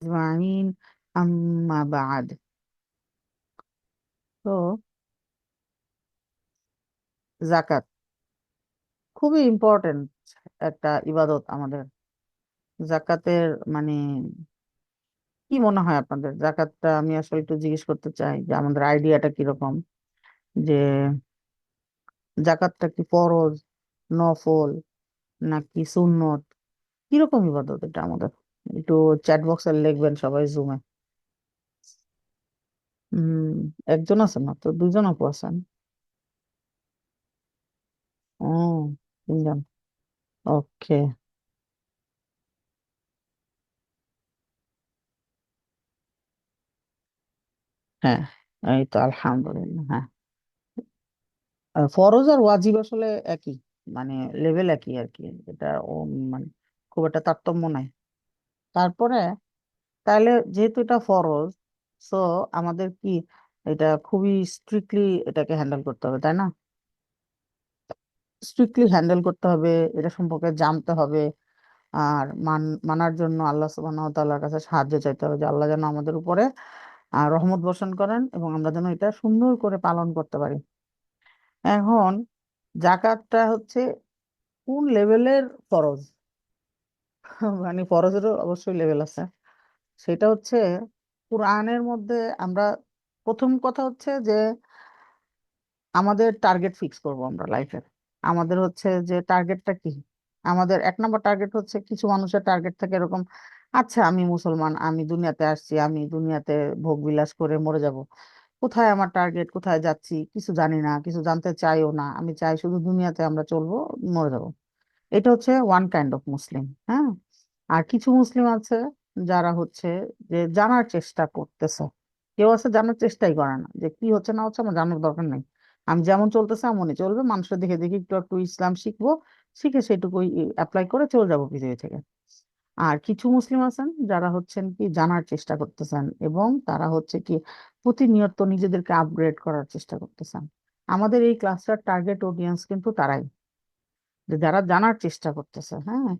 আজমাইন আম্মা বাদ। তো জাকাত খুবই ইম্পর্টেন্ট একটা ইবাদত আমাদের। জাকাতের মানে কি মনে হয় আপনাদের? জাকাতটা আমি আসলে একটু জিজ্ঞেস করতে চাই যে আমাদের আইডিয়াটা কিরকম, যে জাকাতটা কি ফরজ, নফল, নাকি সুন্নত, কিরকম ইবাদত এটা আমাদের? একটু চ্যাট বক্সে লিখবেন সবাই জুমে। হম, একজন আছেন না তো, দুজন আপু আছেন। ও, তিনজন। ওকে। হ্যাঁ, এই তো আলহামদুলিল্লাহ। হ্যাঁ, ফরজ আর ওয়াজিব আসলে একই, মানে লেভেল একই আর কি। এটা মানে খুব একটা তারতম্য নাই। তারপরে তাহলে যেহেতু এটা ফরজ, সো আমাদের কি এটা খুবই স্ট্রিক্টলি এটাকে হ্যান্ডেল করতে হবে, তাই না? স্ট্রিক্টলি হ্যান্ডেল করতে হবে, এটা সম্পর্কে জানতে হবে। আর মানার জন্য আল্লাহ সুবহানাহু ওয়া তাআলার কাছে সাহায্য চাইতে হবে, যে আল্লাহ যেন আমাদের উপরে রহমত বর্ষণ করেন এবং আমরা যেন এটা সুন্দর করে পালন করতে পারি। এখন জাকাতটা হচ্ছে কোন লেভেলের ফরজ? মানে ফরজেরও অবশ্যই লেভেল আছে। সেটা হচ্ছে কোরআনের মধ্যে আমরা প্রথম কথা হচ্ছে যে আমাদের টার্গেট ফিক্স করব আমরা লাইফের। আমাদের হচ্ছে যে টার্গেটটা কি? আমাদের এক নম্বর টার্গেট হচ্ছে, কিছু মানুষের টার্গেট থাকে এরকম, আচ্ছা আমি মুসলমান, আমি দুনিয়াতে আসছি, আমি দুনিয়াতে ভোগ বিলাস করে মরে যাব। কোথায় আমার টার্গেট, কোথায় যাচ্ছি কিছু জানি না, কিছু জানতে চাইও না, আমি চাই শুধু দুনিয়াতে আমরা চলবো, মরে যাব। এটা হচ্ছে ওয়ান কাইন্ড অফ মুসলিম। হ্যাঁ, আর কিছু মুসলিম আছে যারা হচ্ছে যে জানার চেষ্টা করতেছে। কেউ আছে জানার চেষ্টাই করে না, যে কি হচ্ছে না হচ্ছে আমার জানার দরকার নেই, আমি যেমন চলতেছে এমনই চলবে, মানুষের দেখে দেখে একটু একটু ইসলাম শিখবো, শিখে সেটুকুই অ্যাপ্লাই করে চলে যাবো পৃথিবী থেকে। আর কিছু মুসলিম আছেন যারা হচ্ছেন কি জানার চেষ্টা করতেছেন, এবং তারা হচ্ছে কি প্রতিনিয়ত নিজেদেরকে আপগ্রেড করার চেষ্টা করতেছেন। আমাদের এই ক্লাসটার টার্গেট অডিয়েন্স কিন্তু তারাই, যে যারা জানার চেষ্টা করতেছে। হ্যাঁ,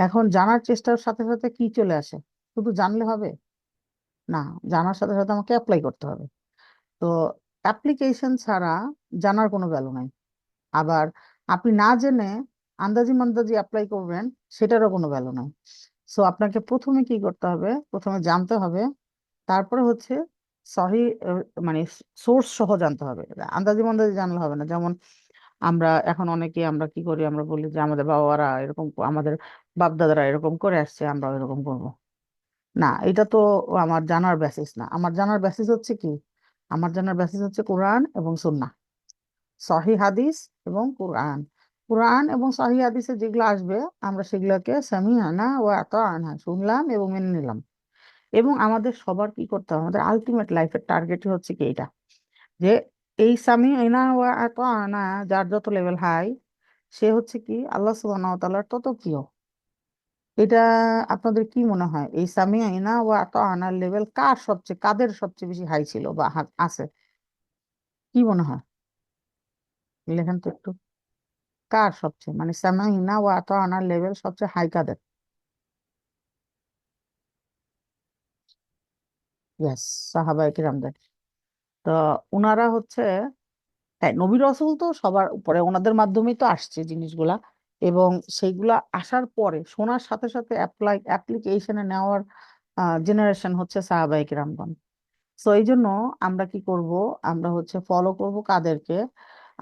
এখন জানার চেষ্টার সাথে সাথে কি চলে আসে? শুধু জানলে হবে না, জানার সাথে সাথে আমাকে অ্যাপ্লাই করতে হবে। তো অ্যাপ্লিকেশন ছাড়া জানার কোনো ভ্যালু নাই। আবার আপনি না জেনে আন্দাজি মান্দাজি অ্যাপ্লাই করবেন, সেটারও কোনো ভ্যালু নাই। সো আপনাকে প্রথমে কি করতে হবে? প্রথমে জানতে হবে, তারপরে হচ্ছে সহি আহ, মানে সোর্স সহ জানতে হবে। আন্দাজি মান্দাজি জানলে হবে না। যেমন আমরা এখন অনেকে আমরা কি করি, আমরা বলি যে আমাদের বাবারা এরকম, আমাদের বাপ দাদারা এরকম করে আসছে, আমরা এরকম করব। না, এটা তো আমার জানার বেসিস না। আমার জানার বেসিস হচ্ছে কি? আমার জানার বেসিস হচ্ছে কোরআন এবং সুন্নাহ, সহি হাদিস এবং কোরআন। কোরআন এবং সহি হাদিসে যেগুলো আসবে, আমরা সেগুলোকে সামিআনা ওয়া আতাআনা, শুনলাম এবং মেনে নিলাম। এবং আমাদের সবার কি করতে হবে? আমাদের আলটিমেট লাইফের টার্গেট হচ্ছে কি এটা, যে এই সামিআনা ওয়া আতাআনা যার যত লেভেল হাই, সে হচ্ছে কি আল্লাহ সুবহানাহু ওয়া তাআলার তত প্রিয়। এটা আপনাদের কি মনে হয়, এই সামিআনা ওয়া আতাআনার লেভেল কার সবচেয়ে, কাদের সবচেয়ে বেশি হাই ছিল বা আছে? কি মনে হয়? লেখেন তো একটু। কার সবচেয়ে, মানে সামিআনা ওয়া আতাআনার লেভেল সবচেয়ে হাই কাদের? ইয়েস, সাহাবায়ে কিরামদের। তো ওনারা হচ্ছে, হ্যাঁ, নবী রাসূল তো সবার উপরে, ওনাদের মাধ্যমেই তো আসছে জিনিসগুলা। এবং সেইগুলা আসার পরে শোনার সাথে সাথে অ্যাপ্লিকেশনে নেওয়ার জেনারেশন হচ্ছে সাহাবায়ে কিরামগণ। সো এই জন্য আমরা কি করব? আমরা হচ্ছে ফলো করব কাদেরকে?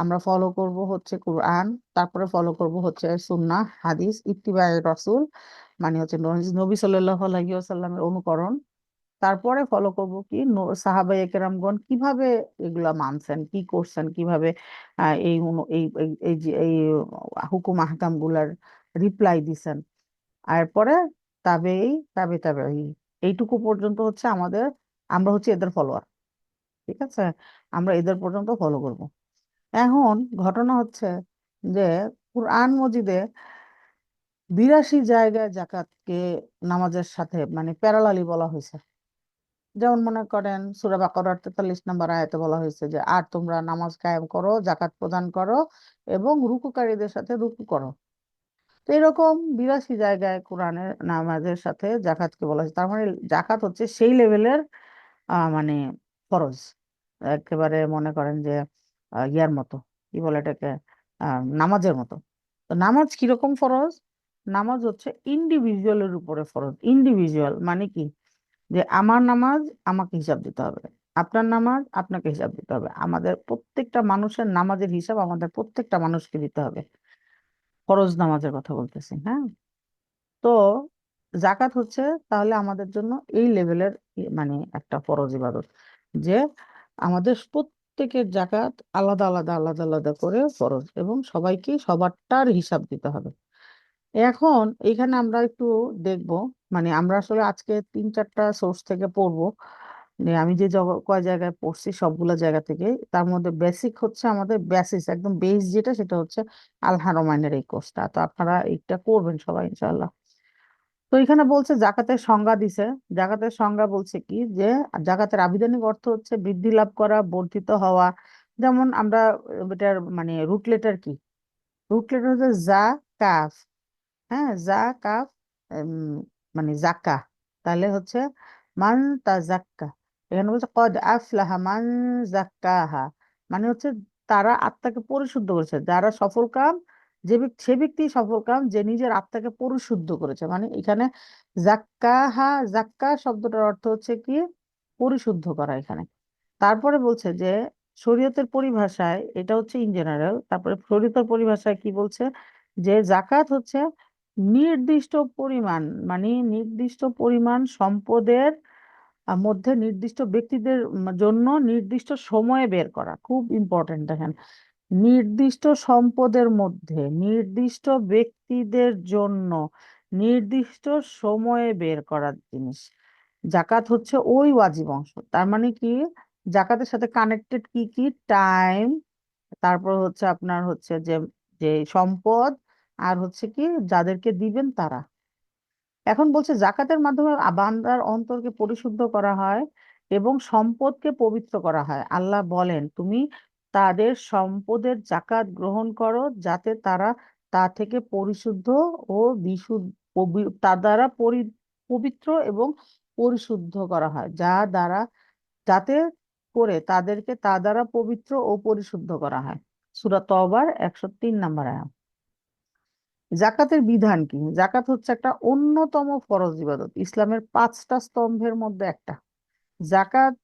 আমরা ফলো করব হচ্ছে কোরআন, তারপরে ফলো করব হচ্ছে সুন্নাহ হাদিস, ইত্তিবায়ে রাসূল, মানে হচ্ছে নবী সাল্লাল্লাহু আলাইহি ওয়াসাল্লামের অনুকরণ। তারপরে ফলো করব কি সাহাবায়ে কেরামগণ কিভাবে এগুলা মানছেন, কি করছেন, কিভাবে এই যে এই হুকুম আহকাম গুলার রিপ্লাই দিছেন। আর পরে তাবেই, তাবে এইটুকু পর্যন্ত হচ্ছে আমাদের, আমরা হচ্ছে এদের ফলোয়ার। ঠিক আছে, আমরা এদের পর্যন্ত ফলো করব। এখন ঘটনা হচ্ছে যে কুরআন মজিদে 82 জায়গায় জাকাতকে নামাজের সাথে মানে প্যারালালি বলা হয়েছে। যেমন মনে করেন সূরা বাকারার 43 নম্বর আয়াতে বলা হয়েছে যে আর তোমরা নামাজ কায়েম করো, জাকাত প্রদান করো এবং রুকুকারীদের সাথে রুকু করো। তো এরকম 82 জায়গায় কোরআনের নামাজের সাথে জাকাতকে বলা হয়েছে। তার মানে জাকাত হচ্ছে সেই লেভেলের মানে ফরজ, একেবারে মনে করেন যে ইয়ার মতো, কি বলে এটাকে, নামাজের মতো। তো নামাজ কিরকম ফরজ? নামাজ হচ্ছে ইন্ডিভিজুয়ালের উপরে ফরজ। ইন্ডিভিজুয়াল মানে কি, যে আমার নামাজ আমাকে হিসাব দিতে হবে, আপনার নামাজ আপনাকে হিসাব দিতে হবে, আমাদের প্রত্যেকটা মানুষের নামাজের হিসাব আমাদের প্রত্যেকটা মানুষকে দিতে হবে। ফরজ নামাজের কথা বলতেছি, হ্যাঁ। তো জাকাত হচ্ছে তাহলে আমাদের জন্য এই লেভেলের মানে একটা ফরজ ইবাদত, যে আমাদের প্রত্যেকের জাকাত আলাদা আলাদা আলাদা আলাদা করে ফরজ, এবং সবাইকে সবারটার হিসাব দিতে হবে। এখন এইখানে আমরা একটু দেখব, মানে আমরা আসলে আজকে 3-4টা সোর্স থেকে পড়বো। আমি যে কয় জায়গায় পড়ছি সবগুলো জায়গা থেকে, তার মধ্যে বেসিক হচ্ছে আমাদের বেসিস একদম বেস যেটা, সেটা হচ্ছে আল হারামাইনের এই কোর্সটা। তো আপনারা এইটা করবেন সবাই ইনশাআল্লাহ। তো এখানে বলছে জাকাতের সংজ্ঞা দিছে। জাকাতের সংজ্ঞা বলছে কি, যে জাকাতের আবিধানিক অর্থ হচ্ছে বৃদ্ধি লাভ করা, বর্ধিত হওয়া। যেমন আমরা এটার মানে রুট লেটার কি, রুট লেটার হচ্ছে জা, কাফ। হ্যাঁ, যা কাফ, উম, মানে জাক্কা। তাহলে হচ্ছে মান তাজাক্কা। এখানে বলছে কদ আফলাহা মান জাক্কাহা, মানে হচ্ছে তারা আত্মাকে পরিশুদ্ধ করেছে, যারা সফল কাম, সে ব্যক্তি সফল কাম যে নিজের আত্মাকে পরিশুদ্ধ করেছে। মানে এখানে জাক্কাহা, জাক্কা শব্দটার অর্থ হচ্ছে কি, পরিশুদ্ধ করা এখানে। তারপরে বলছে যে শরীয়তের পরিভাষায় এটা হচ্ছে ইন জেনারেল, তারপরে শরীয়তের পরিভাষায় কি বলছে, যে জাকাত হচ্ছে নির্দিষ্ট পরিমাণ, মানে নির্দিষ্ট পরিমাণ সম্পদের মধ্যে নির্দিষ্ট ব্যক্তিদের জন্য নির্দিষ্ট সময়ে বের করা। খুব ইম্পর্টেন্ট দেখেন, নির্দিষ্ট সম্পদের মধ্যে নির্দিষ্ট ব্যক্তিদের জন্য নির্দিষ্ট সময়ে বের করার জিনিস। জাকাত হচ্ছে ওই ওয়াজিব অংশ। তার মানে কি, জাকাতের সাথে কানেক্টেড কি কি, টাইম, তারপর হচ্ছে আপনার হচ্ছে যে যে সম্পদ, আর হচ্ছে কি যাদেরকে দিবেন তারা। এখন বলছে জাকাতের মাধ্যমে বান্দার অন্তরকে পরিশুদ্ধ করা হয় এবং সম্পদকে পবিত্র করা হয়। আল্লাহ বলেন, তুমি তাদের সম্পদের জাকাত গ্রহণ করো যাতে তারা তা থেকে পরিশুদ্ধ ও বিশুদ্ধ, তা দ্বারা পবিত্র এবং পরিশুদ্ধ করা হয়, যা দ্বারা, যাতে করে তাদেরকে তা দ্বারা পবিত্র ও পরিশুদ্ধ করা হয়। সূরা তওবার 103 নম্বর আয়াত। জাকাতের বিধান কি? জাকাত হচ্ছে একটা অন্যতম ফরজ ইবাদত, ইসলামের 5টা স্তম্ভের মধ্যে একটা। জাকাত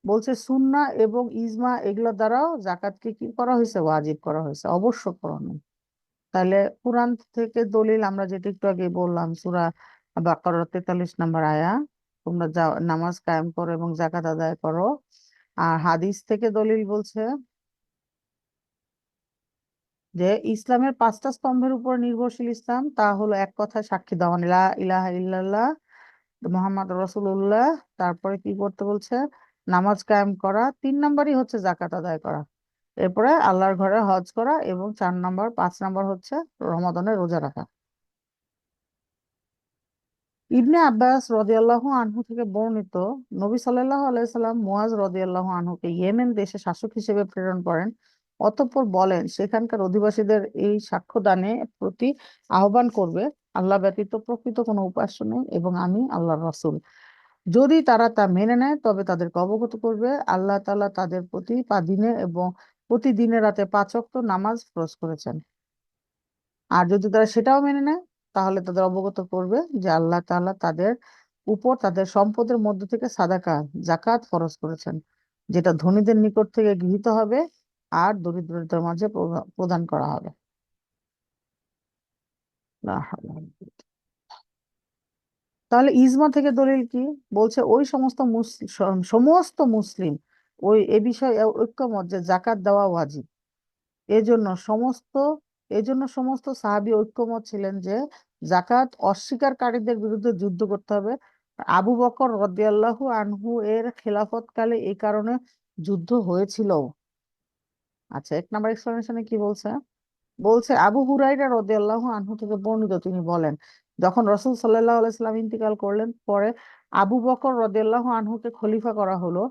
বলছে সুন্নাহ এবং ইজমা এগুলো দ্বারাও জাকাতকে কি করা হয়েছে, ওয়াজিব করা হয়েছে, অবশ্য করণীয়। তাহলে কোরআন থেকে দলিল আমরা যেটা একটু আগে বললাম, সূরা বাকারার 43 নম্বর আয়া, তোমরা নামাজ কায়েম করো এবং জাকাত আদায় করো। আর হাদিস থেকে দলিল বলছে যে ইসলামের 5টা স্তম্ভের উপর নির্ভরশীল ইসলাম, তা হলো এক কথায় সাক্ষী দেওয়া, লা ইলাহা ইল্লাল্লাহ মুহাম্মদ রাসূলুল্লাহ। তারপরে কি করতে বলছে, নামাজ কায়েম করা। 3 নম্বরই হচ্ছে জাকাত আদায় করা। এরপরে আল্লাহর ঘরে হজ করা, এবং 4 নম্বর 5 নম্বর হচ্ছে রমাদানের রোজা রাখা। ইবনে আব্বাস রাদিয়াল্লাহু আনহু থেকে বর্ণিত, নবী সাল্লাল্লাহু আলাইহি সাল্লাম মুয়াজ রাদিয়াল্লাহু আনহুকে ইয়েমেন দেশে শাসক হিসেবে প্রেরণ করেন। অতঃপর বলেন, সেখানকার অধিবাসীদের এই সাক্ষ্যদানে প্রতি আহ্বান করবে, আল্লাহ ব্যতীত প্রকৃত কোনো উপাস্য নেই এবং আমি আল্লাহর রাসূল। যদি তারা তা মেনে নেয় তবে তাদেরকে অবগত করবে, আল্লাহ তাআলা তাদের প্রতি দিনে এবং প্রতিদিনের রাতে 5 ওয়াক্ত নামাজ ফরজ করেছেন। আর যদি তারা সেটাও মেনে নেয় তাহলে তাদের অবগত করবে যে আল্লাহ তাআলা তাদের উপর তাদের সম্পদের মধ্য থেকে সাদাকা, জাকাত ফরজ করেছেন, যেটা ধনীদের নিকট থেকে গৃহীত হবে আর দরিদ্রদের মাঝে প্রদান করা হবে। লা হাওলা ওয়ালা কুওয়াতা। তাহলে ইজমা থেকে দলিল কি? বলছে ওই সমস্ত সমস্ত মুসলিম ওই এ বিষয়ে ঐক্যমত যে জাকাত দেওয়া ওয়াজিব। এজন্য সমস্ত এজন্য সমস্ত সাহাবী ঐক্যমত ছিলেন যে জাকাত অস্বীকারীদের বিরুদ্ধে যুদ্ধ করতে হবে। আবু বকর রাদিয়াল্লাহু আনহু এর খেলাফতকালে এই কারণে যুদ্ধ হয়েছিল। আচ্ছা, 1 নম্বর এক্সপ্লেনেশনে কি বলছে, বলছে আবু হুরাইরা রাদিয়াল্লাহু আনহু থেকে বর্ণিত, তিনি বলেন, যখন রাসূল সাল্লাল্লাহু আলাইহি সাল্লাম ইন্তিকাল করলেন, পরে আবু বকর রাদিয়াল্লাহু আনহুকে খলিফা করা হলো।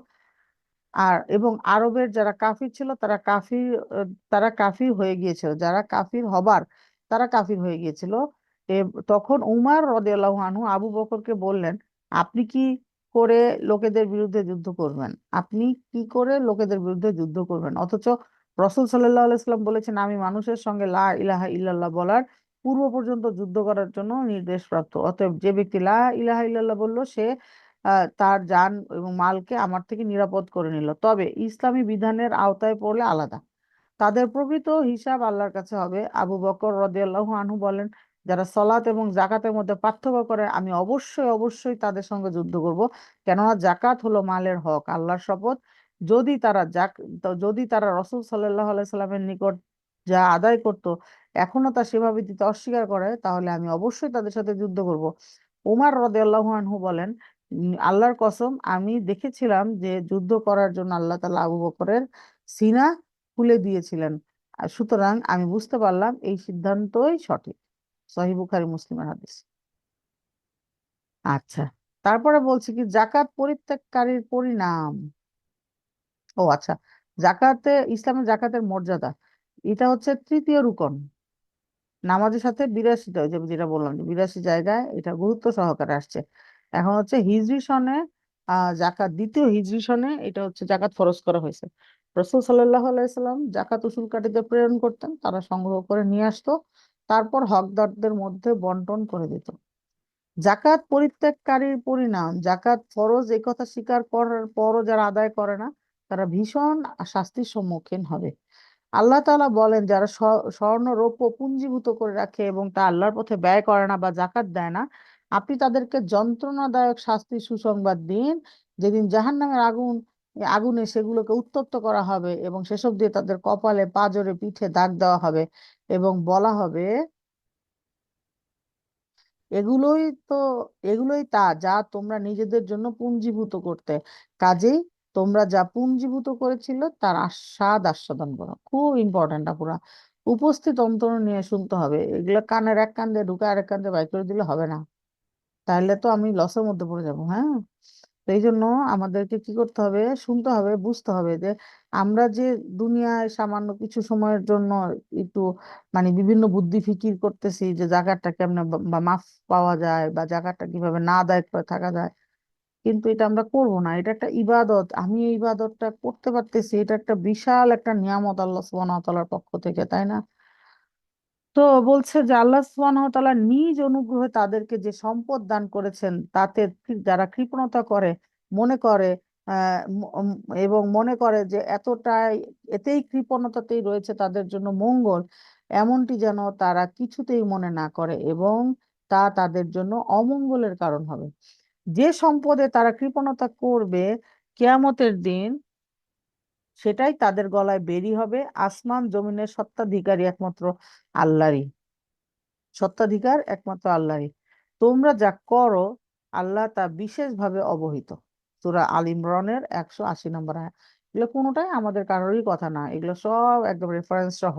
আর এবং আরবের যারা কাফির ছিল তারা কাফির হয়ে গিয়েছিল, যারা কাফির হবার তারা কাফির হয়ে গিয়েছিল। তখন উমার রাদিয়াল্লাহু আনহু আবু বকরকে বললেন, আপনি কি করে লোকেদের বিরুদ্ধে যুদ্ধ করবেন? আপনি কি করে লোকেদের বিরুদ্ধে যুদ্ধ করবেন? অথচ রাসূল সাল্লাল্লাহু আলাইহি সাল্লাম বলেছেন, আমি মানুষের সঙ্গে লা ইলাহা ইল্লাল্লাহ বলার পূর্ব পর্যন্ত যুদ্ধ করার জন্য নির্দেশপ্রাপ্ত। অতএব যে ব্যক্তি লা ইলাহা ইল্লাল্লাহ বলল, সে তার জান এবং মালকে আমার থেকে নিরাপদ করে নিল, তবে ইসলামী বিধানের আওতায় পড়লে আলাদা। তাদের প্রকৃত হিসাব আল্লাহর কাছে হবে। আবু বকর রাদিয়াল্লাহু আনহু বলেন, যারা সলাত এবং জাকাতের মধ্যে পার্থক্য করে, আমি অবশ্যই অবশ্যই তাদের সঙ্গে যুদ্ধ করব। কেননা জাকাত হলো মালের হক। আল্লাহর শপথ, যদি তারা যদি তারা রাসূল সাল্লাল্লাহু আলাইহি সাল্লামের নিকট যা আদায় করত এখনো তা সেভাবে দিতে অস্বীকার করে, তাহলে আমি অবশ্যই তাদের সাথে যুদ্ধ করব। উমার রাদিয়াল্লাহু আনহু বলেন, আল্লাহর কসম, আমি দেখেছিলাম যে যুদ্ধ করার জন্য আল্লাহ তাআলা আবু বকরের সিনা খুলে দিয়েছিলেন। আর সুতরাং আমি বুঝতে পারলাম এই সিদ্ধান্তই সঠিক। সহিহ বুখারী মুসলিমের হাদিস। আচ্ছা, তারপরে বলছি কি জাকাত পরিত্যাগকারীর পরিণাম। ও আচ্ছা, ইসলামের জাকাতের মর্যাদা, এটা হচ্ছে তৃতীয় রুকন। নামাজের সাথে 82টা, ওই যে যেটা বললাম যে 82 জায়গায় এটা গুরুত্ব সহকারে আসছে। এখন হচ্ছে হিজরি সনে জাকাত, দ্বিতীয় হিজরি সনে এটা হচ্ছে জাকাত ফরজ করা হয়েছে। রাসূল সাল্লাল্লাহু আলাইহি সাল্লাম জাকাত উসুলকারীদের প্রেরণ করতেন, তারা সংগ্রহ করে নিয়ে আসতো, তারপর হকদারদের মধ্যে বন্টন করে দিত। জাকাত পরিত্যাগকারীর পরিণাম, জাকাত ফরজ এই কথা স্বীকার করার পরও যারা আদায় করে না, তারা ভীষণ শাস্তির সম্মুখীন হবে। আল্লাহ তাআলা বলেন, যারা স্বর্ণ রৌপ্য পুঞ্জীভূত করে রাখে এবং তা আল্লাহর পথে ব্যয় করে না বা জাকাত দেয় না, আপনি তাদেরকে যন্ত্রণাদায়ক শাস্তির সুসংবাদ দিন। যেদিন জাহান্নামের আগুনে সেগুলোকে উত্তপ্ত করা হবে এবং সেসব দিয়ে তাদের কপালে, পাজরে, পিঠে দাগ দেওয়া হবে এবং বলা হবে, এগুলোই তো এগুলোই তা যা তোমরা নিজেদের জন্য পুঞ্জীভূত করতে। কাজেই তোমরা যা পুঞ্জীভূত করেছিল তার আস্বাদন করো। খুব ইম্পর্ট্যান্ট আপুরা, উপস্থিত অন্তর নিয়ে শুনতে হবে। এগুলো কানের এক কান দিয়ে ঢুকে আরেক কান দিয়ে বাইর করে দিলে হবে না, তাহলে তো আমি লসের মধ্যে পড়ে যাব। হ্যাঁ, তো এই জন্য আমাদেরকে কি করতে হবে, শুনতে হবে, বুঝতে হবে যে আমরা যে দুনিয়ায় সামান্য কিছু সময়ের জন্য একটু মানে বিভিন্ন বুদ্ধি ফিকির করতেছি যে জায়গাটা কেমনে বা মাফ পাওয়া যায় বা জায়গাটা কিভাবে না আদায় করে থাকা যায়, কিন্তু এটা আমরা করব না। এটা একটা ইবাদত, আমি এই ইবাদতটা করতে পারতেছি, এটা একটা বিশাল একটা নিয়ামত আল্লাহ সুবহানাহু ওয়া তাআলার পক্ষ থেকে, তাই না? তো বলছে যে আল্লাহ সুবহানাহু ওয়া তাআলা নিজ অনুগ্রহে তাদেরকে যে সম্পদ দান করেছেন, তাতে যারা কৃপণতা করে, মনে করে এবং মনে করে যে এতেই কৃপণতাতেই রয়েছে তাদের জন্য মঙ্গল, এমনটি যেন তারা কিছুতেই মনে না করে এবং তা তাদের জন্য অমঙ্গলের কারণ হবে। যে সম্পদে তারা কৃপণতা করবে, কিয়ামতের দিন সেটাই তাদের গলায় বেরি হবে। আসমান জমিনের সত্ত্বাধিকারী একমাত্র আল্লাহরই, সত্ত্বাধিকার একমাত্র আল্লাহরই। তোমরা যা করো আল্লাহ তা বিশেষভাবে অবহিত। সূরা আল ইমরানের 180 নম্বর আয়াত। এগুলো কোনোটাই আমাদের কারোরই কথা না, এগুলো সব একদম রেফারেন্স সহ।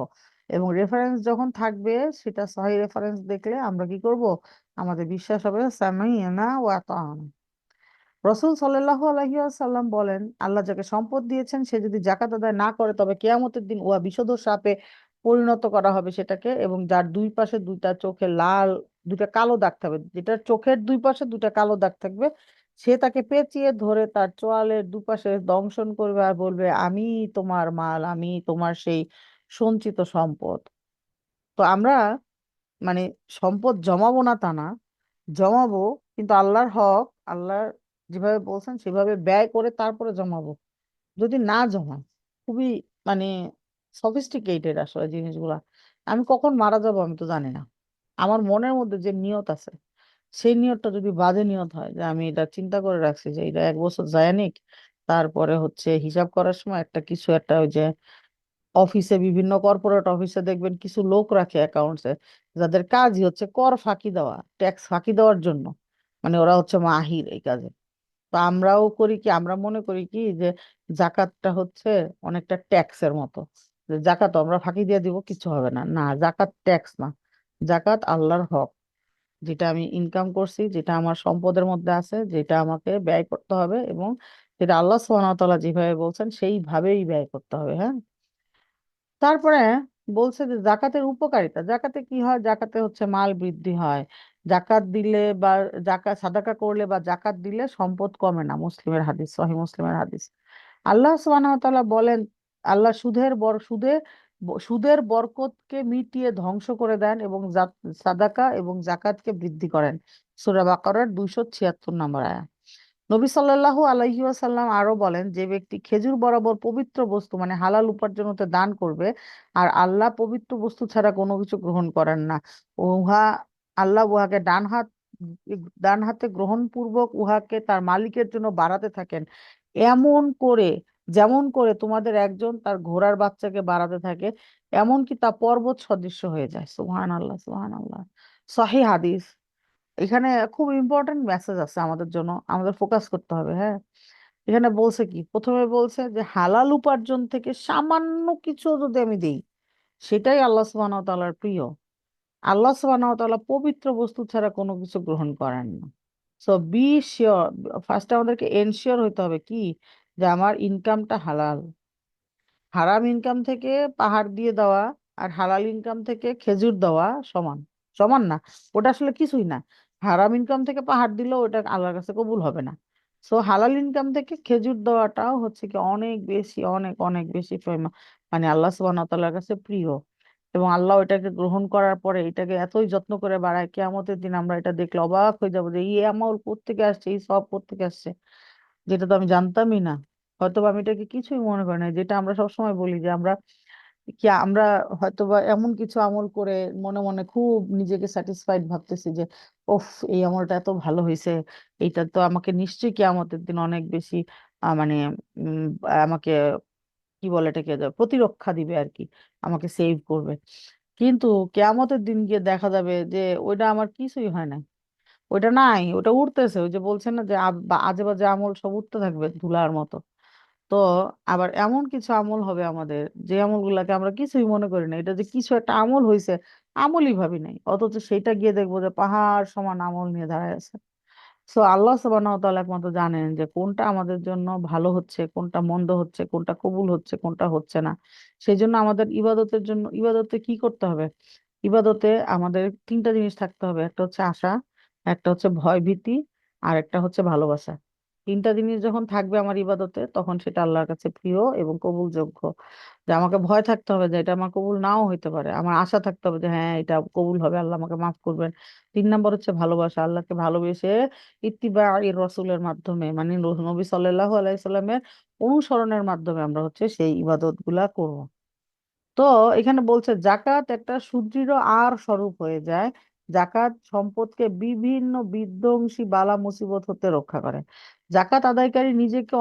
এবং রেফারেন্স যখন থাকবে, সেটা সহি রেফারেন্স দেখলে আমরা কি করব, আমাদের বিশ্বাস হবে সামি'না ওয়া আতা'না। রসুল সাল্লাল্লাহু আলাইহি ওয়াসাল্লাম বলেন, আল্লাহ যাকে সম্পদ দিয়েছেন সে যদি জাকাত আদায় না করে, তবে কিয়ামতের দিন উহা বিষধর সাপে পরিণত করা হবে সেটাকে, এবং যার দুই পাশে দুইটা চোখে দুইটা কালো দাগ থাকবে, যেটার চোখের দুই পাশে দুইটা কালো দাগ থাকবে, সে তাকে পেঁচিয়ে ধরে তার চোয়ালের দুপাশে দংশন করবে আর বলবে, আমি তোমার মাল, আমি তোমার সেই সঞ্চিত সম্পদ। তো আমরা মানে সম্পদ জমাবো না তা না, জমাবো, কিন্তু আল্লাহর হক, আল্লাহ যেভাবে বলছেন সেভাবে ব্যয় করে তারপরে জমাবো। যদি না জমাই, খুবই মানে সফিস্টিকেটেড আসলে জিনিসগুলা। আমি কখন মারা যাবো আমি তো জানি না। আমার মনের মধ্যে যে নিয়ত আছে, সেই নিয়তটা যদি বাজে নিয়ত হয়, যে আমি এটা চিন্তা করে রাখছি যে এটা 1 বছর যায় নিক, তারপরে হচ্ছে হিসাব করার সময় একটা কিছু একটা ওই যে অফিসে, বিভিন্ন কর্পোরেট অফিসে দেখবেন কিছু লোক রাখে অ্যাকাউন্টসে, যাদের কাজই হচ্ছে কর ফাঁকি দেওয়া, ট্যাক্স ফাঁকি দেওয়ার জন্য। মানে ওরা হচ্ছে মাহির এই কাজে। তো আমরাও করি কি, আমরা মনে করি কি যে জাকাতটা হচ্ছে অনেকটা ট্যাক্সের মতো, যে জাকাত আমরা ফাঁকি দিয়ে দিব, কিছু হবে না। না, জাকাত ট্যাক্স না, জাকাত আল্লাহর হক। যেটা আমি ইনকাম করছি, যেটা আমার সম্পদের মধ্যে আছে, যেটা আমাকে ব্যয় করতে হবে, এবং যেটা আল্লাহ সুবহানাহু ওয়া তাআলা যেভাবে বলছেন সেইভাবেই ব্যয় করতে হবে। হ্যাঁ, তারপরে বলছে যে জাকাতের উপকারিতা, জাকাতে কি হয়, জাকাতে হচ্ছে মাল বৃদ্ধি হয়। জাকাত দিলে বা জাকাত সাদাকা করলে বা জাকাত দিলে সম্পদ কমে না, মুসলিমের হাদিস, সহিহ মুসলিমের হাদিস। আল্লাহ সুবহানাহু ওয়া তাআলা বলেন, আল্লাহ সুদের বরকতকে মিটিয়ে ধ্বংস করে দেন এবং সাদাকা এবং জাকাতকে বৃদ্ধি করেন। সূরা বাকারার 276 নম্বর আয়াত। নবী সাল্লাল্লাহু আলাইহি ওয়াসাল্লাম আরো বলেন, যে ব্যক্তি খেজুর বরাবর পবিত্র বস্তু মানে হালাল উপার্জন হতে দান করবে, আর আল্লাহ পবিত্র বস্তু ছাড়া কোনো কিছু গ্রহণ করেন না, উহা আল্লাহ উহাকে ডান হাতে গ্রহণ পূর্বক উহাকে তার মালিকের জন্য বাড়াতে থাকেন, এমন করে যেমন করে তোমাদের একজন তার ঘোড়ার বাচ্চাকে বাড়াতে থাকে, এমনকি তা পর্বত সদৃশ্য হয়ে যায়। সুবহানাল্লাহ, সুবহানাল্লাহ। সহিহ হাদিস। এখানে খুব ইম্পর্টেন্ট মেসেজ আছে আমাদের জন্য, আমাদের ফোকাস করতে হবে। হ্যাঁ, এখানে বলছে কি, প্রথমে বলছে যে হালাল উপার্জন থেকে সামান্য কিছু যদি আমি দিই, সেটাই আল্লাহ সুবহানাহু ওয়া তাআলার প্রিয়। আল্লাহ সুবহানাহু ওয়া তাআলা পবিত্র বস্তু ছাড়া কোনো কিছু গ্রহণ করেন না। সো বি শিওর, ফার্স্টে আমাদেরকে এনশিওর হইতে হবে কি, যে আমার ইনকামটা হালাল। হারাম ইনকাম থেকে পাহাড় দিয়ে দেওয়া আর হালাল ইনকাম থেকে খেজুর দেওয়া সমান, সমান না, ওটা আসলে কিছুই না। হারাম ইনকাম থেকে পাহাড় দিলেও ওটা আল্লাহর কাছে কবুল হবে না। সো হালাল ইনকাম থেকে খেজুর দেওয়াটাও হচ্ছে কি অনেক বেশি, অনেক অনেক বেশি মানে আল্লাহ সুবহানাহু ওয়া তাআলার কাছে প্রিয়। এবং আল্লাহ এটাকে গ্রহণ করার পরে এটাকে এতই যত্ন করে বাড়ায়, কিয়ামতের দিন আমরা এটা দেখলে অবাক হয়ে যাবো যে এই আমল কোত্থেকে আসছে, এই সব কোত্থেকে আসছে, যেটা তো আমি জানতামই না। হয়তোবা আমি এটাকে কিছুই মনে করি না, যেটা আমরা সবসময় বলি যে আমরা হয়তোবা এমন কিছু আমল করে মনে মনে খুব নিজেকে স্যাটিসফাইড ভাবতেছি যে ওফ, এই আমলটা এত ভালো হয়েছে, এইটা তো আমাকে নিশ্চয়ই কিয়ামতের দিন অনেক বেশি মানে আমাকে কি বলে এটাকে, প্রতিরক্ষা দিবে আর কি, আমাকে সেভ করবে। কিন্তু কিয়ামতের দিন গিয়ে দেখা যাবে যে ওইটা আমার কিছুই হয় না, ওইটা নাই, ওটা উড়তেছে। ওই যে বলছেন না যে আজে বাজে আমল সব উঠতে থাকবে ধুলার মতো। তো আবার এমন কিছু আমল হবে আমাদের, যে আমলগুলাকে আমরা কিছুই মনে করি না, এটা যে কিছু একটা আমল হয়েছে, আমলই ভাবি নাই, অথচ সেটা গিয়ে দেখবো যে পাহাড় সমান আমল নিয়ে দাঁড়ায় আছে। সো আল্লাহ সুবহানাহু ওয়া তাআলা একমাত্র জানেন যে কোনটা আমাদের জন্য ভালো হচ্ছে, কোনটা মন্দ হচ্ছে, কোনটা কবুল হচ্ছে, কোনটা হচ্ছে না। সেই জন্য আমাদের ইবাদতের জন্য, ইবাদতে কি করতে হবে, ইবাদতে আমাদের তিনটা জিনিস থাকতে হবে, একটা হচ্ছে আশা, একটা হচ্ছে ভয় ভীতি, আর একটা হচ্ছে ভালোবাসা। তিনটা জিনিস যখন থাকবে আমার ইবাদতে, তখন সেটা আল্লাহর কাছে প্রিয় এবং কবুলযোগ্য। যে আমাকে ভয় থাকতে হবে যে এটা আমার কবুল নাও হইতে পারে, আমার আশা থাকতে হবে যে হ্যাঁ এটা কবুল হবে, আল্লাহ আমাকে মাফ করবেন। 3 নম্বর হচ্ছে ভালোবাসা, আল্লাহকে ভালোবেসে ইত্তিবা রসুলের মাধ্যমে, মানে নবী সাল্লাল্লাহু আলাইহি সাল্লামের অনুসরণের মাধ্যমে আমরা হচ্ছে সেই ইবাদত গুলা করবো। তো এখানে বলছে জাকাত একটা সুদৃঢ় আর স্বরূপ হয়ে যায়। জাকাত সম্পদকে বিভিন্ন বিধ্বংসী বালা মুসিবত হতে রক্ষা করে। জাকাত আদায়কারী নিজেকে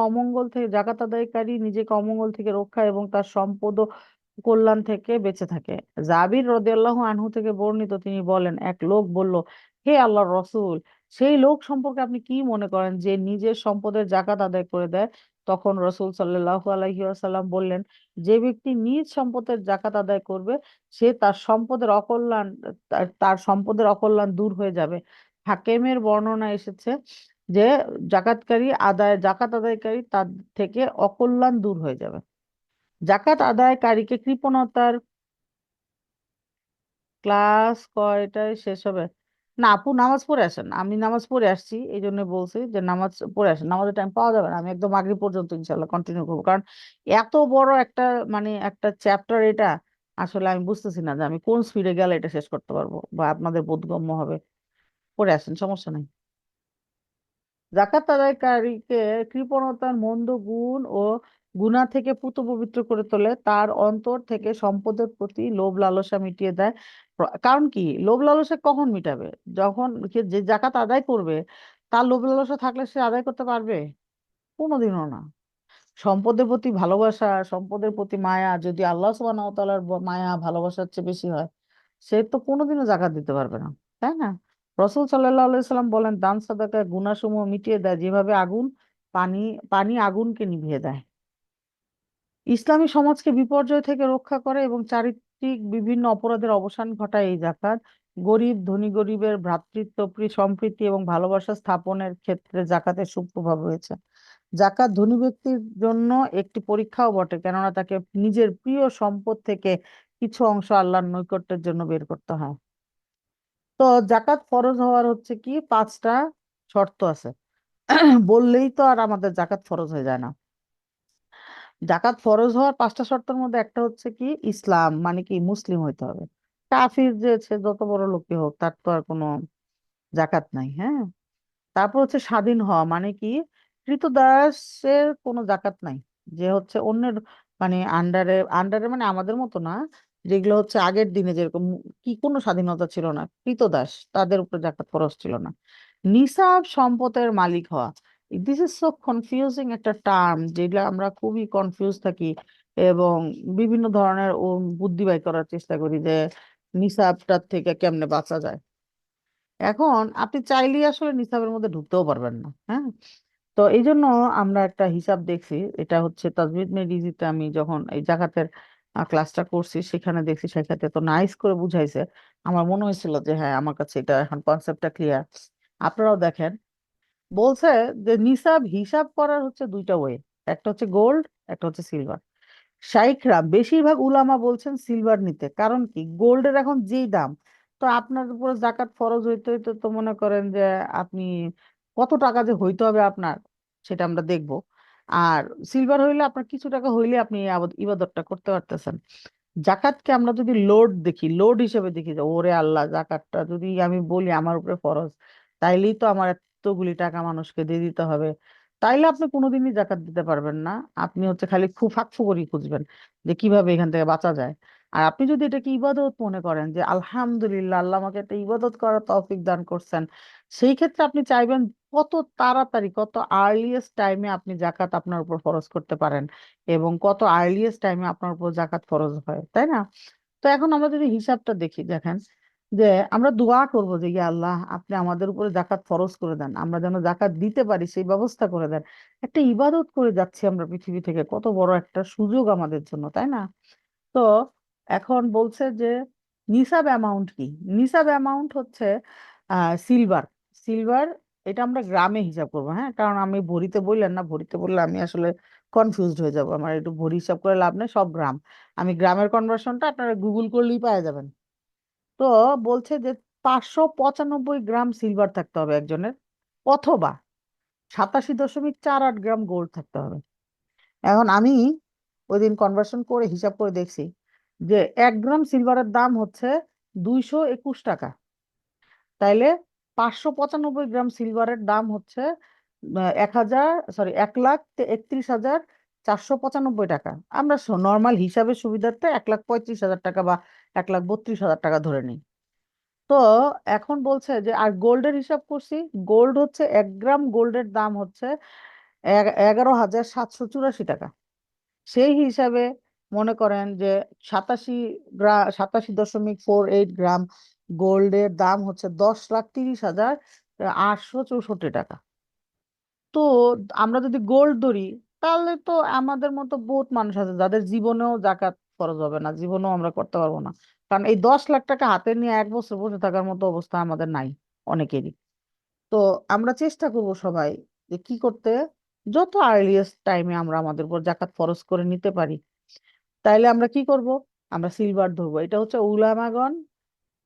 অমঙ্গল থেকে রক্ষা এবং তার সম্পদ ও কল্যাণ থেকে বেঁচে থাকে। জাবির রাদিয়াল্লাহু আনহু থেকে বর্ণিত, তিনি বলেন, এক লোক বলল, হে আল্লাহর রসূল, সেই লোক সম্পর্কে আপনি কি মনে করেন যে নিজের সম্পদের জাকাত আদায় করে দেয়? তখন রসূল সাল্লাল্লাহু আলাইহি ওয়াসাল্লাম বললেন, যে ব্যক্তি নিজ সম্পদের জাকাত আদায় করবে, সে তার সম্পদের অকল্যাণ দূর হয়ে যাবে। হাকিমের বর্ণনা এসেছে যে জাকাত আদায়কারী তার থেকে অকল্যাণ দূর হয়ে যাবে। জাকাত আদায়কারীকে কৃপণতার ক্লাস কয়টায় শেষ হবে? না আপু, নামাজ পড়ে আসেন, আমি নামাজ পড়ে আসছি, এই জন্য বলছি যে নামাজ পড়ে আসেন, নামাজের টাইম পাওয়া যাবে না, আমি একদম মাগরিব পর্যন্ত ইনশাল্লাহ কন্টিনিউ করবো, কারণ এত বড় একটা মানে একটা চ্যাপ্টার এটা, আসলে আমি বুঝতেছি না যে আমি কোন স্পিডে গেলে এটা শেষ করতে পারবো বা আপনাদের বোধগম্য হবে। পড়ে আসেন, সমস্যা নেই। জাকাত আদায়কারীকে কৃপণতার মন্দ গুণ ও গুনাহ থেকে পুত পবিত্র করে তোলে, তার অন্তর থেকে সম্পদের প্রতি লোভ লালসা মিটিয়ে দেয়। কারণ কি, লোভ লালসা কখন মিটাবে? যখন যে জাকাত আদায় করবে, তার লোভ লালসা থাকলে সে আদায় করতে পারবে? কোনোদিনও না। সম্পদের প্রতি ভালোবাসা, সম্পদের প্রতি মায়া যদি আল্লাহ সুবহানাহু ওয়া তাআলার মায়া ভালোবাসার চেয়ে বেশি হয়, সে তো কোনোদিনও জাকাত দিতে পারবে না, তাই না? রসূল সাল্লাল্লাহু আলাইহি সাল্লাম বলেন, দান সাদাকায় গুনাহসমূহ মিটিয়ে দেয়, যেভাবে পানি পানি আগুনকে নিভিয়ে দেয়। ইসলামী সমাজকে বিপর্যয় থেকে রক্ষা করে এবং চারিত্রিক বিভিন্ন অপরাধের অবসান ঘটায় এই জাকাত। গরিবের ভ্রাতৃত্ব সম্প্রীতি এবং ভালোবাসা স্থাপনের ক্ষেত্রে জাকাতের সুপ্রভাব রয়েছে। জাকাত ধনী ব্যক্তির জন্য একটি পরীক্ষাও বটে, কেননা তাকে নিজের প্রিয় সম্পদ থেকে কিছু অংশ আল্লাহর নৈকট্যের জন্য বের করতে হয়। তো জাকাত ফরজ হওয়ার হচ্ছে কি 5টা শর্ত আছে। বললেই তো আর আমাদের জাকাত ফরজ হয়ে যায় না। জাকাত ফরজ হওয়ার 5টা শর্তের মধ্যে একটা হচ্ছে কি ইসলাম, মানে কি মুসলিম হইতে হবে। কাফির যে সে যত বড় লোকই হোক তার তো আর কোনো জাকাত নাই, হ্যাঁ। তারপর হচ্ছে স্বাধীন হওয়া, মানে কি ক্রীতদাসের কোনো জাকাত নাই। যে হচ্ছে অন্যের মানে আন্ডারে আন্ডারে মানে আমাদের মতো না, যেগুলো হচ্ছে আগের দিনে যেরকম কি কোনো স্বাধীনতা ছিল না, ক্রীতদাস তাদের উপর জাকাত খরচ ছিল না। নিসাব সম্পদের মালিক হওয়া, দিস ইজ সো কনফিউজিং একটা টার্ম, যেগুলো আমরা খুবই কনফিউজ থাকি এবং বিভিন্ন ধরনের ও বুদ্ধি বাই করার চেষ্টা করি যে নিসাবটার থেকে কেমনে বাঁচা যায়। এখন আপনি চাইলেই আসলে নিসাবের মধ্যে ঢুকতেও পারবেন না, হ্যাঁ। তো এই জন্য আমরা একটা হিসাব দেখছি, এটা হচ্ছে তাজবিদ মেডিজিতে আমি যখন এই জাকাতের ক্লাসটা করছি সেখানে দেখছি, সেখানে তো নাইস করে বুঝাইছে। আমার মনে হয়েছিল যে হ্যাঁ আমার কাছে এটা এখন কনসেপ্টটা ক্লিয়ার। আপনারাও দেখেন, বলছে যে নিসাব হিসাব করার হচ্ছে 2টা ওয়ে, একটা হচ্ছে গোল্ড, একটা হচ্ছে সিলভার। শাইখরা বেশিরভাগ উলামা বলছেন সিলভার নিতে, কারণ কি গোল্ডের এখন যেই দাম, তো আপনার উপরে জাকাত ফরজ হইতে হইতে তো মনে করেন যে আপনি কত টাকা যে হইতে হবে আপনার, সেটা আমরা দেখব। আর সিলভার হইলে আপনার কিছু টাকা হইলে আপনি এই ইবাদতটা করতে পারতেছেন। জাকাতকে আমরা যদি লোড দেখি, লোড হিসেবে দেখি যে ওরে আল্লাহ, জাকাতটা যদি আমি বলি আমার উপরে ফরজ, তাইলেই তো আমার এতগুলি টাকা মানুষকে দিয়ে দিতে হবে, তাইলে আপনি কোনোদিনই জাকাত দিতে পারবেন না। আপনি হচ্ছে খালি ফাঁকফুকরি খুঁজবেন যে কিভাবে এখান থেকে বাঁচা যায়। আর আপনি যদি এটাকে ইবাদত মনে করেন যে আলহামদুলিল্লাহ আল্লাহ আমাকে একটা ইবাদত করার তৌফিক দান করছেন, সেই ক্ষেত্রে আপনি চাইবেন কত তাড়াতাড়ি, কত আর্লিয়েস্ট টাইমে আপনি জাকাত আপনার উপর ফরজ করতে পারেন এবং কত আর্লিয়েস্ট টাইমে আপনার উপর জাকাত ফরজ হয়, তাই না? তো এখন আমরা যদি হিসাবটা দেখি, দেখেন যে আমরা দোয়া করব যে ইয়া আল্লাহ আপনি আমাদের উপরে জাকাত ফরজ করে দেন, আমরা যেন জাকাত দিতে পারি সেই ব্যবস্থা করে দেন। একটা ইবাদত করে যাচ্ছি আমরা পৃথিবী থেকে, কত বড় একটা সুযোগ আমাদের জন্য, তাই না? তো এখন বলছে যে নিসাব অ্যামাউন্ট কি। নিসাব অ্যামাউন্ট হচ্ছে সিলভার। সিলভার এটা আমরা গ্রামে হিসাব করবো, হ্যাঁ, কারণ আমি ভরিতে বললেন না, ভরিতে বললে আমি আসলে কনফিউজড হয়ে যাব, আমার একটু ভরি হিসাব করে লাভ নেই, সব গ্রাম। আমি গ্রামের কনভার্সনটা আপনারা গুগল করলেই পাওয়া যাবেন। তো বলছে যে 595 গ্রাম সিলভার থাকতে হবে একজনের, অথবা 87.48 গ্রাম গোল্ড থাকতে হবে। এখন আমি ওই দিন কনভার্সন করে হিসাব করে দেখছি যে 1 গ্রাম সিলভারের দাম হচ্ছে 221 টাকা। তাইলে 595 গ্রাম সিলভারের দাম হচ্ছে 1,31,495 টাকা। আমরা নর্মাল হিসাবের সুবিধার্থে 1,35,000 টাকা বা 1,32,000 টাকা ধরে নিই। তো এখন বলছে যে আর গোল্ডের হিসাব করছি, গোল্ড হচ্ছে 1 গ্রাম গোল্ডের দাম হচ্ছে 11,784 টাকা। সেই হিসাবে মনে করেন যে 87.48 গ্রাম গোল্ডের দাম হচ্ছে 10,30,864 টাকা। তো আমরা যদি গোল্ড ধরি, তাহলে তো আমাদের মতো বহুত মানুষ আছে যাদের জীবনেও জাকাত ফরজ হবে না, জীবনেও আমরা করতে পারবো না। কারণ এই 10 লাখ টাকা হাতে নিয়ে 1 বছর বসে থাকার মতো অবস্থা আমাদের নাই, অনেকেরই। তো আমরা চেষ্টা করব সবাই যে কি করতে, যত আর্লিয়েস্ট টাইমে আমরা আমাদের উপর জাকাত ফরজ করে নিতে পারি। তাইলে আমরা কি করব, আমরা সিলভার ধরবো। এটা হচ্ছে উলামাগণ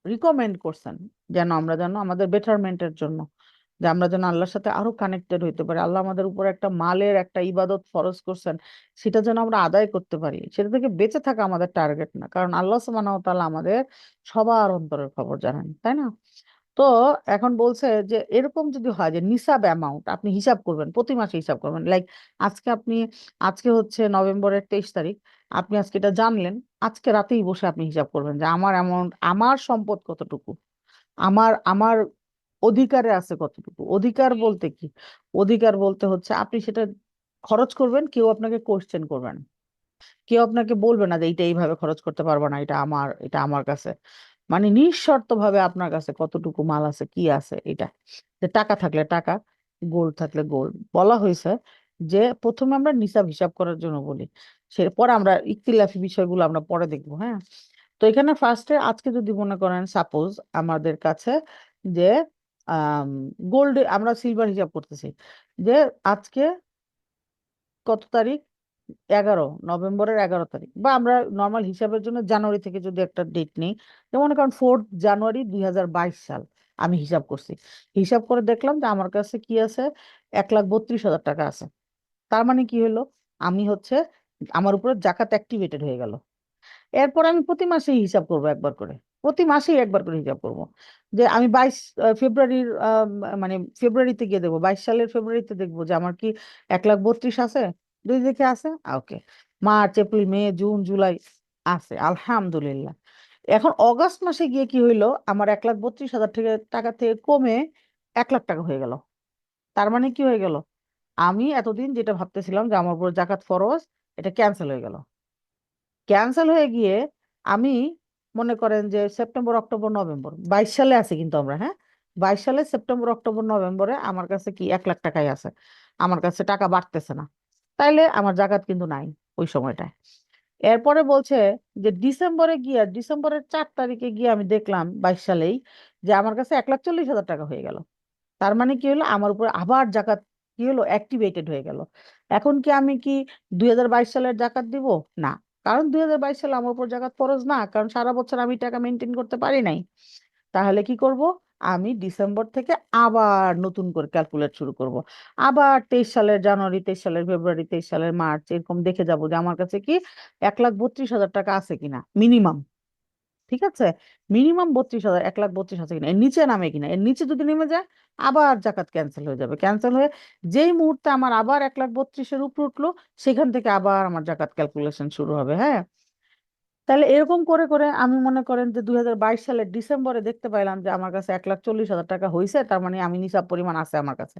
রিকমেন্ড করছেন, যেন আমাদের বেটারমেন্টের জন্য, যে আমরা যেন আল্লাহর সাথে আরো কানেক্টেড হইতে পারি। আল্লাহ আমাদের উপর একটা মালের একটা ইবাদত ফরজ করছেন, সেটা যেন আমরা আদায় করতে পারি। সেটা থেকে বেঁচে থাকা আমাদের টার্গেট না, কারণ আল্লাহ সুবহানাহু ওয়া তাআলা আমাদের সবার অন্তরের খবর জানেন, তাই না? তো এখন বলছে যে এরকম যদি হয় যে নিসাব অ্যামাউন্ট আপনি হিসাব করবেন, প্রতি মাসে হিসাব করবেন, লাইক আজকে আপনি, আজকে হচ্ছে নভেম্বরের 23 তারিখ, আপনি আজকে এটা জানলেন, আজকে রাতেই বসে আপনি হিসাব করবেন যে আমার অ্যামাউন্ট, আমার সম্পদ কতটুকু, আমার আমার অধিকারে আছে কতটুকু। অধিকার বলতে কি, অধিকার বলতে হচ্ছে আপনি সেটা খরচ করবেন, কেউ আপনাকে কোশ্চেন করবেন, কেউ আপনাকে বলবে না যে এইটা এইভাবে খরচ করতে পারবে না, এটা আমার, এটা আমার কাছে, মানে নিঃশর্ত ভাবে আপনার কাছে কতটুকু মাল আছে কি আছে এটা। যে টাকা থাকলে টাকা, গোল্ড থাকলে গোল্ড। বলা হয়েছে যে প্রথমে আমরা নিসাব হিসাব করার জন্য বলি, পরে আমরা ইখতিলাফি বিষয়গুলো আমরা পরে দেখবো, হ্যাঁ। তো এখানে ফার্স্টে আজকে যদি মনে করেন সাপোজ আমাদের কাছে যে আহ গোল্ড, আমরা সিলভার হিসাব করতেছি যে আজকে কত তারিখ, নভেম্বরের 11 তারিখ, বা আমরা নর্মাল হিসাবের জন্য জানুয়ারি থেকে যদি একটা ডেট নিই, যেমন কারণ 4 জানুয়ারি 2022 সাল আমি হিসাব করছি। হিসাব করে দেখলাম যে আমার কাছে কি আছে, 1,32,000 টাকা আছে। তার মানে কি হলো, আমি হচ্ছে আমার উপরে জাকাত অ্যাক্টিভেটেড হয়ে গেল। এরপর আমি প্রতি মাসেই হিসাব করব একবার করে, প্রতি মাসেই একবার করে হিসাব করব, যে আমি 22 ফেব্রুয়ারির মানে ফেব্রুয়ারিতে গিয়ে দেখবো, 22 সালের ফেব্রুয়ারিতে দেখবো যে আমার কি 1,32,000 আছে, দুই দিকে আছে, ওকে। মার্চ, এপ্রিল, মে, জুন, জুলাই আছে, আলহামদুলিল্লাহ। এখন অগাস্ট মাসে গিয়ে কি হইলো, আমার 1,32,000 থেকে টাকা থেকে কমে 1 লাখ টাকা হয়ে গেল। তার মানে কি হয়ে গেল, আমি এতদিন যেটা ভাবতেছিলাম যে আমার উপর জাকাত ফরজ, এটা ক্যান্সেল হয়ে গেল। ক্যান্সেল হয়ে গিয়ে আমি, মনে করেন যে সেপ্টেম্বর, অক্টোবর, নভেম্বর, 22 সালে আছে কিন্তু আমরা, হ্যাঁ, 22 সালে সেপ্টেম্বর, অক্টোবর, নভেম্বরে আমার কাছে কি 1 লাখ টাকাই আছে, আমার কাছে টাকা বাড়তেছে না। তাইলে আমার জাকাত কিন্তু নাই ওই সময়টায়। এরপরে বলছে যে ডিসেম্বরে গিয়ে, ডিসেম্বরের 4 তারিখে গিয়ে আমি দেখলাম 22 সালেই যে আমার কাছে 1,40,000 টাকা হয়ে গেল। তার মানে কি হলো, আমার উপর আবার জাকাত কি হলো, অ্যাক্টিভেটেড হয়ে গেল। এখন কি আমি কি 2022 সালের জাকাত দিব? না, কারণ 2022 সালে আমার উপর জাকাত ফরজ না, কারণ সারা বছর আমি টাকা মেনটেন করতে পারি নাই। তাহলে কি করব, আমি ডিসেম্বর থেকে আবার নতুন করে ক্যালকুলেট শুরু করব। আবার 23 সালের জানুয়ারি, 23 সালের ফেব্রুয়ারি, 23 সালের মার্চ, এরকম দেখে যাব যে আমার কাছে কি 1,32,000 টাকা আছে কিনা মিনিমাম। ঠিক আছে, মিনিমাম 32,000, 1,32,000 আছে কিনা, এর নিচে নামে কিনা, এর নিচে যদি নেমে যায় আবার জাকাত ক্যান্সেল হয়ে যাবে। ক্যান্সেল হয়ে যেই মুহূর্তে আমার আবার 1,32,000-এর উপর উঠলো, সেখান থেকে আবার আমার জাকাত ক্যালকুলেশন শুরু হবে। হ্যাঁ, তাহলে এরকম করে করে আমি মনে করেন যে 2022 সালের ডিসেম্বরে দেখতে পাইলাম যে আমার কাছে 1,40,000 টাকা হয়েছে, তার মানে আমি নিসাব পরিমাণ আছে আমার কাছে।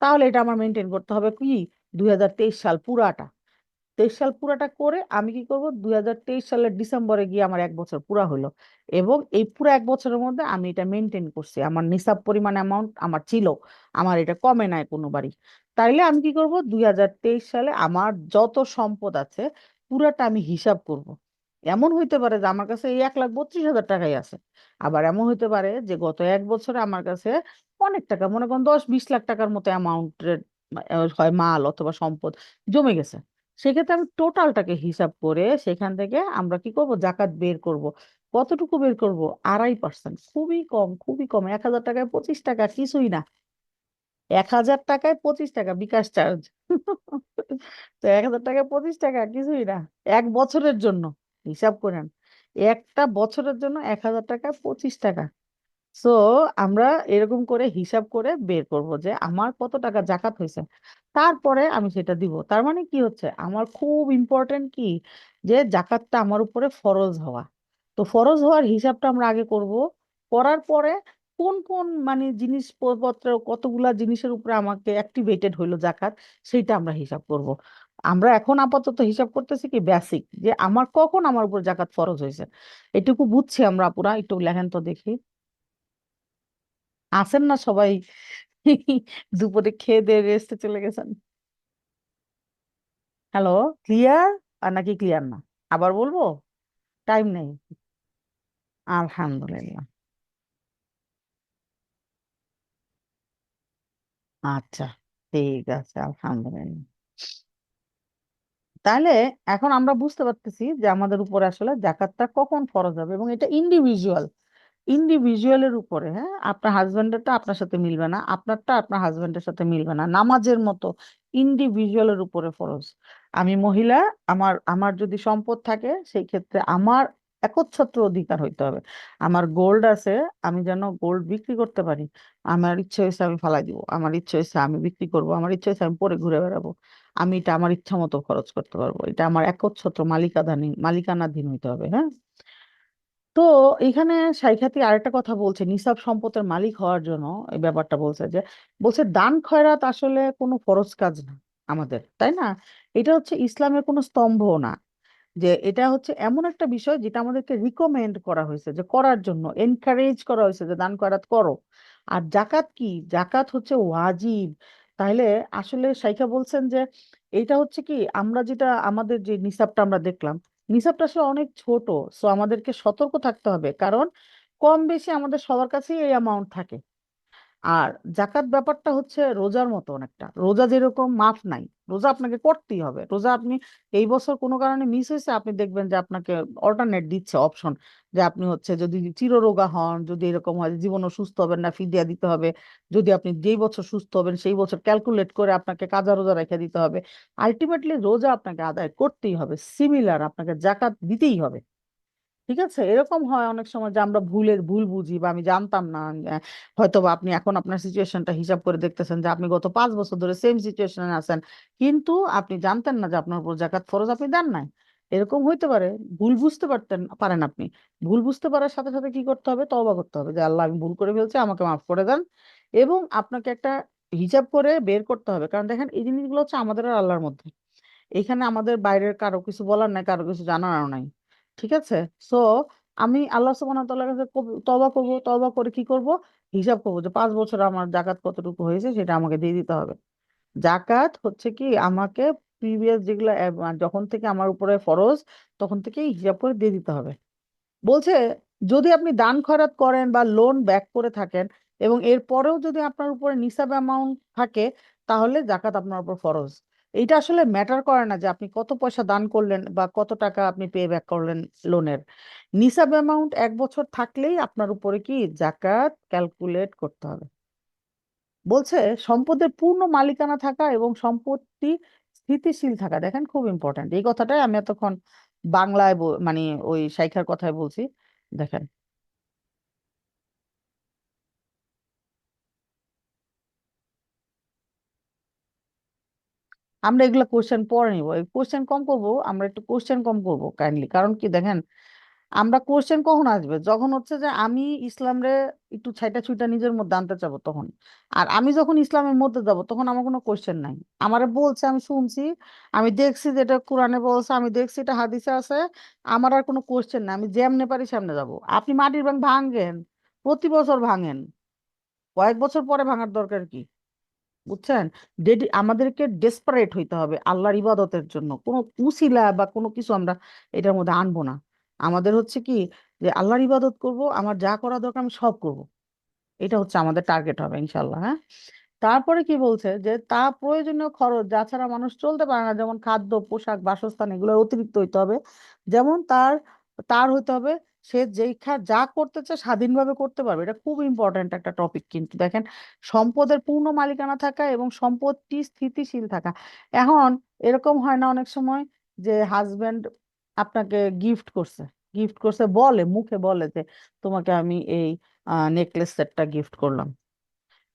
তাহলে এটা আমার মেনটেন করতে হবে কি 2023 সাল পুরাটা। 23 সাল পুরাটা করে আমি কি করব, 2023 সালের ডিসেম্বরে গিয়ে আমার 1 বছর পুরা হলো, এবং এই পুরো 1 বছরের মধ্যে আমি এটা মেনটেন করছি, আমার নিসাব পরিমাণ অ্যামাউন্ট আমার ছিল, আমার এটা কমে নাই কোনোবারই। তাইলে আমি কি করব, 2023 সালে আমার যত সম্পদ আছে পুরাটা আমি হিসাব করব। এমন হইতে পারে যে আমার কাছে এই 1,32,000 টাকাই আছে, আবার এমন হইতে পারে যে গত 1 বছরে আমার কাছে অনেক টাকা, মনে করেন 10-20 লাখ টাকার মতো অ্যামাউন্টের হয় মাল অথবা সম্পদ জমে গেছে। সেক্ষেত্রে আমি টোটালটাকে হিসাব করে সেখান থেকে আমরা কি করব, জাকাত বের করব। কতটুকু বের করব, 2.5%, খুবই কম, খুবই কম। 1,000 টাকায় 25 টাকা, কিছুই না। 1,000 টাকায় 25 টাকা বিকাশ চার্জ। তো 1,000 টাকায় 25 টাকা কিছুই না, 1 বছরের জন্য হিসাব করেন। একটা বছরের জন্য 1,000 টাকায় 25 টাকা। সো আমরা এরকম করে হিসাব করে বের করব যে আমার কত টাকা জাকাত হয়েছে, তারপরে আমি সেটা দিব। তার মানে কি হচ্ছে, আমার খুব ইম্পর্টেন্ট কি, যে জাকাতটা আমার উপরে ফরজ হওয়া। তো ফরজ হওয়ার হিসাবটা আমরা আগে করব, করার পরে কোন কোন মানে জিনিসপত্র, কতগুলা জিনিসের উপরে আমাকে অ্যাক্টিভেটেড হইলো জাকাত, সেইটা আমরা হিসাব করব। আমরা এখন আপাতত হিসাব করতেছি কি বেসিক, যে আমার কখন আমার উপর জাকাত ফরজ হয়েছে, এটুকু বুঝছি আমরা পুরা। একটু লেখেন তো দেখি, আছেন না সবাই? দুপুরে খেয়ে দিয়ে রেস্টে চলে গেছেন? হ্যালো, ক্লিয়ার আর নাকি ক্লিয়ার না? আবার বলবো, টাইম নেই। আলহামদুলিল্লাহ। আচ্ছা, ঠিক আছে, আলহামদুলিল্লাহ। তাহলে এখন আমরা বুঝতে পারতেছি যে আমাদের উপরে আসলে জাকাতটা কখন ফরজ হবে, এবং এটা ইন্ডিভিজুয়াল, ইন্ডিভিজুয়ালের উপরে। হ্যাঁ, আপনার হাজবেন্ডেরটা আপনার সাথে মিলবে না, আপনারটা আপনার হাজবেন্ডের সাথে মিলবে না, নামাজের মতো ইন্ডিভিজুয়ালের উপরে ফরজ। আমি মহিলা, আমার আমার যদি সম্পদ থাকে সেই ক্ষেত্রে আমার একচ্ছত্র অধিকার হইতে হবে। আমার গোল্ড আছে, আমি যেন গোল্ড বিক্রি করতে পারি। আমার ইচ্ছে হয়েছে আমি ফালাই দিব, আমার ইচ্ছে হয়েছে আমি বিক্রি করব, আমার ইচ্ছে হয়েছে আমি পরে ঘুরে বেড়াবো, আমি এটা আমার ইচ্ছা মতো খরচ করতে পারবো। এটা আমার একচ্ছত্র মালিকানাধীন হইতে হবে। হ্যাঁ, তো এখানে সাইখাতি আরেকটা কথা বলছে, নিসাব সম্পদের মালিক হওয়ার জন্য এই ব্যাপারটা বলছে যে, বলছে দান খয়রাত আসলে কোনো ফরজ কাজ না আমাদের, তাই না? এটা হচ্ছে ইসলামের কোনো স্তম্ভও না, যে এটা হচ্ছে এমন একটা বিষয় যেটা আমাদেরকে রিকমেন্ড করা হয়েছে, যে করার জন্য এনকারেজ করা হয়েছে যে দান খয়রাত করো। আর জাকাত কি, জাকাত হচ্ছে ওয়াজিব। তাহলে আসলে শাইখা বলছেন যে এটা হচ্ছে কি, আমরা যেটা আমাদের যে নিসাবটা আমরা দেখলাম, নিসাবটা আসলে অনেক ছোট। সো আমাদেরকে সতর্ক থাকতে হবে, কারণ কম বেশি আমাদের সবার কাছেই এই অ্যামাউন্ট থাকে। আর জাকাত ব্যাপারটা হচ্ছে রোজার মতো অনেকটা, রোজা যেরকম মাফ নাই, রোজা আপনাকে করতেই হবে। রোজা আপনি এই বছর কোনো কারণে মিস হয়েছে, আপনি দেখবেন যে আপনাকে অল্টারনেট দিচ্ছে অপশন, যে আপনি হচ্ছে যদি চিররোগা হন, যদি এরকম হয় যে জীবনও সুস্থ হবেন না, ফিদিয়া দিতে হবে। যদি আপনি যেই বছর সুস্থ হবেন সেই বছর ক্যালকুলেট করে আপনাকে কাজা রোজা রেখে দিতে হবে। আলটিমেটলি রোজা আপনাকে আদায় করতেই হবে, সিমিলার আপনাকে জাকাত দিতেই হবে। ঠিক আছে, এরকম হয় অনেক সময় যে আমরা ভুল বুঝি বা আমি জানতাম না। হয়তো বা আপনি এখন আপনার সিচুয়েশনটা হিসাব করে দেখতেছেন যে আপনি গত 5 বছর ধরে সেম সিচুয়েশনে আছেন, কিন্তু আপনি জানতেন না যে আপনার উপর জাকাত ফরজ, আপনি দেন নাই। এরকম হইতে পারে, ভুল বুঝতে পারেন আপনি। ভুল বুঝতে পারার সাথে সাথে কি করতে হবে, তওবা করতে হবে যে আল্লাহ আমি ভুল করে ফেলছি, আমাকে মাফ করে দেন। এবং আপনাকে একটা হিসাব করে বের করতে হবে, কারণ দেখেন এই জিনিসগুলো হচ্ছে আমাদের আর আল্লাহর মধ্যে। এখানে আমাদের বাইরের কারো কিছু বলার নাই, কারো কিছু জানারও নাই। ঠিক আছে। সো আমি আল্লাহ সুবহানাহু ওয়া তাআলার কাছে তওবা করব, তওবা করে কি করব, হিসাব করব যে 5 বছর আমার জাকাত কতটুকু হয়েছে সেটা আমাকে দিয়ে দিতে হবে। জাকাত হচ্ছে কি আমাকে প্রিভিয়াস যেগুলো যখন থেকে আমার উপরে ফরজ, তখন থেকেই হিসাব করে দিয়ে দিতে হবে। বলছে যদি আপনি দান খয়রাত করেন বা লোন ব্যাক করে থাকেন এবং এরপরেও যদি আপনার উপরে নিসাব অ্যামাউন্ট থাকে, তাহলে জাকাত আপনার উপর ফরজ। এইটা আসলে ম্যাটার করে না যে আপনি কত পয়সা দান করলেন বা কত টাকা আপনি পে ব্যাক করলেন লোনের। নিসাব অ্যামাউন্ট 1 বছর থাকলেই আপনার উপরে কি জাকাত ক্যালকুলেট করতে হবে। বলছে সম্পদের পূর্ণ মালিকানা থাকা এবং সম্পত্তি স্থিতিশীল থাকা, দেখেন খুব ইম্পর্ট্যান্ট এই কথাটাই আমি এতক্ষণ বাংলায় মানে ওই শাইখার কথায় বলছি। দেখেন, আমরা এগুলো কোশ্চেন পরে নিবো, এই কোশ্চেন কম করবো, আমরা একটু কোশ্চেন কম করবো কাইন্ডলি। কারণ কি দেখেন, আমরা কোশ্চেন কখন আসবে, যখন হচ্ছে যে আমি ইসলামরে একটু ছাইটা ছুইটা নিজের মধ্যে আনতে চাবো তখন। আর আমি যখন ইসলামের মধ্যে যাব তখন আমার কোনো কোশ্চেন নাই। আমারে বলছে, আমি শুনছি, আমি দেখছি যে এটা কোরআনে বলছে, আমি দেখছি এটা হাদিসে আছে, আমার আর কোনো কোশ্চেন নাই, আমি যেমনে পারি সামনে যাব। আপনি মাটির ব্যাংক ভাঙেন, প্রতি বছর ভাঙেন, কয়েক বছর পরে ভাঙার দরকার কি? বুঝছেন? আমাদেরকে ডেসপারেট হইতে হবে আল্লাহর ইবাদতের জন্য, কোনো উসিলা বা কোনো কিছু আমরা এটার মধ্যে আনবো না। আমাদের হচ্ছে কি যে আল্লাহর ইবাদত করব, আমার যা করা দরকার আমি সব করব। এটা হচ্ছে আমাদের টার্গেট হবে ইনশাল্লাহ, হ্যাঁ। তারপরে কি বলছে যে তা প্রয়োজনীয় খরচ যা ছাড়া মানুষ চলতে পারে না, যেমন খাদ্য, পোশাক, বাসস্থান, এগুলো অতিরিক্ত হইতে হবে। যেমন তার তার হইতে হবে সে যা করতে চায় স্বাধীনভাবে করতে পারবে। এটা খুব ইম্পর্ট্যান্ট একটা টপিক কিন্তু দেখেন, সম্পদের পূর্ণ মালিকানা থাকা এবং সম্পত্তি স্থিতিশীল থাকা। এখন এরকম হয় না অনেক সময় যে হাজবেন্ড আপনাকে গিফট করছে বলে, মুখে বলে যে তোমাকে আমি এই নেকলেস সেটটা গিফট করলাম,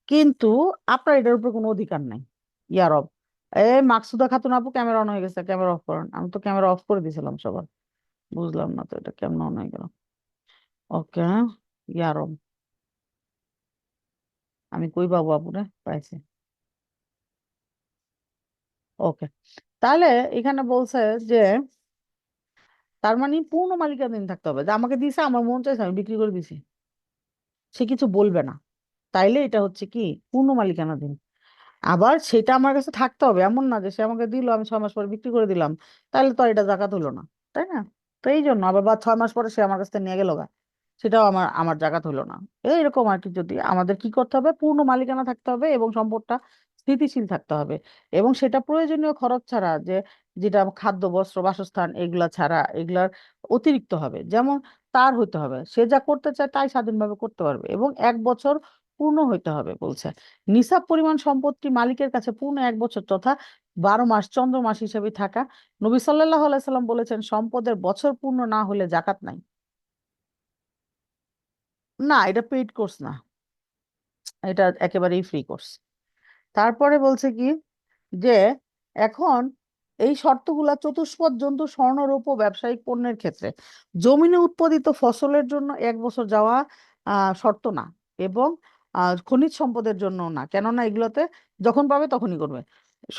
কিন্তু আপনার এটার উপর কোনো অধিকার নাই। ইয়ারব, এ মাকসুদা খাতুন আপু ক্যামেরা অন হয়ে গেছে, ক্যামেরা অফ করেন। আমি তো ক্যামেরা অফ করে দিয়েছিলাম সবার, বুঝলাম না তো এটা কেমন অন হয়ে গেল। ওকে, ইয়ারব, আমি কই পাবো আপুরে, পাইছি। ওকে, তাহলে এখানে বলছে যে তার মানে পূর্ণ মালিকানাধীন থাকতে হবে, যে আমাকে দিয়েছে, আমার মন চাইছে আমি বিক্রি করে দিছি, সে কিছু বলবে না। তাইলে এটা হচ্ছে কি পূর্ণ মালিকানাধীন। আবার সেটা আমার কাছে থাকতে হবে, এমন না যে সে আমাকে দিল আমি 6 মাস পরে বিক্রি করে দিলাম, তাহলে তো আর এটা জাকাত হলো না, তাই না? তো এই জন্য আবার বা 6 মাস পরে সে আমার কাছ থেকে নিয়ে গেল গা, সেটাও আমার আমার জাকাত হলো না। এইরকম আর কি, যদি আমাদের কি করতে হবে, পূর্ণ মালিকানা থাকতে হবে এবং সম্পদটা স্থিতিশীল থাকতে হবে। এবং সেটা প্রয়োজনীয় খরচ ছাড়া, যেটা খাদ্য, বস্ত্র, বাসস্থান এগুলা ছাড়া, এগুলার অতিরিক্ত হবে। যেমন তার হইতে হবে সে যা করতে চায় তাই স্বাধীনভাবে করতে পারবে, এবং 1 বছর পূর্ণ হইতে হবে বলছে। নিসাব পরিমাণ সম্পত্তি মালিকের কাছে পূর্ণ 1 বছর তথা 12 মাস চন্দ্র মাস হিসেবে থাকা। নবী সাল্লাল্লাহু আলাইহি সাল্লাম বলেছেন সম্পদের বছর পূর্ণ না হলে জাকাত নাই। না, এটা পেইড কোর্স না, এটা একেবারেই ফ্রি কোর্স। তারপরে বলছে কি যে এখন এই শর্তগুলা চতুষ্পদ জন্তু, স্বর্ণ, রৌপ্য, ব্যবসায়িক পণ্যের ক্ষেত্রে জমিনে উৎপাদিত ফসলের জন্য 1 বছর যাওয়া শর্ত না, এবং খনিজ সম্পদের জন্য না, কেননা এগুলোতে যখন পাবে তখনই করবে।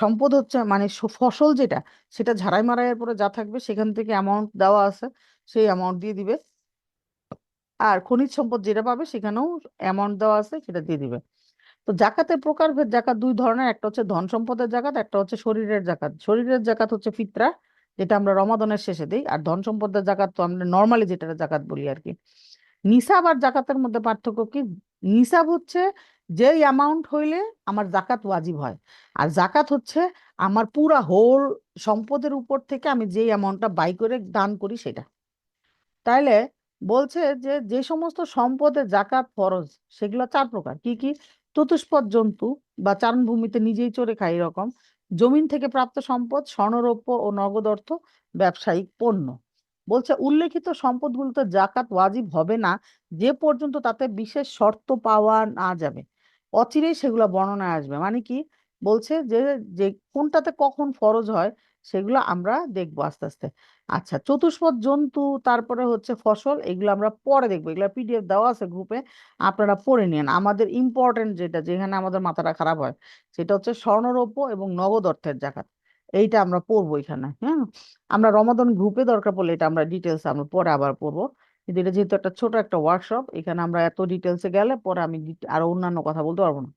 সম্পদ হচ্ছে মানে ফসল যেটা, সেটা ঝাড়াই মারাইয়ের পরে যা থাকবে সেখান থেকে অ্যামাউন্ট দেওয়া আছে, সেই অ্যামাউন্ট দিয়ে দিবে। আর খনিজ সম্পদ যেটা পাবে সেখানেও অ্যামাউন্ট দেওয়া আছে, সেটা দিয়ে দিবে। তো জাকাতের প্রকারভেদ, জাকাত দুই ধরনের, একটা হচ্ছে ধন সম্পদের জাকাত, একটা হচ্ছে শরীরের জাকাত। শরীরের জাকাত হচ্ছে ফিতরা, যেটা আমরা রমাদানের শেষে দিই। আর ধন সম্পদের জাকাত তো আমরা নর্মালি যেটা জাকাত বলি আর কি। নিসাব আর জাকাতের মধ্যে পার্থক্য কি? নিসাব হচ্ছে যেই অ্যামাউন্ট হইলে আমার জাকাত ওয়াজিব হয়। আর জাকাত হচ্ছে আমার পুরা হোল সম্পদের উপর থেকে আমি যেই অ্যামাউন্টটা বাই করে দান করি সেটা। তাইলে বলছে যে যে সমস্ত সম্পদে জাকাত ফরজ সেগুলো চার প্রকার। কি কি? চতুষ্পদ জন্তু বা চারণভূমিতে নিজেই চরে খায় এরকম, জমিন থেকে প্রাপ্ত সম্পদ, স্বর্ণরৌপ্য ও নগদ অর্থ, ব্যবসায়িক পণ্য। বলছে উল্লেখিত সম্পদগুলোতে জাকাত ওয়াজিব হবে না যে পর্যন্ত তাতে বিশেষ শর্ত পাওয়া না যাবে। অচিরেই সেগুলো বর্ণনায় আসবে। মানে কি বলছে যে যে কোনটাতে কখন ফরজ হয় সেগুলো আমরা দেখবো আস্তে আস্তে। আচ্ছা, চতুষ্পদ জন্তু, তারপরে হচ্ছে ফসল, এগুলো আমরা পরে দেখবো। এগুলো পিডিএফ দেওয়া আছে গ্রুপে, আপনারা পড়ে নিন। আমাদের ইম্পর্টেন্ট যেটা, যেখানে আমাদের মাথাটা খারাপ হয়, সেটা হচ্ছে স্বর্ণরৌপ্য এবং নগদ অর্থের জাকাত। এইটা আমরা পড়বো এখানে, হ্যাঁ। আমরা রমাদান গ্রুপে দরকার পড়লে এটা আমরা ডিটেলস আমরা পরে আবার পড়বো। কিন্তু এটা যেহেতু একটা ছোট একটা ওয়ার্কশপ, এখানে আমরা এত ডিটেলসে গেলে পরে আমি আরো অন্যান্য কথা বলতে পারবো না।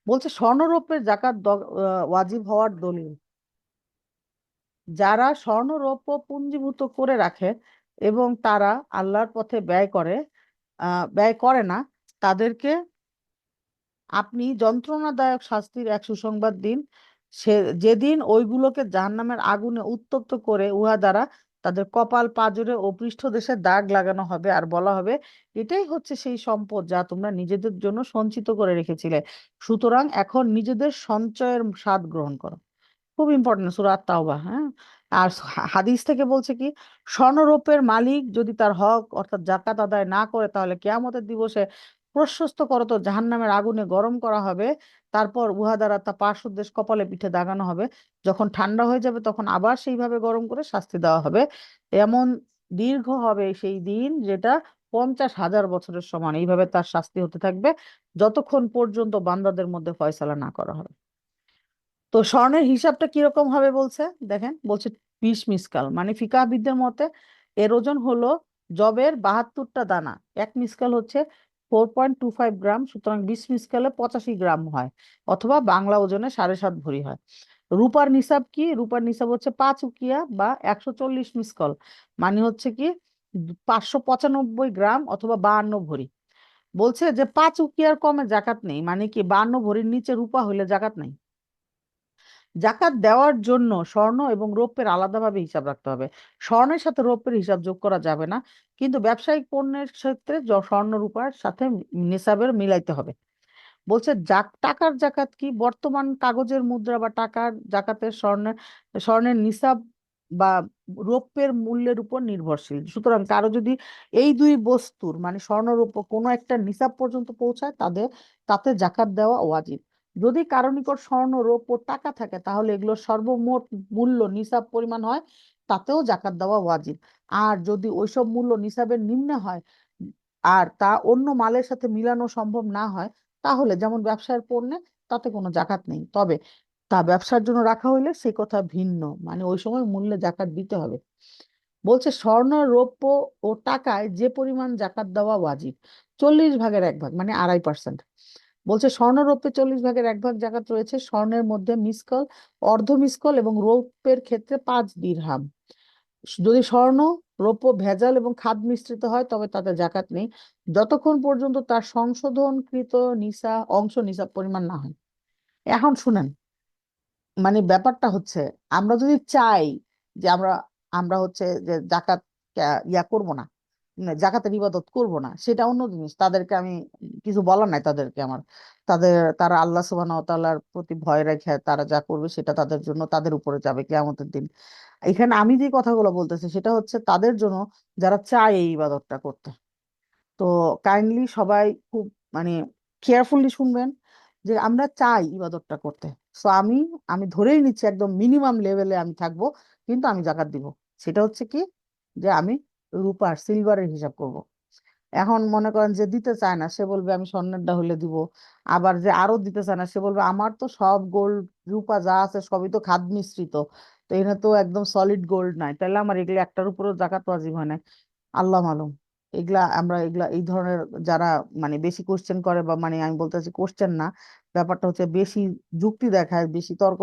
বলছে স্বর্ণরৌপ্যের জাকাত ওয়াজিব হওয়ার দলিল, যারা স্বর্ণ রৌপ্য পুঞ্জীভূত করে রাখে এবং তারা আল্লাহর পথে ব্যয় করে না, তাদেরকে আপনি যন্ত্রণাদায়ক শাস্তির এক সুসংবাদ দিন। সে যেদিন ওইগুলোকে জাহান্নামের আগুনে উত্তপ্ত করে উহা দ্বারা তাদের কপাল, পাজরে ও পৃষ্ঠদেশে দাগ লাগানো হবে, আর বলা হবে, এটাই হচ্ছে সেই সম্পদ যা তোমরা নিজেদের জন্য সঞ্চিত করে রেখেছিলে, সুতরাং এখন নিজেদের সঞ্চয়ের স্বাদ গ্রহণ করো। খুব ইম্পর্টেন্ট সূরা আত-তাওবা, হ্যাঁ। আর হাদিস থেকে বলছে কি, স্বর্ণরৌপ্যের মালিক যদি তার হক অর্থাৎ জাকাত আদায় না করে, তাহলে কিয়ামতের দিবসে প্রশস্ত করত জাহান্নামের আগুনে গরম করা হবে, তারপর উহা দ্বারা তা পার্শ্বদেশ, কপালে, পিঠে দাগানো হবে। যখন ঠান্ডা হয়ে যাবে তখন আবার সেইভাবে গরম করে শাস্তি দেওয়া হবে। এমন দীর্ঘ হবে সেই দিন যেটা 50,000 বছরের সমান। এইভাবে তার শাস্তি হতে থাকবে যতক্ষণ পর্যন্ত বান্দাদের মধ্যে ফয়সালা না করা হবে। তো স্বর্ণের হিসাবটা কিরকম হবে বলছে, দেখেন। বলছে 20 মিসকাল, মানে ফিকাহবিদদের মতে এর ওজন হলো জবের 72টা দানা। এক মিসকাল হচ্ছে 4.25 গ্রাম, সুতরাং 20 মিসকালে 85 গ্রাম হয়, অথবা বাংলা ওজনে 7.5 ভরি হয়। রূপার নিসাব কি? রূপার নিসাব হচ্ছে 5 উকিয়া বা 140 মিসকাল, মানে হচ্ছে কি 595 গ্রাম অথবা 52 ভরি। বলছে যে 5 উকিয়ার কমে জাকাত নেই, মানে কি 52 ভরির নিচে রূপা হইলে জাকাত নেই। জাকাত দেওয়ার জন্য স্বর্ণ এবং রৌপ্যের আলাদাভাবে হিসাব রাখতে হবে। স্বর্ণের সাথে রৌপ্যের হিসাব যোগ করা যাবে না, কিন্তু ব্যবসায়িক পণ্যের ক্ষেত্রে স্বর্ণ রূপার সাথে নিসাবের মিলাইতে হবে। বলছে টাকার জাকাত কি? বর্তমান কাগজের মুদ্রা বা টাকার জাকাতের স্বর্ণের নিসাব বা রৌপ্যের মূল্যের উপর নির্ভরশীল। সুতরাং কারো যদি এই দুই বস্তুর মানে স্বর্ণ রৌপ্য কোনো একটা নিসাব পর্যন্ত পৌঁছায়, তাতে জাকাত দেওয়া ওয়াজিব। যদি কারো নিকট স্বর্ণ, রৌপ্য, টাকা থাকে, তাহলে এগুলোর সর্বমোট মূল্য নিসাব পরিমাণ হয়, তাতেও জাকাত দেওয়া ওয়াজিব। আর যদি ওইসব মূল্য নিসাবের নিম্নে হয় আর তা অন্য মালের সাথে মিলানো সম্ভব না হয়, তাহলে যেমন ব্যবসায়ের পণ্যে, তাতে কোনো জাকাত নেই। তবে তা ব্যবসার জন্য রাখা হইলে সে কথা ভিন্ন, মানে ওই সময় মূল্যে জাকাত দিতে হবে। বলছে স্বর্ণ, রৌপ্য ও টাকায় যে পরিমাণ জাকাত দেওয়া ওয়াজিব, 40 ভাগের 1 ভাগ, মানে 2.5%। বলছে স্বর্ণ রৌপ্যে 40 ভাগের 1 ভাগ জাকাত রয়েছে। স্বর্ণের মধ্যে মিসকল, অর্ধ মিসকল এবং রৌপ্যের ক্ষেত্রে 5 দিরহাম। যদি স্বর্ণ, রৌপ্য ভেজাল এবং খাদ মিশ্রিত হয় তবে তাতে জাকাত নেই, যতক্ষণ পর্যন্ত তার সংশোধনকৃত অংশ নিসাব পরিমাণ না হয়। এখন শুনেন, মানে ব্যাপারটা হচ্ছে, আমরা যদি চাই যে আমরা আমরা হচ্ছে যে জাকাত ইয়া করব না, জাকাতের ইবাদত করব না, সেটা অন্য জিনিস। তাদেরকে আমি কিছু বলার নাই তাদেরকে আমার। তারা আল্লাহ সুবহানাহু ওয়া তাআলার প্রতি ভয় রেখে তারা যা করবে সেটা তাদের জন্য, তাদের উপরে যাবে কিয়ামতের দিন। এখানে আমি যে কথাগুলো বলতেছি সেটা হচ্ছে তাদের জন্য যারা চায় এই ইবাদতটা করতে। তো কাইন্ডলি সবাই খুব মানে কেয়ারফুলি শুনবেন যে আমরা চাই ইবাদতটা করতে। সো আমি আমি ধরেই নিচ্ছি একদম মিনিমাম লেভেলে আমি থাকবো, কিন্তু আমি জাকাত দিব। সেটা হচ্ছে কি, যে আমি রূপার, সিলভারের হিসাব করব। এখন মনে করেন যে দিতে চায় না, সে বলবে আমি স্বর্ণেরটা হলে দিব। আবার যে আরো দিতে চায় না, সে বলবে আমার তো সব গোল্ড, রূপা যা আছে সবই তো খাদ মিশ্রিত, তো এখানে তো একদম সলিড গোল্ড নাই, তাহলে আমার এগুলো একটার উপরও জাকাত ওয়াজিব হয় না। আল্লাহ মালুম। এগুলা এই ধরনের যারা মানে বেশি কোশ্চেন করে, বা মানে আমি বলতেছি কোশ্চেন না, ব্যাপারটা হচ্ছে বেশি যুক্তি দেখায়, বেশি তর্ক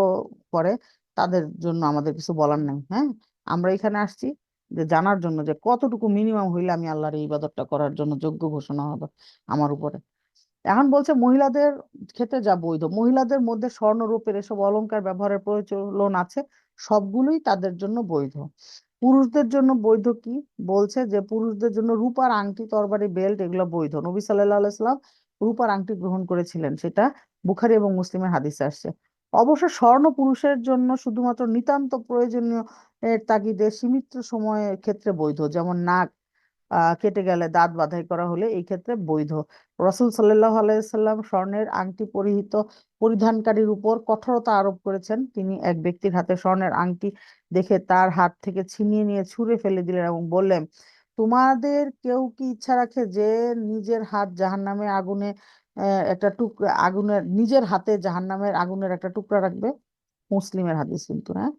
করে, তাদের জন্য আমাদের কিছু বলার নাই, হ্যাঁ। আমরা এখানে আসছি যে জানার জন্য যে কতটুকু মিনিমাম হইলে আমি আল্লাহর এই ইবাদতটা করার জন্য যোগ্য ঘোষণা হবে আমার উপরে। এখন বলছে মহিলাদের ক্ষেত্রে যা বৈধ, মহিলাদের মধ্যে স্বর্ণ রূপের এসব অলংকার ব্যবহারের প্রচলন আছে, সবগুলোই তাদের জন্য বৈধ। পুরুষদের জন্য বৈধ কি? বলছে যে পুরুষদের জন্য রূপার আংটি, তরবারি, বেল্ট এগুলো বৈধ। নবী সাল্লাল্লাহু আলাইহি সাল্লাম রূপার আংটি গ্রহণ করেছিলেন, সেটা বুখারী এবং মুসলিমের হাদিসে আসছে। অবশ্য স্বর্ণ পুরুষের জন্য শুধুমাত্র নিতান্ত প্রয়োজনীয় এর তাগিদে সীমিত সময়ের ক্ষেত্রে বৈধ, যেমন নাক কেটে গেলে, দাঁত বাধাই করা হলে এই ক্ষেত্রে বৈধ। রাসূল সাল্লাল্লাহু আলাইহি সাল্লাম স্বর্ণের আংটি পরিধানকারীর উপর কঠোরতা আরোপ করেছেন। তিনি এক ব্যক্তির হাতে স্বর্ণের আংটি দেখে তার হাত থেকে ছিনিয়ে নিয়ে ছুঁড়ে ফেলে দিলেন এবং বললেন, তোমাদের কেউ কি ইচ্ছা রাখে যে নিজের হাত জাহান্নামে আগুনে একটা টুকরা আগুনের, নিজের হাতে জাহান্নামের আগুনের একটা টুকরা রাখবে? মুসলিমের হাদিস কিন্তু, হ্যাঁ।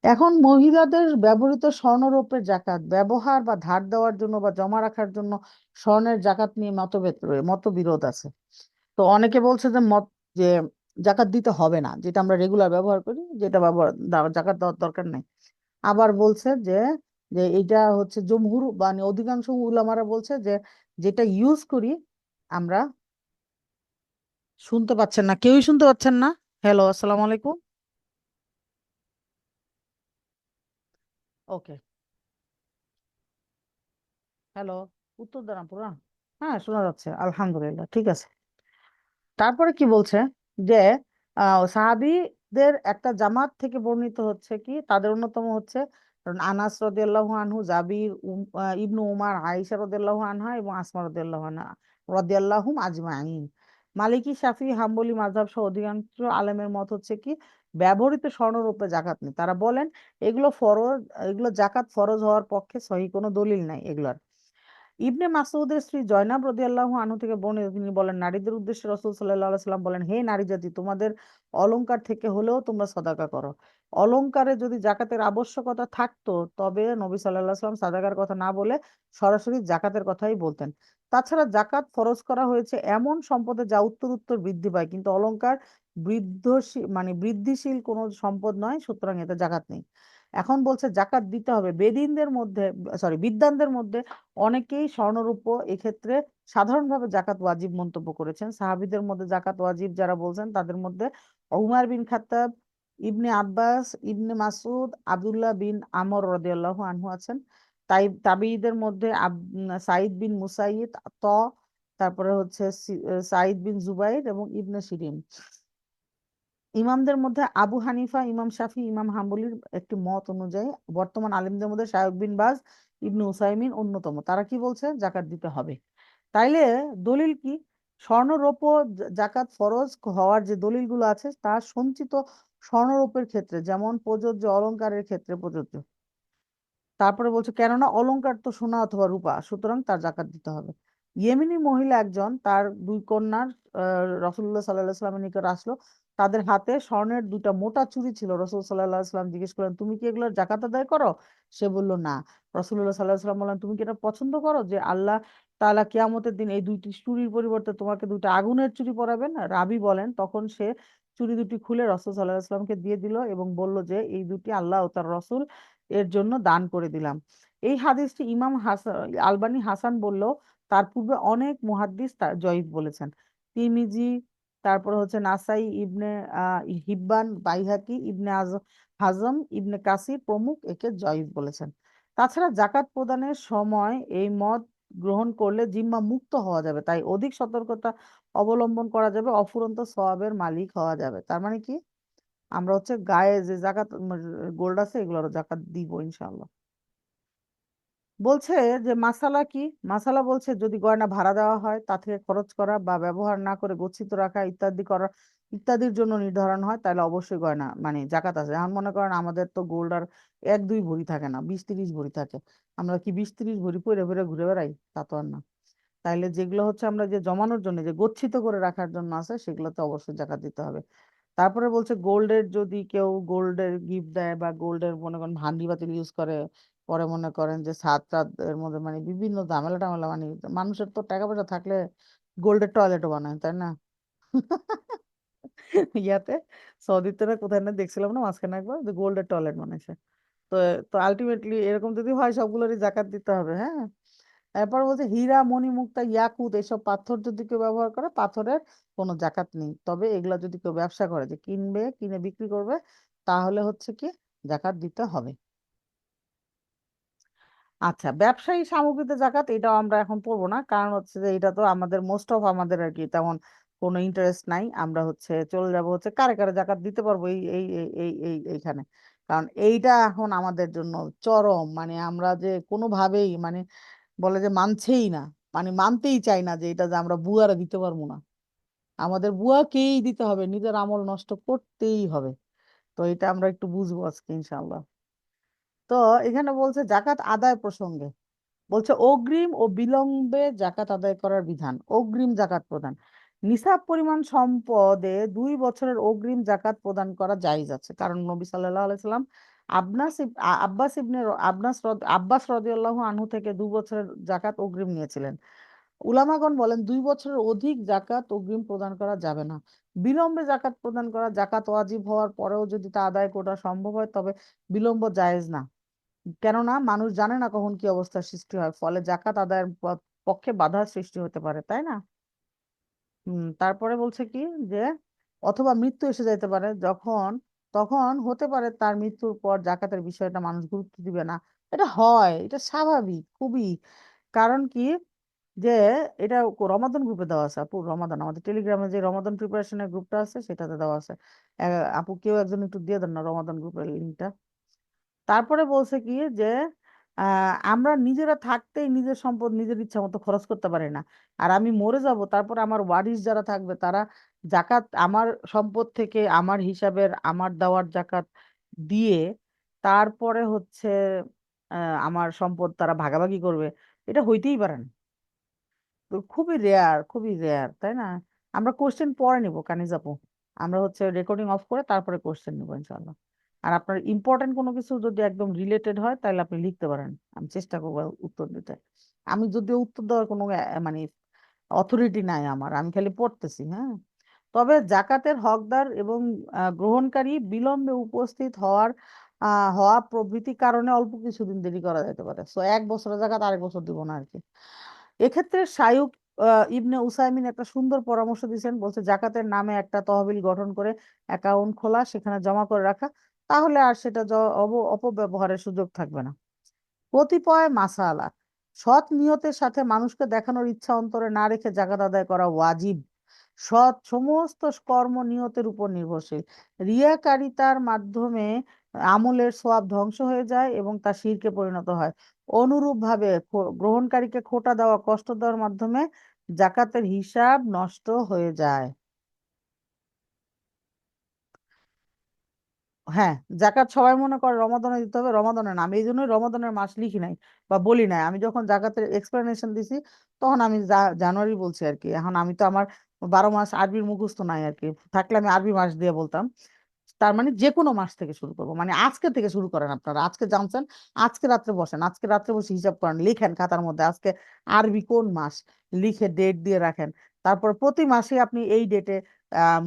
এখন মহিলাদের ব্যবহৃত স্বর্ণরৌপ্যের জাকাত ব্যবহার বা ধার দেওয়ার জন্য বা জমা রাখার জন্য স্বর্ণের জাকাত নিয়ে মতবিরোধ আছে। তো অনেকে বলছে যে যে জাকাত দিতে হবে না, যেটা আমরা রেগুলার ব্যবহার করি, যেটা জাকাত দেওয়ার দরকার নেই। আবার বলছে যে যে এটা হচ্ছে জমহুর মানে অধিকাংশ উলামারা বলছে যে যেটা ইউজ করি আমরা। শুনতে পাচ্ছেন না? কেউই শুনতে পাচ্ছেন না? হ্যালো, আসসালামু আলাইকুম। ওকে। হ্যালো, উত্তর দেন আপুরা। হ্যাঁ, শোনা যাচ্ছে, আলহামদুলিল্লাহ, ঠিক আছে। তারপরে কি বলছে যে সাহাবীদের একটা জামাত থেকে বর্ণিত হচ্ছে কি, তাদের অন্যতম হচ্ছে আনাস রাদিয়াল্লাহু আনহু, জাবির, ইবনু উমার, আয়েশা রাদিয়াল্লাহু আনহা এবং আসমা রাদিয়াল্লাহু আনহা রাদিয়াল্লাহুম আজমাইন। মালিকি, শাফি, হাম্বলি মাযহাব সহ অধিকাংশ আলেমের মত হচ্ছে কি, ব্যবহৃত স্বর্ণরূপে জাকাত নেই। তারা বলেন এগুলো ফরজ, এগুলো জাকাত ফরজ হওয়ার পক্ষে সহি কোনো দলিল নাই এগুলার। ইবনে মাসউদের স্ত্রী জয়নাব রাদিয়াল্লাহু আনহু থেকে বর্ণিত, তিনি বলেন, নারীদের উদ্দেশ্যে রাসূল সাল্লাল্লাহু আলাইহি সাল্লাম বলেন, হে নারী জাতি, তোমাদের অলংকার থেকে হলেও তোমরা সদাকা করো। অলংকারে যদি জাকাতের আবশ্যকতা থাকতো তবে নবী সাল্লাল্লাহু আলাইহি সাল্লাম সাদাকার কথা না বলে সরাসরি জাকাতের কথাই বলতেন। তাছাড়া জাকাত ফরজ করা হয়েছে এমন সম্পদে যা উত্তর উত্তর বৃদ্ধি পায়, কিন্তু অলংকার বৃদ্ধিশীল কোনো সম্পদ নয়, সুতরাং এতে জাকাত নেই। এখন বলছে জাকাত দিতে হবে। বিদ্বানদের মধ্যে অনেকেই স্বর্ণরূপ এক্ষেত্রে সাধারণভাবে জাকাত ওয়াজিব মন্তব্য করেছেন। সাহাবীদের মধ্যে জাকাত ওয়াজিব যারা বলছেন তাদের মধ্যে উমর বিন খাত্তাব, ইবনে আব্বাস, ইবনে মাসউদ, আব্দুল্লাহ বিন আমর রাদিয়াল্লাহু আনহু আছেন। তাই তাবিঈদের মধ্যে সাঈদ বিন মুসাইয়িব, ত তারপরে হচ্ছে সাঈদ বিন জুবাইর এবং ইবনে সিরিন। ইমামদের মধ্যে আবু হানিফা, ইমাম শাফি, ইমাম হাম্বলির একটি মত অনুযায়ী বর্তমান আলেমদের মধ্যে শায়খ বিন বাজ, ইবনু উসাইমিন অন্যতম। তারা কি বলছে? জাকাত দিতে হবে। তাইলে দলিল কি? স্বর্ণরৌপ্য জাকাত ফরজ হওয়ার যে দলিলগুলো আছে তা সঞ্চিত স্বর্ণরৌপ্যের ক্ষেত্রে যেমন প্রযোজ্য, অলংকারের ক্ষেত্রে প্রযোজ্য। তারপরে বলছে কেননা অলংকার তো সোনা অথবা রূপা, সুতরাং তার জাকাত দিতে হবে। ইয়েমেনি মহিলা একজন তার দুই কন্যার রাসূলুল্লাহ সাল্লাল্লাহু আলাইহি ওয়াসাল্লামের নিকট আসলো। তাদের হাতে স্বর্ণের দুইটা মোটা চুড়ি ছিল। রাসূল সাল্লাল্লাহু আলাইহি ওয়াসাল্লাম জিজ্ঞেস করলেন, তুমি কি এগুলোর জাকাত আদায় করো? সে বলল, না। রাসূলুল্লাহ সাল্লাল্লাহু আলাইহি ওয়াসাল্লাম বললেন, তুমি কি এটা পছন্দ করো যে আল্লাহ তাআলা কিয়ামতের দিন এই দুইটি চুড়ির পরিবর্তে তোমাকে দুইটা আগুনের চুড়ি পরাবেন? রাবী বলেন, তখন সে চুড়ি দুটি খুলে রাসূল সাল্লাল্লাহু আলাইহি ওয়াসাল্লামকে দিয়ে দিল এবং বলল যে এই দুটি আল্লাহ ও তার রাসূল এর জন্য দান করে দিলাম। এই হাদিসটি ইমাম হাসান আলবানী হাসান বললেও তার পূর্বে অনেক মুহাদ্দিস তা জয়ীফ বলেছেন। তিরমিজি, তারপরে হচ্ছে নাসাই, ইবনে হিব্বান, বাইহাকি, ইবনে হাজম, ইবনে কাসির প্রমুখ একে জয়ীফ বলেছেন। তাছাড়া জাকাত প্রদানের সময় এই মত গ্রহণ করলে জিম্মা মুক্ত হওয়া যাবে, তাই অধিক সতর্কতা অবলম্বন করা যাবে, অফুরন্ত সওয়াবের মালিক হওয়া যাবে। তার মানে কি, আমরা হচ্ছে গায়ে যে জাকাত গোল্ড আছে এগুলোর জাকাত দিব ইনশাআল্লাহ। বলছে যে মাসালা কি, মাসালা বলছে যদি গয়না ভাড়া দেওয়া হয় তা থেকে খরচ করা বা ব্যবহার না করে গচ্ছিত রাখা ইত্যাদির জন্য নির্ধারণ হয়, তাহলে অবশ্যই গয়না মানে জাকাত আছে। এখন মনে করেন আমাদের তো গোল্ড আর 1-2 ভরি থাকে না, 20-30 ভরি থাকে। আমরা কি 20-30 ভরি পরে পরে ঘুরে বেড়াই? তা তো আর না। তাইলে যেগুলো হচ্ছে আমরা যে জমানোর জন্য, যে গচ্ছিত করে রাখার জন্য আছে, সেগুলোতে অবশ্যই জাকাত দিতে হবে। তারপরে বলছে গোল্ডের যদি কেউ গোল্ডের গিফট দেয় বা গোল্ডের মনে করেন ভান্ডি বাতিল ইউজ করে, পরে মনে করেন যে ছাদ টাদ এর মধ্যে মানে বিভিন্ন ঝামেলা টামেলা, মানে মানুষের তো টাকা পয়সা থাকলে গোল্ডের টয়লেটও বানায়, তাই না? ইয়াতে সৌদিতে না কোথায় না দেখছিলাম না মাঝখানে একবার, যে গোল্ডের টয়লেট বানাইছে। তো তো আলটিমেটলি এরকম যদি হয় সবগুলোরই জাকাত দিতে হবে, হ্যাঁ। এরপর বলছে হীরা মণি মুক্তা ইয়াকুত এসব পাথর যদি কেউ ব্যবহার করে পাথরের কোনো জাকাত নেই, তবে এগুলা যদি কেউ ব্যবসা করে যে কিনবে কিনে বিক্রি করবে তাহলে হচ্ছে কি জাকাত দিতে হবে। আচ্ছা, ব্যবসায়ী সামগ্রীতে জাকাত এটাও আমরা এখন পড়বো না, কারণ হচ্ছে যে এটা তো আমাদের মোস্ট অফ আমাদের আর কি তেমন কোনো ইন্টারেস্ট নাই। আমরা হচ্ছে চলে যাব হচ্ছে কারে কারে জাকাত দিতে পারবো এইখানে। কারণ এইটা এখন আমাদের জন্য চরম, মানে আমরা যে কোনোভাবেই মানে বলে যে মানছেই না, মানে মানতেই চাই না যে এটা যে আমরা বুয়ারে দিতে পারবো না, আমাদের বুয়াকেই দিতে হবে, নিজের আমল নষ্ট করতেই হবে। তো এটা আমরা একটু বুঝবো আজকে ইনশাআল্লাহ। তো এখানে বলছে জাকাত আদায় প্রসঙ্গে, বলছে অগ্রিম ও বিলম্বে জাকাত আদায় করার বিধান। অগ্রিম জাকাত প্রদান, নিসাব পরিমাণ সম্পদে 2 বছরের অগ্রিম জাকাত প্রদান করা জায়েজ আছে, কারণ নবী সাল্লাল্লাহু আলাইহি সাল্লাম আব্বাস রাদিয়াল্লাহু আনহু থেকে 2 বছরের জাকাত অগ্রিম নিয়েছিলেন। উলামাগণ বলেন 2 বছরের অধিক জাকাত অগ্রিম প্রদান করা যাবে না। বিলম্বে জাকাত প্রদান করা, জাকাত ওয়াজিব হওয়ার পরেও যদি তা আদায় করা সম্ভব হয় তবে বিলম্ব জায়েজ না। কেননা মানুষ জানে না কখন কি অবস্থার সৃষ্টি হয়, ফলে জাকাত আদায়ের পক্ষে বাধার সৃষ্টি হতে পারে, তাই না? তারপরে বলছে কি যে অথবা মৃত্যু এসে যাইতে পারে যখন, তখন হতে পারে তার মৃত্যুর পর জাকাতের বিষয়টা মানুষ গুরুত্ব দিবে না। এটা হয়, এটা স্বাভাবিক খুবই। কারণ কি যে এটা রমাদান গ্রুপে দেওয়া আছে আপু, রমাদান আমাদের টেলিগ্রামে যে রমাদান প্রিপারেশনের গ্রুপটা আছে সেটাতে দেওয়া আছে। আপু কেউ একজন একটু দিয়ে দেন না রমাদান গ্রুপের লিঙ্কটা। তারপরে বলছে কি যে আমরা নিজেরা থাকতেই নিজের সম্পদ নিজের ইচ্ছা মতো খরচ করতে পারি না, আর আমি মরে যাব তারপরে আমার ওয়ারিস যারা থাকবে তারা জাকাত আমার সম্পদ থেকে আমার হিসাবের আমার দেওয়ার জাকাত দিয়ে তারপরে হচ্ছে আমার সম্পদ তারা ভাগাভাগি করবে, এটা হইতেই পারে না। তো খুবই রেয়ার, খুবই রেয়ার, তাই না? আমরা কোশ্চেন পরে নিব কানিজ আপু, আমরা হচ্ছে রেকর্ডিং অফ করে তারপরে কোশ্চেন নিব ইনশাআল্লাহ। আর আপনার ইম্পর্টেন্ট কোনো কিছু যদি একদম রিলেটেড হয় তাহলে আপনি লিখতে পারেন, আমি চেষ্টা করবো উত্তর দিতে। আমি যদিও উত্তর দেওয়ার কোনো মানে অথরিটি নাই আমার, আমি খালি পড়তেছি, হ্যাঁ। তবে জাকাতের হকদার এবং গ্রহণকারী বিলম্বে উপস্থিত হওয়া প্রভৃতি কারণে অল্প কিছুদিন দেরি করা যেতে পারে, তো 1 বছরের জাকাত আরেক বছর দিব না আর কি। এক্ষেত্রে শায়ুক ইবনে উসাইমিন একটা সুন্দর পরামর্শ দিয়েছেন, বলছে জাকাতের নামে একটা তহবিল গঠন করে অ্যাকাউন্ট খোলা, সেখানে জমা করে রাখা, তাহলে আর সেটা অপব্যবহারের সুযোগ থাকবে না। কতিপয় মাসালা, সৎ নিয়তের সাথে মানুষকে দেখানোর ইচ্ছা অন্তরে না রেখে জাকাত আদায় করা ওয়াজিব। সৎ সমস্ত কর্ম নিয়তের উপর নির্ভরশীল। রিয়াকারিতার মাধ্যমে আমলের সওয়াব ধ্বংস হয়ে যায় এবং তা শিরকে পরিণত হয়। অনুরূপভাবে গ্রহণকারীকে খোটা দেওয়া, কষ্ট দেওয়ার মাধ্যমে জাকাতের হিসাব নষ্ট হয়ে যায়। হ্যাঁ, জাকাত সবাই মনে করে রমাদানে দিতে হবে, রমাদানে না, আমি এই জন্যই রমাদানের মাস লিখি নাই বা বলি নাই। আমি যখন জাকাতের এক্সপ্লেনেশন দিছি তখন আমি জানুয়ারি বলছি আর কি। এখন আমি তো আমার 12 মাস আরবির মুখস্থ নাই আর কি, থাকলে আমি আরবি মাস দিয়ে বলতাম। তার মানে যে কোনো মাস থেকে শুরু করবো, মানে আজকে থেকে শুরু করেন আপনারা, আজকে জানছেন, আজকে রাত্রে বসেন, আজকে রাত্রে বসে হিসাব করেন, লিখেন খাতার মধ্যে আজকে আরবি কোন মাস, লিখে ডেট দিয়ে রাখেন। তারপর প্রতি মাসে আপনি এই ডেটে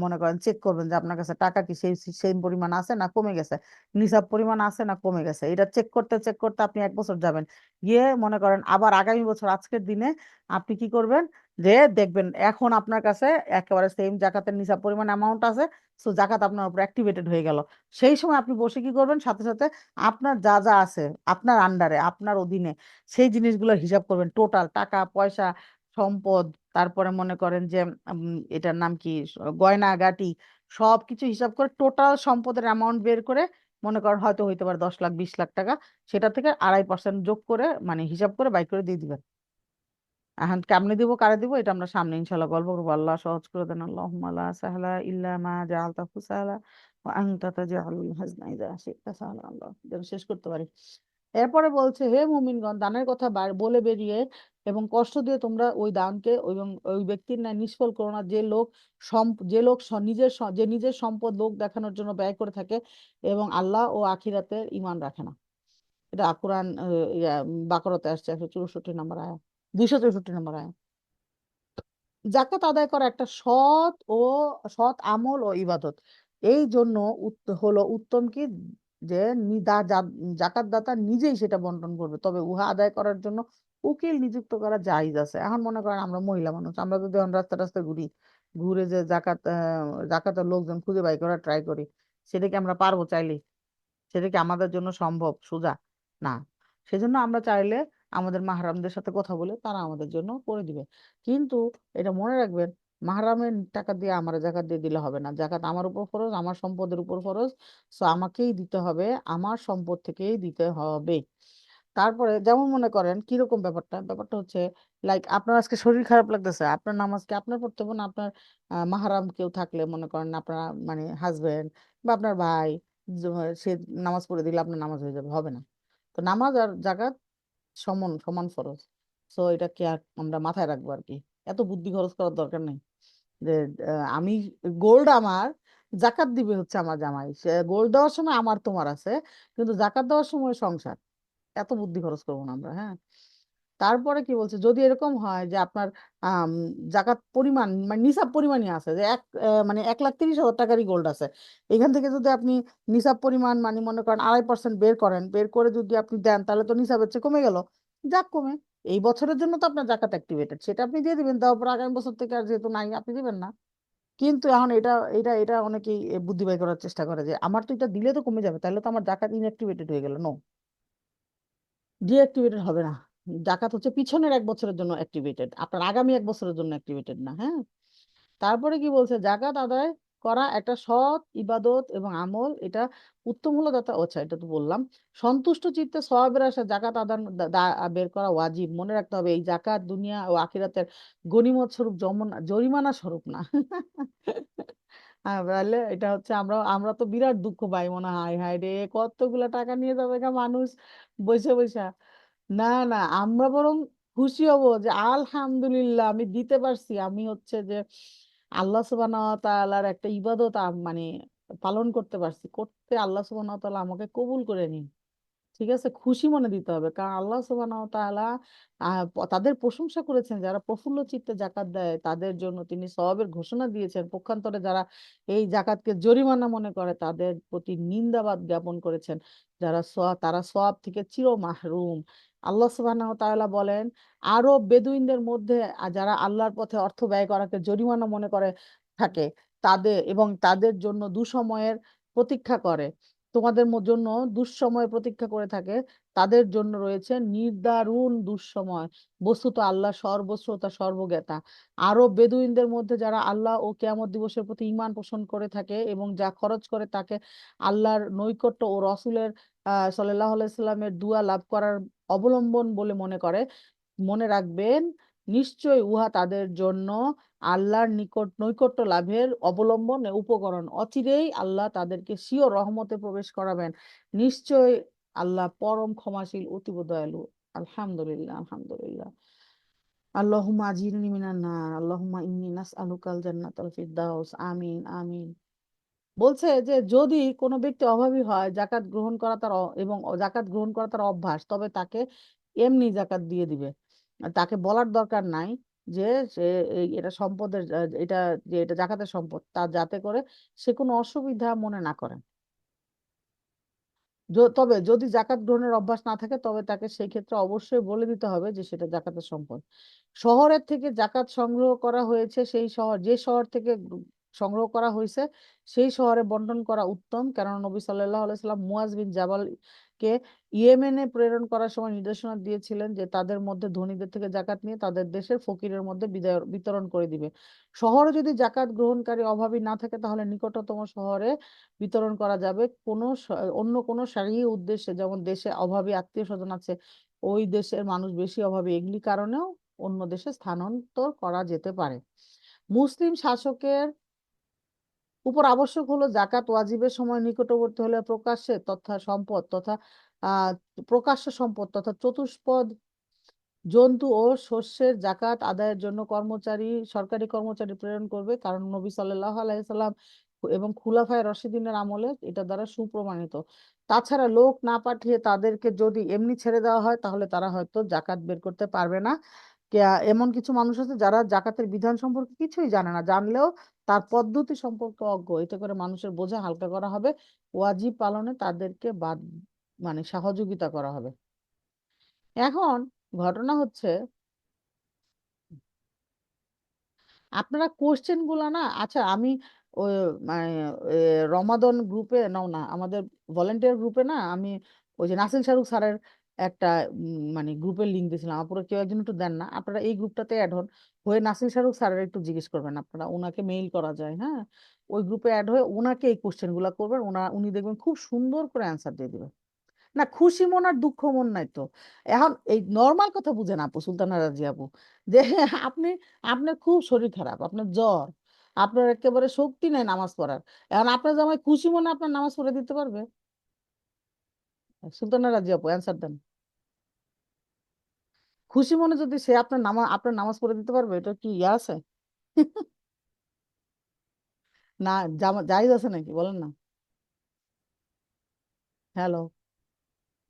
মনে করেন চেক করবেন যে আপনার কাছে টাকা কি সেই সেম পরিমাণ আছে না কমে গেছে, নিসাব পরিমাণ আছে না কমে গেছে, এটা চেক করতে চেক করতে আপনি 1 বছর যাবেন। গিয়ে মনে করেন আবার আগামী বছর আজকের দিনে আপনি কি করবেন, যে দেখবেন এখন আপনার কাছে একেবারে সেম জাকাতের নিসাব পরিমাণ অ্যামাউন্ট আছে, সো জাকাত আপনার উপর অ্যাক্টিভেটেড হয়ে গেল। সেই সময় আপনি বসে কি করবেন, সাথে সাথে আপনার যা যা আছে আপনার আন্ডারে আপনার অধীনে সেই জিনিসগুলোর হিসাব করবেন, টোটাল টাকা পয়সা সম্পদ, তারপরে মনে করেন যে এটার নাম কি, গয়না গাটি, সব কিছু হিসাব করে টোটাল সম্পদের অ্যামাউন্ট বের করে, মনে করেন হয়তো হইতে পারে 10 লাখ 20 লাখ টাকা, সেটা থেকে 2.5% যোগ করে মানে হিসাব করে বাই করে দিয়ে দিবেন। এখন কেমনে দিব কারে দিব এটা আমরা সামনে ইনশাল্লাহ গল্প করবো, আল্লাহ সহজ করে দেন। আল্লাহুম্মা লা সাহলা ইল্লা মা জাআলতাহু সাহলা ওয়া আনতা তাজআলুল হাজনা ইযা শি'তা সাহলা, আল্লাহ যেন শেষ করতে পারি। এরপরে বলছে হে মুমিনগণ, দানের কথা বলে বেরিয়ে এবং কষ্ট দিয়ে তোমরা ওই দানকে এবং ওই ব্যক্তির ন্যায় নিষ্ফল করো না যে লোক নিজের সম্পদ লোক দেখানোর জন্য ব্যয় করে থাকে এবং আল্লাহ ও আখিরাতে ঈমান রাখে না। এটা কোরআন বাকরাতে আসছে 164 নম্বর আয়াত, 264 নম্বর আয়াত। জাকাত আদায় করা একটা সৎ আমল ও ইবাদত। এই জন্য হলো উত্তম কি যে জাকাত দাতা নিজেই সেটা বন্টন করবে, তবে উহা আদায় করার জন্য উকিল নিযুক্ত করা জায়েজ আছে। এখন মনে করেন আমরা মহিলা মানুষ, আমরা যদি এখন রাস্তা রাস্তায় ঘুরি, ঘুরে যে জাকাতের লোকজন খুঁজে বাই করা ট্রাই করি, সেটা কি আমরা পারবো চাইলে? সেটা কি আমাদের জন্য সম্ভব সোজা? না। সেজন্য আমরা চাইলে আমাদের মাহরামদের সাথে কথা বলে তারা আমাদের জন্য করে দিবে। কিন্তু এটা মনে রাখবেন, মাহরামের টাকা দিয়ে আমার জাকাত দিয়ে দিলে হবে না। জাকাত আমার উপর ফরজ, আমার সম্পদের উপর ফরজ। সো আমাকেই দিতে হবে, আমার সম্পদ থেকেই দিতে হবে। তারপরে যেমন মনে করেন কিরকম ব্যাপারটা, ব্যাপারটা হচ্ছে লাইক আপনার আজকে শরীর খারাপ লাগতেছে, আপনার নামাজ কি আপনার পড়তে হবে না আপনার মাহারাম কেউ থাকলে, মনে করেন আপনার মানে হাজবেন্ড বা আপনার ভাই, সে নামাজ পড়ে দিলে আপনার নামাজ হয়ে যাবে? হবে না। তো নামাজ আর জাকাত সমান সমান ফরজ। সো এটা কি আর আমরা মাথায় রাখবো আর কি, এত বুদ্ধি খরচ করার দরকার নেই যে আমি গোল্ড আমার, জাকাত দিবে হচ্ছে আমার জামাই, সে গোল্ড দেওয়ার সময় আমার তোমার আছে, কিন্তু জাকাত দেওয়ার সময় সংসার। এত বুদ্ধি খরচ করবো না আমরা, হ্যাঁ। তারপরে কি বলছে, যদি এরকম হয় যে আপনার আম, জাকাত পরিমাণ মানে নিসাব পরিমাণই আছে, যে মানে 1,30,000 টাকারই গোল্ড আছে, এখান থেকে যদি আপনি নিসাব পরিমাণ মানে মনে করেন 2.5% বের করেন, বের করে যদি আপনি দেন, তাহলে তো নিসাবের চেয়ে কমে গেল। যাক কমে, এই বছরের জন্য তো আপনার জাকাত অ্যাক্টিভেটেড, সেটা আপনি দিয়ে দিবেন, তারপর আগামী বছর থেকে আর যেহেতু নাই আপনি দিবেন না। কিন্তু এখন এটা এটা এটা অনেকেই বুদ্ধি বাই করার চেষ্টা করে যে আমার তো এটা দিলে তো কমে যাবে, তাহলে তো আমার জাকাত ইনঅ্যাক্টিভেটেড হয়ে গেল। নো, ডিঅ্যাক্টিভেটেড হবে না। জাকাত হচ্ছে পিছনের 1 বছরের জন্য অ্যাক্টিভেটেড, আপনার আগামী 1 বছরের জন্য অ্যাক্টিভেটেড না, হ্যাঁ। তারপরে কি বলছে, জাকাত আদায় করা একটা সৎ ইবাদত এবং আমল, এটা উত্তম হলো দাতা, আচ্ছা এটা তো বললাম। সন্তুষ্ট চিত্তে সওয়াবের আশা জাকাত আদান বের করা ওয়াজিব। মনে রাখতে হবে এই জাকাত দুনিয়া ও আখিরাতের গনিমত স্বরূপ, জরিমানা স্বরূপ না। হ্যাঁ, তাহলে এটা হচ্ছে আমরা আমরা তো বিরাট দুঃখ পাই, মনে হয় হায় হায় রে, কতগুলা টাকা নিয়ে যাবে গা মানুষ বসে বসে। না না, আমরা বরং খুশি হব যে আলহামদুলিল্লাহ আমি দিতে পারছি, আমি হচ্ছে যে আল্লাহ সুবহানাহু ওয়া তাআলার একটা ইবাদত মানে পালন করতে পারছি, করতে আল্লাহ সুবহানাহু ওয়া তাআলা আমাকে কবুল করে নিন। ঠিক আছে, খুশি মনে দিতে হবে, কারণ আল্লাহ সুবহানাহু ওয়া তাআলা তাদের প্রশংসা করেছেন যারা প্রফুল্ল চিত্তে জাকাত দেয়, তাদের জন্য তিনি সওয়াবের ঘোষণা দিয়েছেন। পক্ষান্তরে যারা এই জাকাতকে জরিমানা মনে করে তাদের প্রতি নিন্দাবাদ জ্ঞাপন করেছেন, তারা সওয়াব থেকে চির মাহরুম। আল্লাহ সুবহানাহু ওয়া তাআলা বলেন, আরব বেদুইনদের মধ্যে যারা আল্লাহর পথে অর্থ ব্যয় করাকে জরিমানা মনে করে থাকে, তাদের জন্য দুসময়ের প্রতীক্ষা করে, তোমাদের জন্য দুঃসময় প্রতীক্ষা করে থাকে, তাদের জন্য রয়েছে নির্দারুণ দুঃসময়। বস্তুত আল্লাহ সর্বশ্রোতা সর্বজ্ঞাতা। আরব বেদুইনদের মধ্যে যারা আল্লাহ ও কিয়ামত দিবসের প্রতি ঈমান পোষণ করে থাকে এবং যা খরচ করে তাকে আল্লাহর নৈকট্য ও রসুলের সাল্লাল্লাহু আলাইহি সাল্লামের দুয়া লাভ করার অবলম্বন বলে মনে করে, মনে রাখবেন নিশ্চয় উহা তাদের জন্য আল্লাহর নিকট নৈকট্য লাভের অবলম্বন ও উপকরণ। অচিরেই আল্লাহ তাদেরকে স্বীয় রহমতে প্রবেশ করাবেন। নিশ্চয় আল্লাহ পরম ক্ষমাশীল, অতীব দয়ালু। আলহামদুলিল্লাহ, আলহামদুলিল্লাহ। আল্লাহুম্মা আজিরনি মিনান নার, আল্লাহুম্মা ইন্নী নাসআলুকাল জান্নাতাল ফিরদাউস। আমিন আমিন। বলছে যে যদি কোনো ব্যক্তি অভাবী হয়, জাকাত গ্রহণ করা এবং জাকাত গ্রহণ করা তার অভ্যাস, তবে তাকে এমনি জাকাত দিয়ে দিবে। আর তাকে বলার দরকার নাই যে সে এটা সম্পদের এটা যে এটা জাকাতের সম্পদ, তা যাতে করে সে কোনো অসুবিধা মনে না করে। তবে যদি জাকাত গ্রহণের অভ্যাস না থাকে, তবে তাকে সেই ক্ষেত্রে অবশ্যই বলে দিতে হবে যে সেটা জাকাতের সম্পদ। শহরের থেকে জাকাত সংগ্রহ করা হয়েছে, যে শহর থেকে সংগ্রহ করা হয়েছে সেই শহরে বন্টন করা উত্তম, কেননা নবী সাল্লাল্লাহু আলাইহি সাল্লাম মুয়াজ বিন জাবালকে ইয়েমেনে প্রেরণ করার সময় নির্দেশনা দিয়েছিলেন যে তাদের মধ্যে ধনীদের থেকে জাকাত নিয়ে তাদের দেশের ফকিরের মধ্যে বিতরণ করে দিবে। শহরে যদি জাকাত গ্রহণকারী অভাবী না থাকে, তাহলে নিকটতম শহরে বিতরণ করা যাবে। অন্য কোনো শারীরিক উদ্দেশ্যে, যেমন দেশে অভাবী আত্মীয় স্বজন আছে, ওই দেশের মানুষ বেশি অভাবী, এগুলি কারণেও অন্য দেশে স্থানান্তর করা যেতে পারে। মুসলিম শাসকের উপর আবশ্যক হলো জাকাত ওয়াজিবের সময় নিকটবর্তী হলে আহ প্রকাশ্য সম্পদ তথা চতুষ্পদ জন্তু ও শস্যের জাকাত আদায়ের জন্য সরকারি কর্মচারী প্রেরণ করবে, কারণ নবী সাল্লাল্লাহু আলাইহি সাল্লাম এবং খুলাফায়ে রাশিদিনের আমলে এটা দ্বারা সুপ্রমাণিত। তাছাড়া লোক না পাঠিয়ে তাদেরকে যদি এমনি ছেড়ে দেওয়া হয়, তাহলে তারা হয়তো জাকাত বের করতে পারবে না। এমন কিছু মানুষ আছে যারা জাকাতের বিধান সম্পর্কে কিছুই জানে না, জানলেও তার পদ্ধতি সম্পর্কে অজ্ঞ। এতে করে মানুষের বোঝা হালকা করা হবে, ওয়াজিব পালনে তাদেরকে মানে সহযোগিতা করা হবে। এখন ঘটনা হচ্ছে আপনারা কোশ্চেন গুলা না, আচ্ছা আমি ওই মানে এ, রমাদন গ্রুপে নাও না, আমাদের ভলেন্টিয়ার গ্রুপে না, আমি ওই যে নাসিল শাহরুখ স্যারের একটা মানে গ্রুপের লিঙ্ক দিয়েছিলাম, আপনারা কেউ একজন একটু দেন না, আপনারা এই গ্রুপটাতে অ্যাড হন, হয়ে নাসিল শাহরুখ স্যারের একটু জিজ্ঞেস করবেন, আপনারা ওনাকে মেইল করা যায়, হ্যাঁ, ওই গ্রুপে অ্যাড হয়ে ওনাকে এই কোশ্চেন গুলা করবেন, উনি দেখবেন খুব সুন্দর করে অ্যান্সার দিয়ে দিবেন। না খুশি মন আর দুঃখ মন নাই তো, এখন এই নর্মাল কথা বুঝেন আপু, সুলতানা রাজি আপু, যে আপনি, আপনার খুব শরীর খারাপ, আপনার জ্বর, আপনার একেবারে শক্তি নাই নামাজ পড়ার, এখন আপনার জামাই খুশি মনে আপনার নামাজ পড়ে দিতে পারবে? সুলতানা রাজি আপু অ্যান্সার দেন। খুশি মনে যদি সে আপনার নামাজ পড়ে দিতে পারবে, এটা কি ইয়ে আছে? না, জায়েজ আছে নাকি বলেন না। হ্যালো।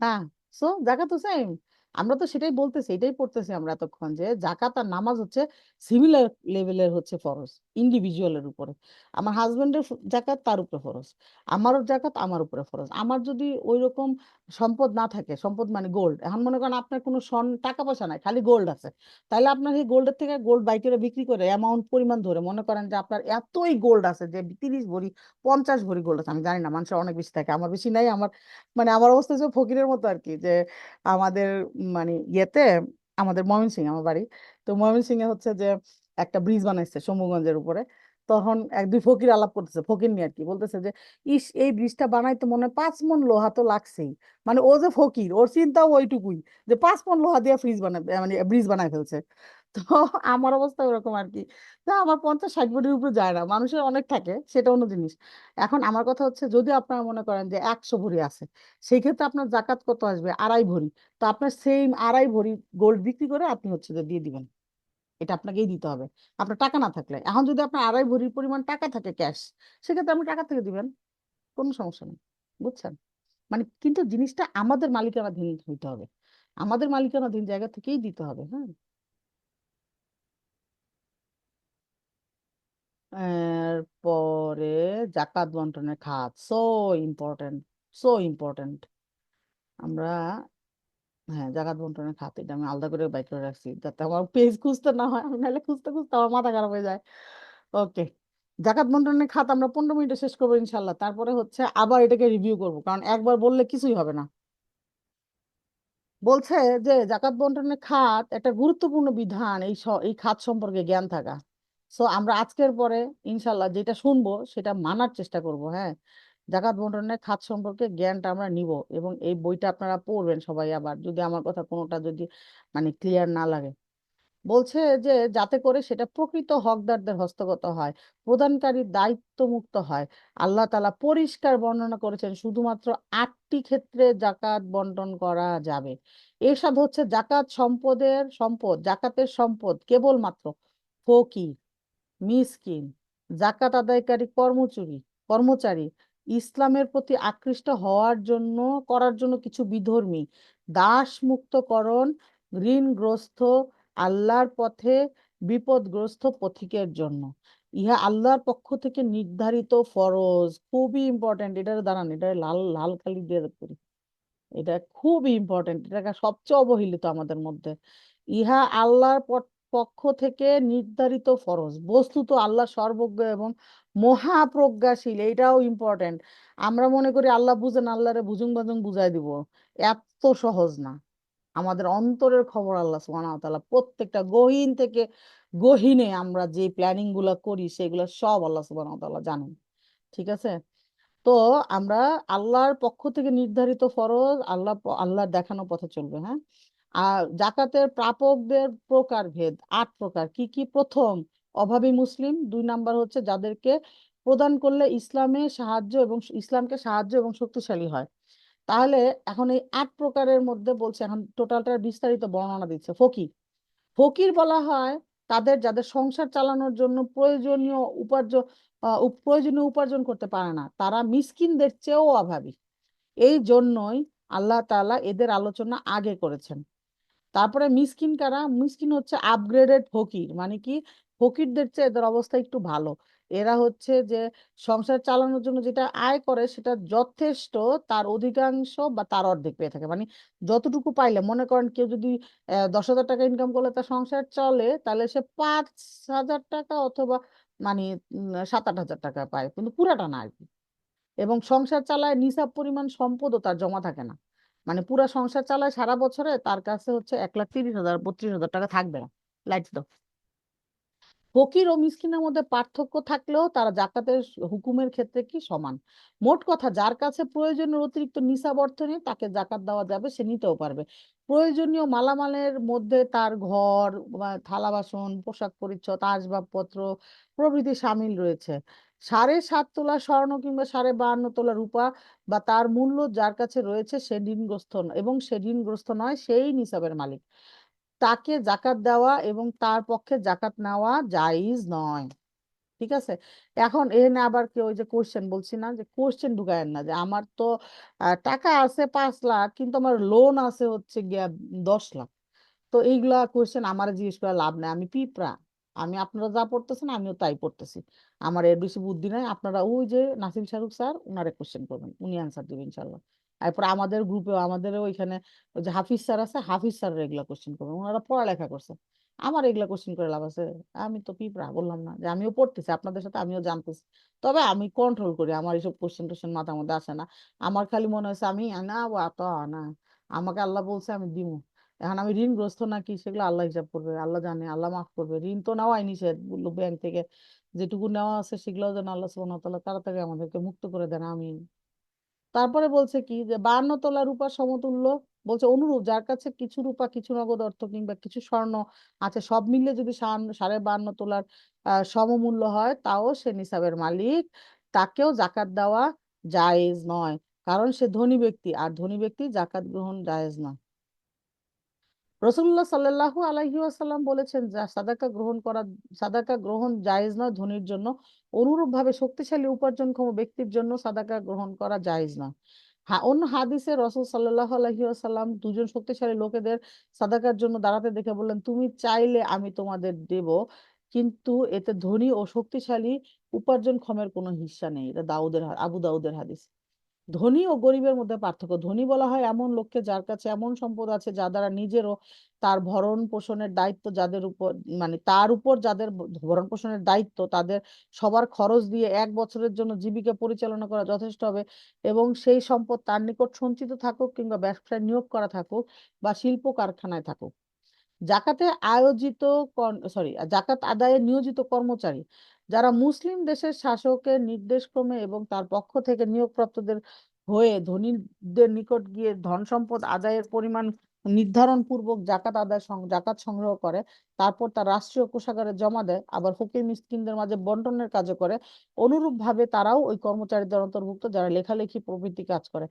হ্যাঁ, সো জাকাত তো সেম, আমরা তো সেটাই বলতেছি, এটাই পড়তেছি আমরা এতক্ষণ, যে জাকাত আর নামাজ হচ্ছে সিমিলার লেভেলের হচ্ছে ফরজ, ইন্ডিভিজুয়ালের উপরে। আমার হাজবেন্ডের জাকাত তার উপরে ফরজ, আমারও জাকাত আমার উপরে ফরজ। আমার যদি ওই রকম সম্পদ না থাকে, সম্পদ মানে গোল্ড, এখন মনে করেন আপনার কোনো টাকা পয়সা নাই, খালি গোল্ড আছে, তাহলে আপনার এই গোল্ডের থেকে গোল্ড বাইকের বিক্রি করে অ্যামাউন্ট পরিমাণ ধরে মনে করেন যে আপনার এতই গোল্ড আছে যে 30 ভরি 50 ভরি গোল্ড আছে, আমি জানি না, মানুষের অনেক বেশি থাকে, আমার বেশি নাই, আমার মানে আমার অবস্থা হচ্ছে ফকিরের মতো আর কি, যে আমাদের মানে ইয়েতে, আমাদের ময়মনসিংহ আমার বাড়ি, তো ময়মনসিংহে হচ্ছে যে একটা ব্রিজ বানাইছে শম্ভুগঞ্জের উপরে, তখন এক দুই ফকির আলাপ করতেছে, ফকির নিয়ে আর কি, বলতেছে যে ইস এই ব্রিজটা বানাইতে মনে হয় 5 মণ লোহা তো লাগছেই, মানে ও যে ফকির ওর চিন্তাও ওইটুকুই, যে 5 মণ লোহা দিয়ে ফ্রিজ বানায়, মানে ব্রিজ বানাই ফেলছে। তো আমার অবস্থা ওরকম আর কি, তা আমার 50-60 ভরির উপরে যায় না, মানুষের অনেক থাকে সেটা অন্য জিনিস। এখন আমার কথা হচ্ছে যদি আপনারা মনে করেন যে 100 ভরি আছে, সেই ক্ষেত্রে আপনার জাকাত কত আসবে? 2.5 ভরি। তো আপনার সেম 2.5 ভরি গোল্ড বিক্রি করে আপনি হচ্ছে যে দিয়ে দিবেন, এটা আপনাকেই দিতে হবে, আপনার টাকা না থাকলে। এখন যদি আপনার 2.5 ভরির পরিমাণ টাকা থাকে ক্যাশ, সেক্ষেত্রে আপনি টাকা থেকে দিবেন, কোনো সমস্যা নেই, বুঝছেন? মানে কিন্তু জিনিসটা আমাদের মালিকানাধীন হইতে হবে, আমাদের মালিকানাধীন জায়গা থেকেই দিতে হবে, হ্যাঁ। এরপরে জাকাত বন্টনের খাত, সো ইম্পর্টেন্ট, সো ইম্পর্টেন্ট। আমরা, হ্যাঁ, জাকাত বন্টনের খাত, এটা আমি আলাদা করে বাইক করে রাখছি যাতে আমার পেজ খুঁজতে না হয়, আমি নাহলে খুঁজতে খুঁজতে আমার মাথা খারাপ হয়ে যায়। ওকে, জাকাত বন্টনের খাত আমরা 15 মিনিটে শেষ করবো ইনশাল্লাহ, তারপরে হচ্ছে আবার এটাকে রিভিউ করব, কারণ একবার বললে কিছুই হবে না। বলছে যে জাকাত বন্টনের খাত একটা গুরুত্বপূর্ণ বিধান, এই খাত সম্পর্কে জ্ঞান থাকা। সো আমরা আজকের পরে ইনশাল্লাহ যেটা শুনবো সেটা মানার চেষ্টা করব, হ্যাঁ। জাকাত বন্টনের খাত সম্পর্কে জ্ঞানটা আমরা নিব, এবং এই বইটা আপনারা পড়বেন সবাই, আবার যদি আমার কথা কোনোটা যদি মানে ক্লিয়ার না লাগে। বলছে যে যাতে করে সেটা প্রকৃত হকদারদের হস্তগত হয়, প্রদানকারী দায়িত্ব মুক্ত হয়। আল্লাহ তাআলা পরিষ্কার বর্ণনা করেছেন শুধুমাত্র 8টি ক্ষেত্রে জাকাত বন্টন করা যাবে। এরশাদ হচ্ছে জাকাতের সম্পদ কেবলমাত্র ফকির, মিসকিন, জাকাত আদায়কারী কর্মচারী, ইসলামের প্রতি আকৃষ্ট করার জন্য কিছু বিধর্মী, দাস মুক্তকরণ, ঋণগ্রস্ত, আল্লাহর পথে বিপদগ্রস্ত পথিকের জন্য। ইহা আল্লাহর পক্ষ থেকে নির্ধারিত ফরজ, খুবই ইম্পর্টেন্ট, এটার দাঁড়ান, এটা লাল লাল কালি দিয়ে করি, এটা খুবই ইম্পর্টেন্ট, এটা সবচেয়ে অবহেলিত আমাদের মধ্যে। ইহা আল্লাহর পক্ষ থেকে নির্ধারিত ফরজ, বস্তুত আল্লাহ সর্বজ্ঞ এবং মহাপ্রজ্ঞাশীল, এটাও ইম্পর্টেন্ট। আমরা মনে করি আল্লাহ বুঝেন, আল্লাহরে ভুজুং বাজুং বুঝাই দিব, এত সহজ না। আমাদের অন্তরের খবর আল্লাহ সুবহানাহু ওয়া তাআলা, প্রত্যেকটা গহীন থেকে গহীনে আমরা যে প্ল্যানিং গুলা করি সেগুলো সব আল্লাহ সুবহানাহু ওয়া তাআলা জানেন, ঠিক আছে? তো আমরা আল্লাহর পক্ষ থেকে নির্ধারিত ফরজ, আল্লাহর দেখানো পথে চলবে, হ্যাঁ। আর জাকাতের প্রাপকদের প্রকারভেদ, 8 প্রকার। কি কি? প্রথম, অভাবী মুসলিম। 2 নাম্বার হচ্ছে যাদেরকে প্রদান করলে ইসলামকে সাহায্য এবং শক্তিশালী হয়। তাহলে এখন এই 8 প্রকারের মধ্যে বলছে, এখন টোটালটার বিস্তারিত বর্ণনা দিচ্ছে। ফকির, ফকির বলা হয় যাদের সংসার চালানোর জন্য প্রয়োজনীয় উপার্জন করতে পারে না, তারা মিসকিনদের চেয়েও অভাবী। এই জন্যই আল্লাহ তাআলা এদের আলোচনা আগে করেছেন। তারপরে মিসকিন কারা? মিসকিন হচ্ছে আপগ্রেডেড ফকির, মানে কি, ফকিরদের চেয়ে এদের অবস্থা একটু ভালো। এরা হচ্ছে যে সংসার চালানোর জন্য যেটা আয় করে সেটা যথেষ্ট, তার অধিকাংশ বা তার অর্ধেক পেয়ে থাকে। মানে যতটুকু পাইলে, মনে করেন কেউ যদি 10,000 টাকা ইনকাম করলে তার সংসার চলে, তাহলে সে 5,000 টাকা অথবা মানে 7-8 হাজার টাকা পায়, কিন্তু পুরাটা না আর কি। এবং সংসার চালায় নিসাব পরিমাণ সম্পদও তার জমা থাকে না। মানে পুরা সংসার চালায় সারা বছরে তার কাছে হচ্ছে 1,30,000 32,000 টাকা থাকবে না। লাইট দাও। ফকির ও মিসকিনের মধ্যে পার্থক্য থাকলেও তারা জাকাতের হুকুমের ক্ষেত্রে কি সমান। মোট কথা, যার কাছে প্রয়োজনের অতিরিক্ত নিসাব অর্থ নেই তাকে জাকাত দেওয়া যাবে, সে নিতেও পারবে। প্রয়োজনীয় মালামালের মধ্যে তার ঘর বা থালা বাসন, পোশাক পরিচ্ছদ, আসবাবপত্র প্রভৃতি সামিল রয়েছে। 7.5 তোলা স্বর্ণ কিংবা 52 তোলা রূপা বা তার মূল্য যার কাছে রয়েছে সে ঋণগ্রস্ত এবং সে ঋণগ্রস্ত নয়, সেই নিসাবের মালিক। তাকে জাকাত দেওয়া এবং তার পক্ষে জাকাত নেওয়া জায়েজ নয়। ঠিক আছে। এখন এখানে আবার কেউ, ওই যে কোশ্চেন বলছি না, যে কোশ্চেন ঢুকায়েন না যে আমার তো টাকা আছে 5 লাখ কিন্তু আমার লোন আছে হচ্ছে গিয়া 10 লাখ। তো এইগুলা কোশ্চেন আমার জিজ্ঞেস করে লাভ নাই, আমি পিঁপড়া। আমি আপনারা যা পড়তেছেন আমিও তাই পড়তেছি। আমার এর বেশি বুদ্ধি নাই। আপনারা ওই যে নাসিম শাহরুখ স্যার, উনারে কোশ্চেন করবেন, উনি অ্যান্সার দিবেন ইনশাল্লাহ। এরপর আমাদের গ্রুপেও, আমাদের ওইখানে ওই যে হাফিজ স্যার আছে, হাফিজ স্যার এগুলা কোশ্চেন করবেন, ওনারা পড়ালেখা করছে। আমার এগুলা কোশ্চেন করে লাভ আছে? আমি তো পিঁপড়া, বললাম না যে আমিও পড়তেছি আপনাদের সাথে, আমিও জানতেছি। তবে আমি কন্ট্রোল করি, আমার এইসব কোশ্চেন টোশ্চেন মাথার মধ্যে আসে না। আমার খালি মনে হয়েছে আমি না না, আমাকে আল্লাহ বলছে আমি দিব। এখন আমি ঋণগ্রস্ত নাকি সেগুলো আল্লাহ হিসাব করবে, আল্লাহ জানে, আল্লাহ মাফ করবে। ঋণ তো নেওয়াই নিষেধ, বললো ব্যাংক থেকে যেটুকু নেওয়া আছে সেগুলো যেন আল্লাহ সুবহানাহু ওয়া তাআলা তাড়াতাড়ি আমাদেরকে মুক্ত করে দেন, আমি। তারপরে বলছে কি, যে 52 তোলা রূপার সমতুল্য, বলছে অনুরূপ যার কাছে কিছু রূপা, কিছু নগদ অর্থ কিংবা কিছু স্বর্ণ আছে, সব মিলিয়ে যদি 52.5 তোলার সমমূল্য হয়, তাও সে নিসাবের মালিক। তাকেও জাকাত দেওয়া জায়েজ নয়, কারণ সে ধনী ব্যক্তি, আর ধনী ব্যক্তি জাকাত গ্রহণ জায়েজ নয়। রসুল্লাহ সাল্লাল্লাহু আলাইহি ওয়াসাল্লাম বলেছেন, যা সাদাকা গ্রহণ জায়েজ নয় ধনীর জন্য, অনুরূপ ভাবে শক্তিশালী উপার্জনক্ষম ব্যক্তির জন্য সাদাকা গ্রহণ করা জায়েজ নয়। হ্যাঁ, অন্য হাদিসে রসুল সাল্লাল্লাহু আলাইহি ওয়াসাল্লাম দুজন শক্তিশালী লোকেদের সাদাকার জন্য দাঁড়াতে দেখে বললেন, তুমি চাইলে আমি তোমাদের দেব, কিন্তু এতে ধনী ও শক্তিশালী উপার্জনক্ষমের কোনো হিস্সা নেই। এটা আবু দাউদের হাদিস। ধনী ও গরিবের মধ্যে পার্থক্য, ধনী বলা হয় এমন লোককে যার কাছে এমন সম্পদ আছে যা দ্বারা নিজেরও তার ভরণ পোষণের দায়িত্ব যাদের উপর, মানে তার উপর যাদের ভরণ পোষণের দায়িত্ব, তাদের সবার খরচ দিয়ে 1 বছরের জন্য জীবিকা পরিচালনা করা যথেষ্ট হবে, এবং সেই সম্পদ তার নিকট সঞ্চিত থাকুক কিংবা ব্যবসায় নিয়োগ করা থাকুক বা শিল্প কারখানায় থাকুক। জাকাতে আয়োজিত জাকাত আদায়ে নিয়োজিত কর্মচারী যারা মুসলিম দেশের শাসকের নির্দেশক্রমে এবং তার পক্ষ থেকে নিয়োগপ্রাপ্তদের হয়ে ধনীদের নিকট গিয়ে ধন সম্পদ আদায়ের পরিমাণ নির্ধারণ পূর্বক জাকাত সংগ্রহ করে, তারপর তার রাষ্ট্রীয় কোষাগারে জমা দেয়, আবার ফকির মিসকিনদের মাঝে বন্টনের কাজও করে। অনুরূপ ভাবে তারাও ওই কর্মচারীদের অন্তর্ভুক্ত যারা লেখালেখি প্রভৃতি কাজ করে।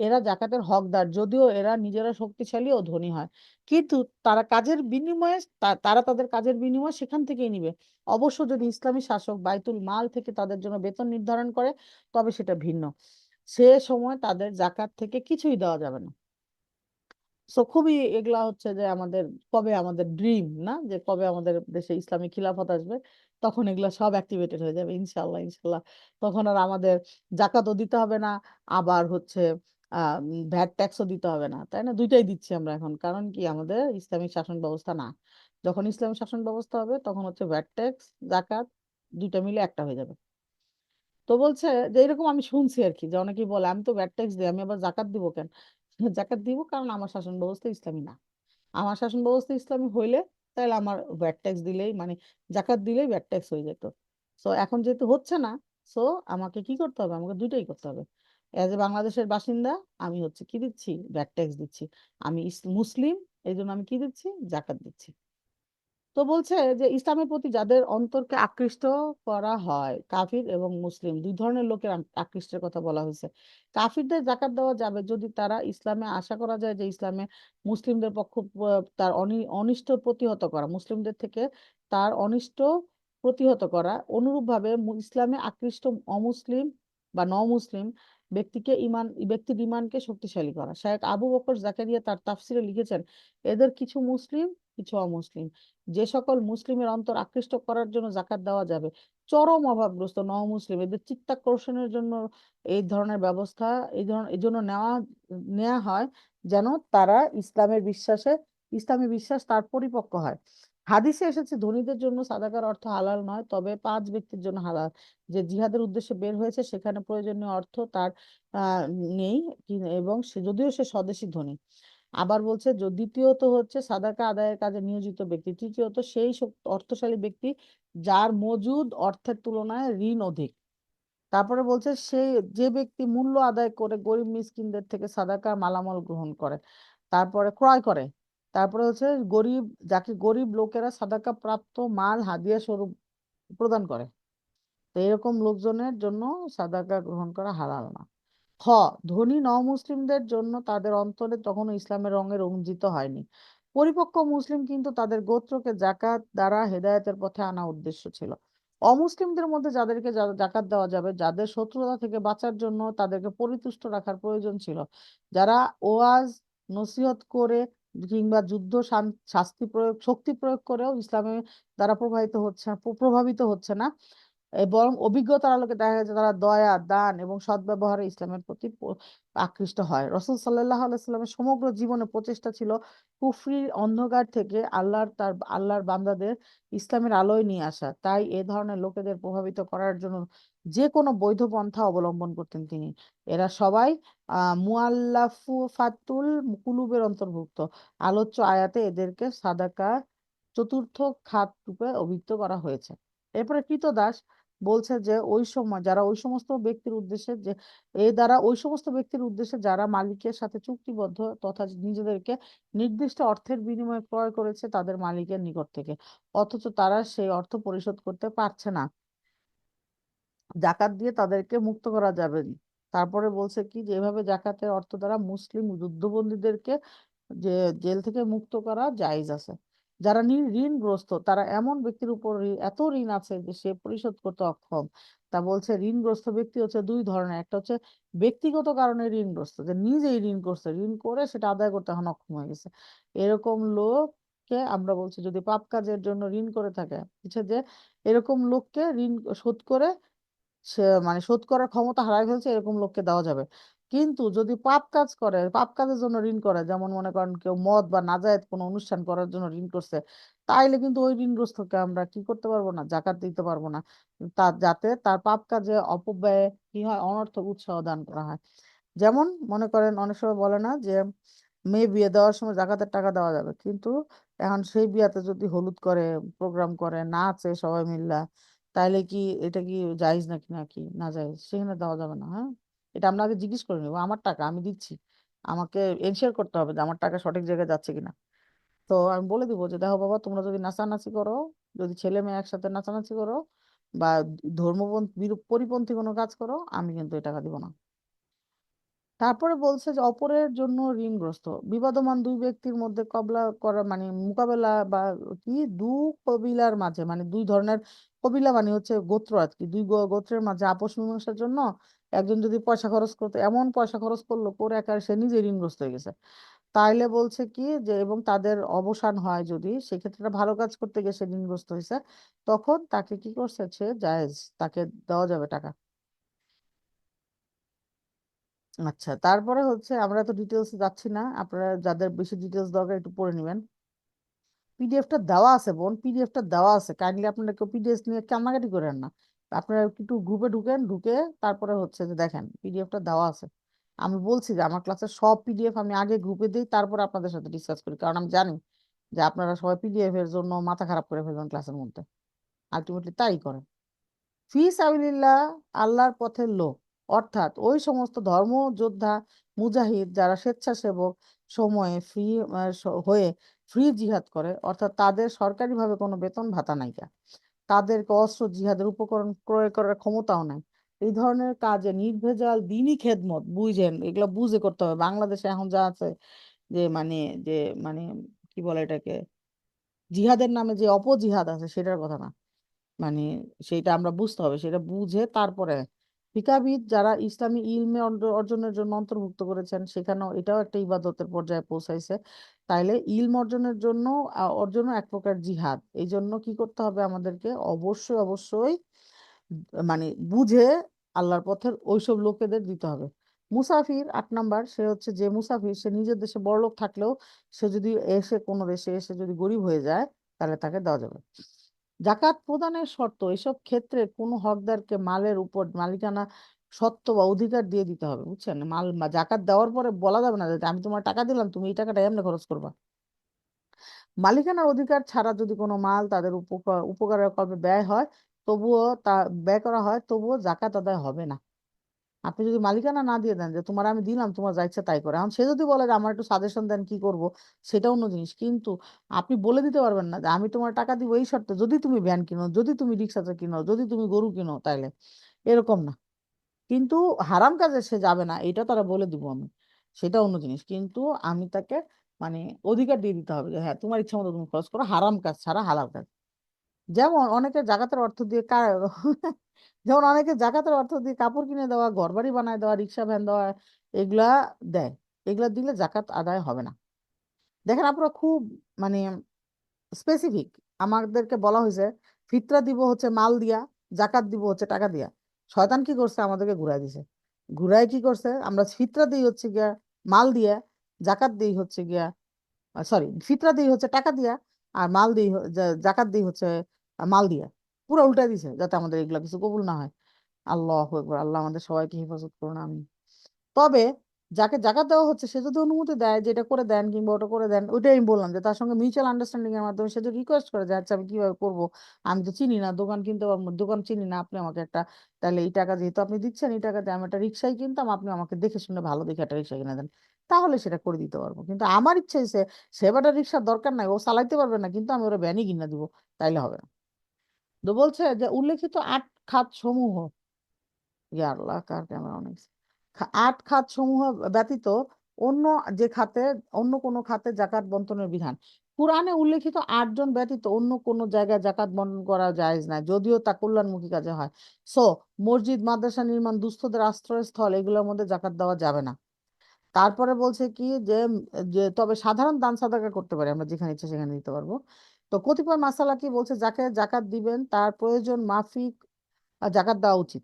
এরা জাকাতের হকদার, যদিও এরা নিজেরা শক্তিশালী ও ধনী হয়। কিন্তু তারা কাজের বিনিময়ে, তারা তাদের কাজের বিনিময়ে সেখান থেকেই নিবে। অবশ্য যদি ইসলামী শাসক বাইতুল মাল থেকে তাদের জন্য বেতন নির্ধারণ করে, তবে সেটা ভিন্ন। সে সময় তাদের জাকাত থেকে কিছুই দেওয়া যাবে না। সো খুবই এগুলা হচ্ছে যে আমাদের, কবে আমাদের ড্রিম না, যে কবে আমাদের দেশে ইসলামী খিলাফত আসবে, তখন এগুলা সব অ্যাক্টিভেটেড হয়ে যাবে ইনশাল্লাহ, ইনশাল্লাহ। তখন আর আমাদের জাকাতও দিতে হবে না, আবার হচ্ছে ভ্যাট ট্যাক্সও দিতে হবে না, তাই না? দুইটাই দিচ্ছি আমরা এখন, কারণ কি আমাদের ইসলামিক শাসন ব্যবস্থা না। যখন ইসলামিক শাসন ব্যবস্থা হবে তখন হচ্ছে ভ্যাট ট্যাক্স, জাকাত দুইটা মিলে একটা হয়ে যাবে। তো বলছে যে এরকম আমি শুনছি আর কি, যে অনেকেই বলে আমি তো ভ্যাট ট্যাক্স দিই, আমি আবার জাকাত দিব কেন? জাকাত দিব কারণ আমার শাসন ব্যবস্থা ইসলামী না। আমার শাসন ব্যবস্থা ইসলামী হইলে তাহলে আমার ভ্যাট ট্যাক্স দিলেই, মানে জাকাত দিলেই ভ্যাট ট্যাক্স হয়ে যেত। সো এখন যেহেতু হচ্ছে না, সো আমাকে কি করতে হবে? আমাকে দুইটাই করতে হবে। এজ এ বাংলাদেশের বাসিন্দা আমি হচ্ছে কি দিচ্ছি? ভ্যাট ট্যাক্স দিচ্ছি। আমি মুসলিম, এই জন্য আমি কি দিচ্ছি? জাকাত দিচ্ছি। তো বলছে যে ইসলামের প্রতি যাদের অন্তরকে আকৃষ্ট করা হয়, কাফির এবং মুসলিম দুই ধরনের লোকের আকৃষ্টের কথা বলা হয়েছে। কাফিরদের জাকাত দেওয়া যাবে যদি তারা ইসলামে, আশা করা যায় যে ইসলামে মুসলিমদের পক্ষ তার অনিষ্ট প্রতিহত করা, মুসলিমদের থেকে তার অনিষ্ট প্রতিহত করা। অনুরূপভাবে ইসলামে আকৃষ্ট অমুসলিম বা নমুসলিম ব্যক্তির ইমানকে শক্তিশালী করা। শায়খ আবু বকর জাকারিয়া তার তাফসিরে লিখেছেন, এদের কিছু মুসলিম কিছু অমুসলিম। যে সকল মুসলিমের অন্তর আকৃষ্ট করার জন্য জাকাত দেওয়া যাবে, চরম অভাবগ্রস্ত ন মুসলিম, এদের চিত্তাকর্ষণের জন্য এই ধরনের ব্যবস্থা, এই জন্য নেওয়া নেওয়া হয়, যেন তারা ইসলামী বিশ্বাস তার পরিপক্ক হয়। হাদিসে এসেছে ধনীদের জন্য সাদাকার অর্থ হালাল নয়, তবে 5 ব্যক্তির জন্য হালাল। যে জিহাদের উদ্দেশ্যে বের হয়েছে সেখানে প্রয়োজনীয় অর্থ তার আহ নেই, এবং সে যদিও সে স্বদেশী ধনী। আবার বলছে দ্বিতীয়ত হচ্ছে সাদাকা আদায়ের কাজে নিয়োজিত ব্যক্তি। তৃতীয়ত সেই অর্থশালী ব্যক্তি যার মজুদ অর্থের তুলনায় ঋণ অধিক। তারপরে বলছে সেই যে ব্যক্তি মূল্য আদায় করে গরিব মিসকিনদের থেকে সাদাকা মালামাল গ্রহণ করে, তারপরে ক্রয় করে। তারপরে হচ্ছে গরিব, যাকে গরিব লোকেরা সাদাকা প্রাপ্ত মাল হাদিয়া স্বরূপ প্রদান করে। তো এরকম লোকজনের জন্য সাদাকা গ্রহণ করা হালাল না। খ, ধনী মুসলিমদের জন্য তাদের অন্তরে তখনও ইসলামের রঙে রঞ্জিত হয়নি। পরিপক্ক মুসলিম কিন্তু তাদের গোত্রকে জাকাত দ্বারা হেদায়েতের পথে আনা উদ্দেশ্য ছিল। অমুসলিমদের মধ্যে যাদেরকে জাকাত দেওয়া যাবে, যাদের শত্রুতা থেকে বাঁচার জন্য তাদেরকে পরিতুষ্ট রাখার প্রয়োজন ছিল, যারা ওয়াজ নসিহত করে কিংবা যুদ্ধ শক্তি প্রয়োগ করেও ইসলামের দ্বারা প্রভাবিত হচ্ছে না, বরং অভিজ্ঞতার আলোকে দেখা গেছে তারা দয়া, দান এবং সদ্ব্যবহারে ইসলামের প্রতি আকৃষ্ট হয়। রাসূল সাল্লাল্লাহু আলাইহি সাল্লামের সমগ্র জীবনে প্রচেষ্টা ছিল কুফরির অন্ধকার থেকে আল্লাহর বান্দাদের ইসলামের আলোয় নিয়ে আসা। তাই এ ধরনের লোকেদের প্রভাবিত করার জন্য যে কোনো বৈধ পন্থা অবলম্বন করতেন তিনি। এরা সবাই মুআল্লাফাতুল কুলুবের অন্তর্ভুক্ত। আলোচ্য আয়াতে এদেরকে সাদাকা চতুর্থ খাত রূপে অভিহিত করা হয়েছে। এরপরে কৃতদাস বলছে যে ওই সমস্ত ব্যক্তির উদ্দেশ্যে যে এ দ্বারা ওই সমস্ত ব্যক্তির উদ্দেশ্যে যারা মালিকের সাথে চুক্তিবদ্ধ তথা নিজেদেরকে নির্দিষ্ট অর্থের বিনিময়ে ক্রয় করেছে তাদের মালিকের নিকট থেকে, অথচ তারা সেই অর্থ পরিশোধ করতে পারছে না, জাকাত দিয়ে তাদেরকে মুক্ত করা যাবে। তারপরে বলছে কি যে এভাবে জাকাতের অর্থ দ্বারা মুসলিম যুদ্ধবন্দীদেরকে যে জেল থেকে মুক্ত করা জায়েজ আছে। যারা ঋণগ্রস্ত, তারা এমন ব্যক্তির উপর এত ঋণ আছে যে সে পরিশোধ করতে অক্ষম। তা বলছে ঋণগ্রস্ত ব্যক্তি হচ্ছে দুই ধরনের, একটা হচ্ছে ব্যক্তিগত কারণে ঋণগ্রস্ত, যে নিজেই ঋণ করছে, ঋণ করে সেটা আদায় করতে এখন অক্ষম হয়ে গেছে। এরকম লোককে আমরা বলছি যদি পাপ কাজের জন্য ঋণ করে থাকে, হচ্ছে যে এরকম লোককে ঋণ শোধ করে সে মানে শোধ করার ক্ষমতা হারায় ফেলছে, এরকম লোককে দেওয়া যাবে। কিন্তু যদি পাপ কাজ করে, পাপ কাজের জন্য ঋণ করে, যেমন মনে করেন কেউ মদ বা নাজায়েজ কোনো অনুষ্ঠান করার জন্য ঋণ করছে, তাইলে কিন্তু ওই ঋণগ্রস্তকে আমরা কি করতে পারবো না, জাকাত দিতে পারবো না। তার যাতে তার পাপ কাজে অপব্যয়ে কি হয়, অনর্থক উৎসাহ দান করা হয়। যেমন মনে করেন অনেক সময় বলে না যে মেয়ে বিয়ে দেওয়ার সময় জাকাতের টাকা দেওয়া যাবে, কিন্তু এখন সেই বিয়াতে যদি হলুদ করে, প্রোগ্রাম করে, নাচে সবাই মিল্লা, তাইলে কি এটা কি জায়েজ নাকি নাকি না জায়েজ, সেখানে দেওয়া যাবে না। হ্যাঁ, এটা আমরা আগে জিজ্ঞেস করে নেবো, আমার টাকা আমি দিচ্ছি, আমাকে এনশিওর করতে হবে যে আমার টাকা সঠিক জায়গায় যাচ্ছে কিনা। তো আমি বলে দিব যে দেখো বাবা, তোমরা যদি নাচানাচি করো, যদি ছেলে মেয়ে একসাথে নাচানাচি করো বা পরিপন্থী কোনো কাজ করো, আমি কিন্তু এই টাকা দিব না। তারপরে বলছে যে অপরের জন্য ঋণগ্রস্ত বিবাদমান দুই ব্যক্তির মধ্যে কবলা করা মানে মোকাবেলা বা কি দু কবিলার মাঝে, মানে দুই ধরনের কবিলা মানে হচ্ছে গোত্র আর কি, দুই গোত্রের মাঝে আপোষ মীমাংসার জন্য একজন যদি পয়সা খরচ করতে, এমন পয়সা খরচ করলো করে একার সে নিজে ঋণগ্রস্ত হয়ে গেছে, তাইলে বলছে কি যে এবং তাদের অবসান হয় যদি, সেক্ষেত্রে ভালো কাজ করতে গিয়ে সে ঋণগ্রস্ত হয়েছে, তখন তাকে কি করছে, সে জায়েজ, তাকে দেওয়া যাবে টাকা। আচ্ছা, তারপরে হচ্ছে আমরা তো ডিটেলস যাচ্ছি না, আপনারা যাদের বেশি ডিটেলস দরকার একটু পড়ে নেবেন। পিডিএফটা দেওয়া আছে বোন, পিডিএফটা দেওয়া আছে, কাইন্ডলি আপনারা কেউ পিডিএফ নিয়ে কান্নাকাটি করেন না। আপনারা একটু গ্রুপে ঢুকেন, ঢুকে তারপরে হচ্ছে যে দেখেন পিডিএফটা দেওয়া আছে। আমি বলছি যে আমার ক্লাসের সব পিডিএফ আমি আগে গ্রুপে দিই, তারপরে আপনাদের সাথে ডিসকাস করি, কারণ আমি জানি যে আপনারা সবাই পিডিএফ এর জন্য মাথা খারাপ করে ফেলবেন ক্লাসের মধ্যে, আলটিমেটলি তাই করেন। ফি সাবিলিল্লাহ, আল্লাহর পথের লোক, অর্থাৎ ওই সমস্ত ধর্ম যোদ্ধা, মুজাহিদ যারা স্বেচ্ছাসেবক সময়ে হয়ে ফ্রি জিহাদ করে, অর্থাৎ তাদের সরকারিভাবে কোনো বেতন ভাতা নাই, তাদেরকে অস্ত্র জিহাদের উপকরণ ক্রয় করার ক্ষমতাও নাই, এই ধরনের কাজে নির্ভেজাল দিনই খেদমত, বুঝেন এগুলো বুঝে করতে হবে। বাংলাদেশে এখন যা আছে যে যে মানে কি বলে এটাকে, জিহাদের নামে যে অপজিহাদ আছে সেটার কথা না, মানে সেইটা আমরা বুঝতে হবে, সেটা বুঝে তারপরে ফিকাহবিদ যারা ইসলামী ইলমে অর্জনের জন্য অন্তর্ভুক্ত করেছেন, সেখানেও এটাও একটা ইবাদতের পর্যায়ে পৌঁছাইছে। তাইলে ইলম অর্জনের জন্য অর্জনও এক প্রকার জিহাদ। এই জন্য কি করতে হবে আমাদেরকে? অবশ্যই অবশ্যই মানে বুঝে আল্লাহর পথের ওইসব লোকেদের দিতে হবে। মুসাফির 8 নাম্বার, সে হচ্ছে যে মুসাফির, সে নিজের দেশে বড়লোক থাকলেও সে যদি এসে কোনো দেশে এসে যদি গরিব হয়ে যায়, তাহলে তাকে দেওয়া যাবে। জাকাত প্রদানের শর্ত, এসব ক্ষেত্রে কোনো হকদারকে মালের উপর মালিকানা সত্ত্ব বা অধিকার দিয়ে দিতে হবে, বুঝছেন? মাল জাকাত দেওয়ার পরে বলা যাবে না যে আমি তোমার টাকা দিলাম, তুমি এই টাকাটা এমনি খরচ করবা। মালিকানার অধিকার ছাড়া যদি কোনো মাল তাদের উপকারের কল্পে ব্যয় হয়, তবুও তা ব্যয় করা হয়, তবুও জাকাত আদায় হবে না। আপনি যদি মালিকানা না দিয়ে দেন যে তোমার আমি দিলাম, তোমার যা ইচ্ছা তাই করে, এখন সে যদি বলে যে আমার একটু সাজেশন দেন কি করব, সেটা অন্য জিনিস। কিন্তু আপনি বলে দিতে পারবেন না যে আমি তোমার টাকা দিব এই শর্তে, যদি তুমি ভ্যান কিনো, যদি তুমি রিক্সা কিনো, যদি তুমি গরু কিনো, তাইলে। এরকম না। কিন্তু হারাম কাজে সে যাবে না, এটা তারা বলে দিব আমি, সেটা অন্য জিনিস। কিন্তু আমি তাকে মানে অধিকার দিয়ে দিতে হবে যে হ্যাঁ তোমার ইচ্ছা মতো তুমি খরচ করো, হারাম কাজ ছাড়া হালাল কাজ। যেমন অনেকে জাকাতের অর্থ দিয়ে যেমন অনেকে জাকাতের অর্থ দিয়ে কাপড় কিনে দেওয়া, ঘরবাড়ি বানায় দেওয়া, রিক্সা ভ্যান দেওয়া, এগুলা দেয়। এগুলা দিলে জাকাত আদায় হবে না। দেখেন আপনারা খুব মানে স্পেসিফিক আমাদেরকে বলা হয়েছে ফিতরা দিব হচ্ছে মাল দিয়া, জাকাত দিব হচ্ছে টাকা দিয়া। শয়তান কি করছে? আমাদেরকে ঘুরাই দিছে। ঘুরাই কি করছে? আমরা ফিতরা দিই হচ্ছে গিয়া মাল দিয়া, জাকাত দিই হচ্ছে গিয়া, সরি, ফিতরা দিই হচ্ছে টাকা দিয়া, আর মাল দিই জাকাত দিই হচ্ছে মাল দিয়া। পুরো উল্টাই দিছে যাতে আমাদের এগুলা কিছু কবুল না হয়। আল্লাহু আকবার, আল্লাহ আমাদের সবাইকে হেফাজত করুন, আমি। তবে যাকে জাকাত দেওয়া হচ্ছে সে যদি অনুমতি দেয় যে এটা করে দেন কিংবা ওটা করে দেন, ওইটাই আমি বললাম যে তার সঙ্গে মিউচুয়াল আন্ডারস্ট্যান্ডিং এর মাধ্যমে সে যদি রিকোয়েস্ট করে যে আচ্ছা আমি কিভাবে করব, আমি তো চিনি না, দোকান কিনতে পারবো, দোকান চিনি না, আপনি আমাকে একটা, তাহলে এই টাকা যেহেতু আপনি দিচ্ছেন, এই টাকা দিয়ে আমি একটা রিক্সাই কিনতাম, আপনি আমাকে দেখে শুনে ভালো দেখে একটা রিক্সা কিনে দেন, তাহলে সেটা করে দিতে পারবো। কিন্তু আমার ইচ্ছে হয়েছে সেবাটা রিক্সার দরকার নাই, ও চালাইতে পারবে না, কিন্তু আমি ওরা ভ্যানই কিনে দিব, তাইলে হবে না। তো বলছে যে উল্লেখিত 8 খাত সমূহ, ইয়া আল্লাহ কার ক্যামেরা অনেক, 8 খাত সমূহ ব্যতীত অন্য যে খাতে, অন্য কোনো খাতে জাকাত বন্টনের বিধান। কুরআনে উল্লেখিত 8 জন ব্যতীত অন্য কোনো জায়গায় জাকাত বন্টন করা জায়েজ নাই, যদিও তা কল্যাণমুখী কাজে হয়। সো মসজিদ, মাদ্রাসা নির্মাণ, দুস্থদের আশ্রয়স্থল, এগুলোর মধ্যে জাকাত দেওয়া যাবে না। তারপরে বলছে কি যে যে তবে সাধারণ দান সাদাকা করতে পারি, আমরা যেখানে ইচ্ছে সেখানে দিতে পারবো। তো কতিপয় মাসালা কি বলছে, যাকে জাকাত দিবেন তার প্রয়োজন মাফিক জাকাত দেওয়া উচিত।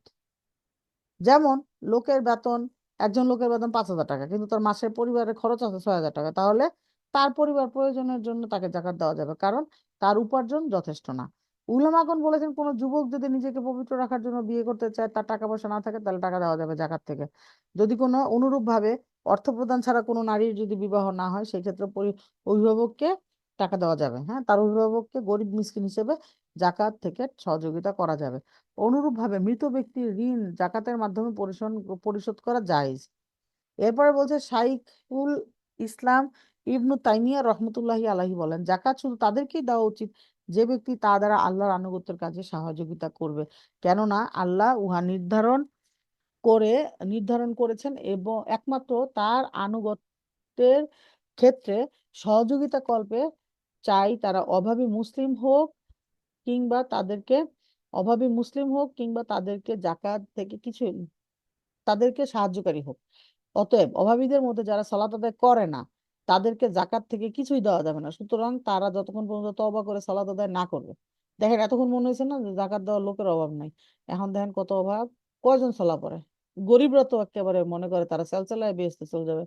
যেমন লোকের বেতন, একজন লোকের বেতন 5,000 টাকা, কিন্তু তার মাসের পরিবারের খরচ আছে 6,000 টাকা, তাহলে তার পরিবার প্রয়োজনের জন্য তাকে জাকাত দেওয়া যাবে, কারণ তার উপার্জন যথেষ্ট না। উলামাগণ বলেছেন কোন যুবক যদি নিজেকে পবিত্র রাখার জন্য বিয়ে করতে চায়, তার টাকা পয়সা না থাকে, তাহলে টাকা দেওয়া যাবে জাকাত থেকে। যদি কোনো অনুরূপ ভাবে অর্থ প্রদান ছাড়া কোনো নারীর যদি বিবাহ না হয়, সেই ক্ষেত্রে অভিভাবককে টাকা দেওয়া যাবে। হ্যাঁ, তার অভিভাবককে গরিব মিসকিন হিসেবে জাকাত থেকে সহযোগিতা করা যাবে। অনুরূপভাবে মৃত ব্যক্তির ঋণ জাকাতের মাধ্যমে পরিশোধ করা জায়েজ। এরপরে বলছে শাইখুল ইসলাম ইবনু তাইমিয়া রহমতুল্লাহি আলাইহি বলেন, জাকাত শুধু তাদেরকেই দেওয়া উচিত যে ব্যক্তি তা দ্বারা আল্লাহর আনুগত্যের কাজে সহযোগিতা করবে, কেননা আল্লাহ উহা করে নির্ধারণ করেছেন, এবং একমাত্র তার আনুগত্যের ক্ষেত্রে সহযোগিতা কল্পে চাই তারা কিংবা তাদেরকে অভাবী মুসলিম হোক কিংবা তাদেরকে জাকাত থেকে কিছু তাদেরকে সাহায্যকারী হোক। অতএব অভাবীদের মধ্যে যারা সালাত আদায় করে না, তাদেরকে জাকাত থেকে কিছুই দেওয়া যাবে না। সুতরাং তারা যতক্ষণ পর্যন্ত তওবা করে সালাত আদায় না করবে, দেখেন এতক্ষণ মনে হয়েছে না যে জাকাত দেওয়ার লোকের অভাব নাই, এখন দেখেন কত অভাব। কয়জন সালা পড়ে? গরিবরা তো একেবারে মনে করে তারা চালায় বেহেস্তে চলে যাবে,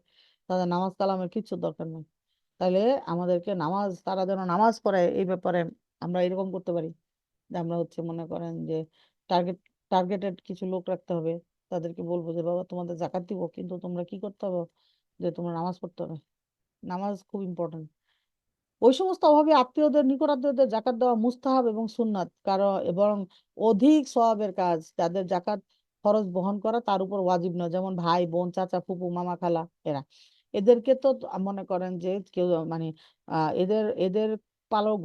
তাদের নামাজ কালামের কিচ্ছু দরকার নেই। তাইলে আমাদেরকে নামাজ, তারা যেন নামাজ পড়ে, এই ব্যাপারে আমরা এরকম করতে পারি যে আমরা হচ্ছে মনে করেন যে টার্গেট টার্গেটেড কিছু লোক রাখতে হবে, তাদেরকে বলবো যে বাবা তোমাদের জাকাত দিব, কিন্তু তোমরা কি করতে হবে, যে তোমরা নামাজ পড়তে হবে, নামাজ খুব ইম্পর্টেন্ট। ওই সমস্ত অভাবী আত্মীয়দের, নিকট আত্মীয়দের জাকাত দেওয়া মুস্তাহাব এবং সুন্নাত, কারণ এবং অধিক সওয়াবের কাজ। যাদের জাকাত খরচ বহন করা তার উপর ওয়াজিব নয়, যেমন ভাই, বোন, চাচা, ফুপু, মামা, খালা, এরা, এদেরকে তো মনে করেন যে কেউ মানে এদের এদের পালক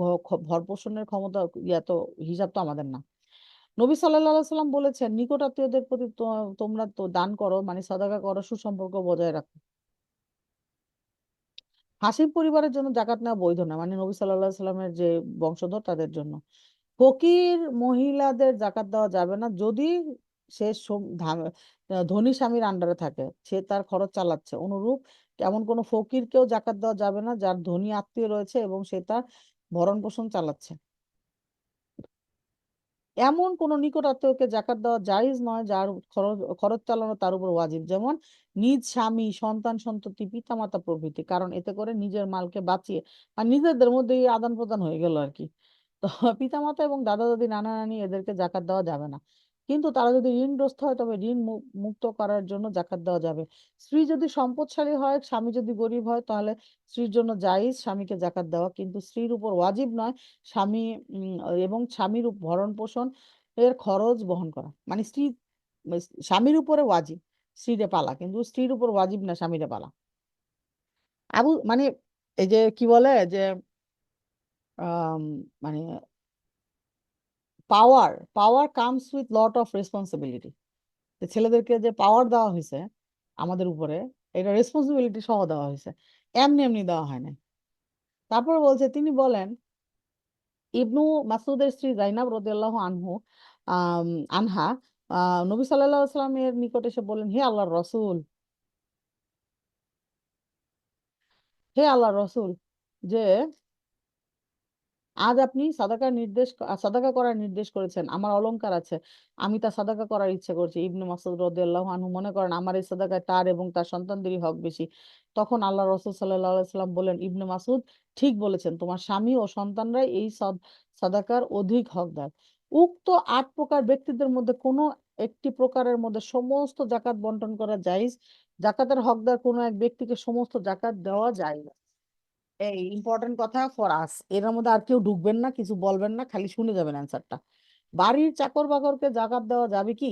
ভর পোষণের ক্ষমতা, ইয়া তো হিসাব তো আমাদের না। নবী সাল্লাল্লাহু আলাইহি সাল্লাম বলেছেন, নিকট আত্মীয়দের প্রতি তোমরা তো দান করো, মানে সাদাকা করো, সুসম্পর্ক বজায় রাখো। হাসিম পরিবারের জন্য জাকাত নেওয়া বৈধ না, মানে নবী সাল্লাল্লাহু আলাইহি সাল্লামের যে বংশধর তাদের জন্য। ফকির মহিলাদের জাকাত দেওয়া যাবে না, যদি সে ধনী স্বামীর আন্ডারে থাকে, সে তার খরচ চালাচ্ছে। অনুরূপ এমন কোনো ফকিরকেও জাকাত দেওয়া যাবে না যার ধনী আত্মীয় রয়েছে এবং সে তার ভরণ পোষণ চালাচ্ছে। এমন কোন নিকট আত্মীয়কে জাকাত দেওয়া জায়েজ নয় যার খরচ খরচ চালানো তার উপর ওয়াজিব, যেমন নিজ স্বামী, সন্তান সন্ততি, পিতামাতা প্রভৃতি, কারণ এতে করে নিজের মালকে বাঁচিয়ে আর নিজেদের মধ্যে আদান প্রদান হয়ে গেল আর কি। তো পিতামাতা এবং দাদা দাদি, নানা নানি এদেরকে জাকাত দেওয়া যাবে না। কিন্তু তারা যদি ঋণগ্রস্ত হয় তবে ঋণ মুক্ত করার জন্য জাকাত দেওয়া যাবে। স্ত্রী যদি সম্পদশালী হয়, স্বামী যদি গরিব হয়, তাহলে স্ত্রীর জন্য জায়েজ স্বামীকে জাকাত দেওয়া, কিন্তু স্ত্রীর উপর ওয়াজিব নয় স্বামী উম, এবং স্বামীর ভরণ পোষণ এর খরচ বহন করা। মানে স্বামীর উপরে ওয়াজিব স্ত্রীরে পালা, কিন্তু স্ত্রীর উপর ওয়াজিব না স্বামীরে পালা। মানে এই যে কি বলে যে আম, মানে power power comes with lot of responsibility. ছেলেদেরকে যে পাওয়ার দেওয়া হয়েছে আমাদের উপরে, এটা রেসপন্সিবিলিটি সহ দেওয়া হয়েছে, এমনি এমনি দেওয়া হয় না। তারপর বলছে, তিনি বলেন, ইবনু মাসউদের স্ত্রী জাইনাব রাদিয়াল্লাহু আনহু আম, আনহা নবী সাল্লাল্লাহু আলাইহি সাল্লামের নিকট এসে বললেন, হে আল্লাহর রসুল, হে আল্লাহর রসুল, যে আজ আপনি সাদাকা করার নির্দেশ করেছেন। আমার অলংকার আছে, আমি তা সাদাকা করার ইচ্ছে করছি। ইবনে মাসউদ রাদিয়াল্লাহু আনহু মনে করেন আমার এই সাদাকায় তার এবং তার সন্তানদেরই হক বেশি। তখন আল্লাহ রাসূল সাল্লাল্লাহু আলাইহি সাল্লাম বলেন, ইবনে মাসউদ ঠিক বলেছেন, তোমার স্বামী ও সন্তানরাই এই সাদাকার অধিক হকদার। উক্ত 8 প্রকার ব্যক্তিদের মধ্যে কোনো একটি প্রকারের মধ্যে সমস্ত জাকাত বন্টন করা জায়েজ। জাকাতের হকদার কোনো এক ব্যক্তিকে সমস্ত জাকাত দেওয়া যায় না। এই ইম্পর্টেন্ট কথা ফর আস, এর মধ্যে আর কেউ ঢুকবেন না, কিছু বলবেন না, খালি শুনে যাবেন অ্যান্সারটা। বাড়ির চাকর বাকরকে জাকাত দেওয়া যাবে কি?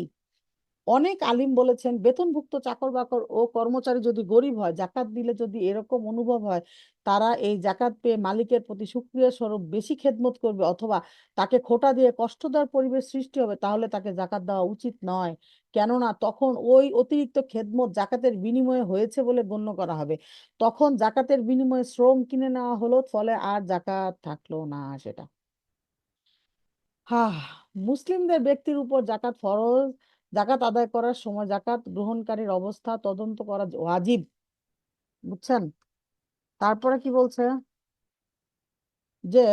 অনেক আলিম বলেছেন, বেতনভুক্ত চাকর বাকর ও কর্মচারী যদি গরিব হয়, জাকাত দিলে যদি এরকম অনুভব হয় তারা এই জাকাত পেয়ে মালিকের প্রতি সুক্রিয়া স্বরূপ বেশি খেদমত করবে অথবা তাকে খোটা দিয়ে কষ্ট দেওয়ার পরিবেশ সৃষ্টি হবে, তাহলে তাকে জাকাত দেওয়া উচিত নয়। কেননা তখন ওই অতিরিক্ত খেদমত জাকাতের বিনিময়ে হয়েছে বলে গণ্য করা হবে। তখন জাকাতের বিনিময়ে শ্রম কিনে নেওয়া হলো, ফলে আর জাকাত থাকলো না সেটা। হ্যাঁ, মুসলিমদের ব্যক্তির উপর জাকাত ফরজ। জাকাত আদায় করার সময় জাকাত গ্রহণকারীর অবস্থা তদন্ত করা ওয়াজিব। বুঝছেন? তারপরে কি বলছে যে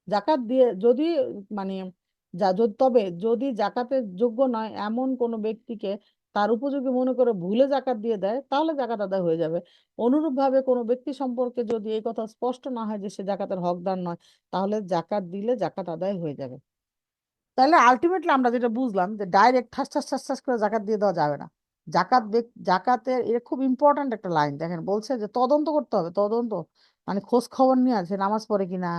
জাকাত দিয়ে যদি মানে তবে যদি জাকাতের যোগ্য নয় এমন কোনো ব্যক্তিকে তার উপযোগী মনে করে ভুলে জাকাত দিয়ে দেয়, তাহলে জাকাত আদায় হয়ে যাবে। অনুরূপ ভাবে কোনো ব্যক্তি সম্পর্কে যদি এই কথা স্পষ্ট না হয় যে সে জাকাতের হকদার নয়, তাহলে জাকাত দিলে জাকাত আদায় হয়ে যাবে। তাহলে আলটিমেটলি আমরা যেটা বুঝলাম যে ডাইরেক্ট ঠাস ঠাস ঠাস ঠাস করে জাকাত দিয়ে দেওয়া যাবে না। জাকাতের এটা খুব ইম্পর্ট্যান্ট একটা লাইন, দেখেন বলছে যে তদন্ত করতে হবে। তদন্ত মানে খোঁজ খবর নিয়ে আছে নামাজ পড়ে কিনা,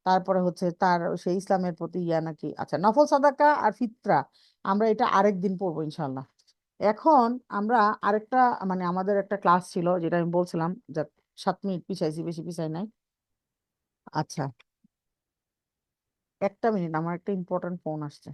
তারপরে হচ্ছে তার সেই ইসলামের প্রতি ইয়া নাকি। আচ্ছা, নফল সাদাকা আর ফিতরা আমরা এটা আরেক দিন পড়বো ইনশাল্লাহ। এখন আমরা আরেকটা আমাদের একটা ক্লাস ছিল যেটা আমি বলছিলাম যে 7 মিনিট পিছাইছি, বেশি পিছাই নাই। আচ্ছা, একটা মিনিট, আমার একটা ইম্পর্ট্যান্ট ফোন আসছে।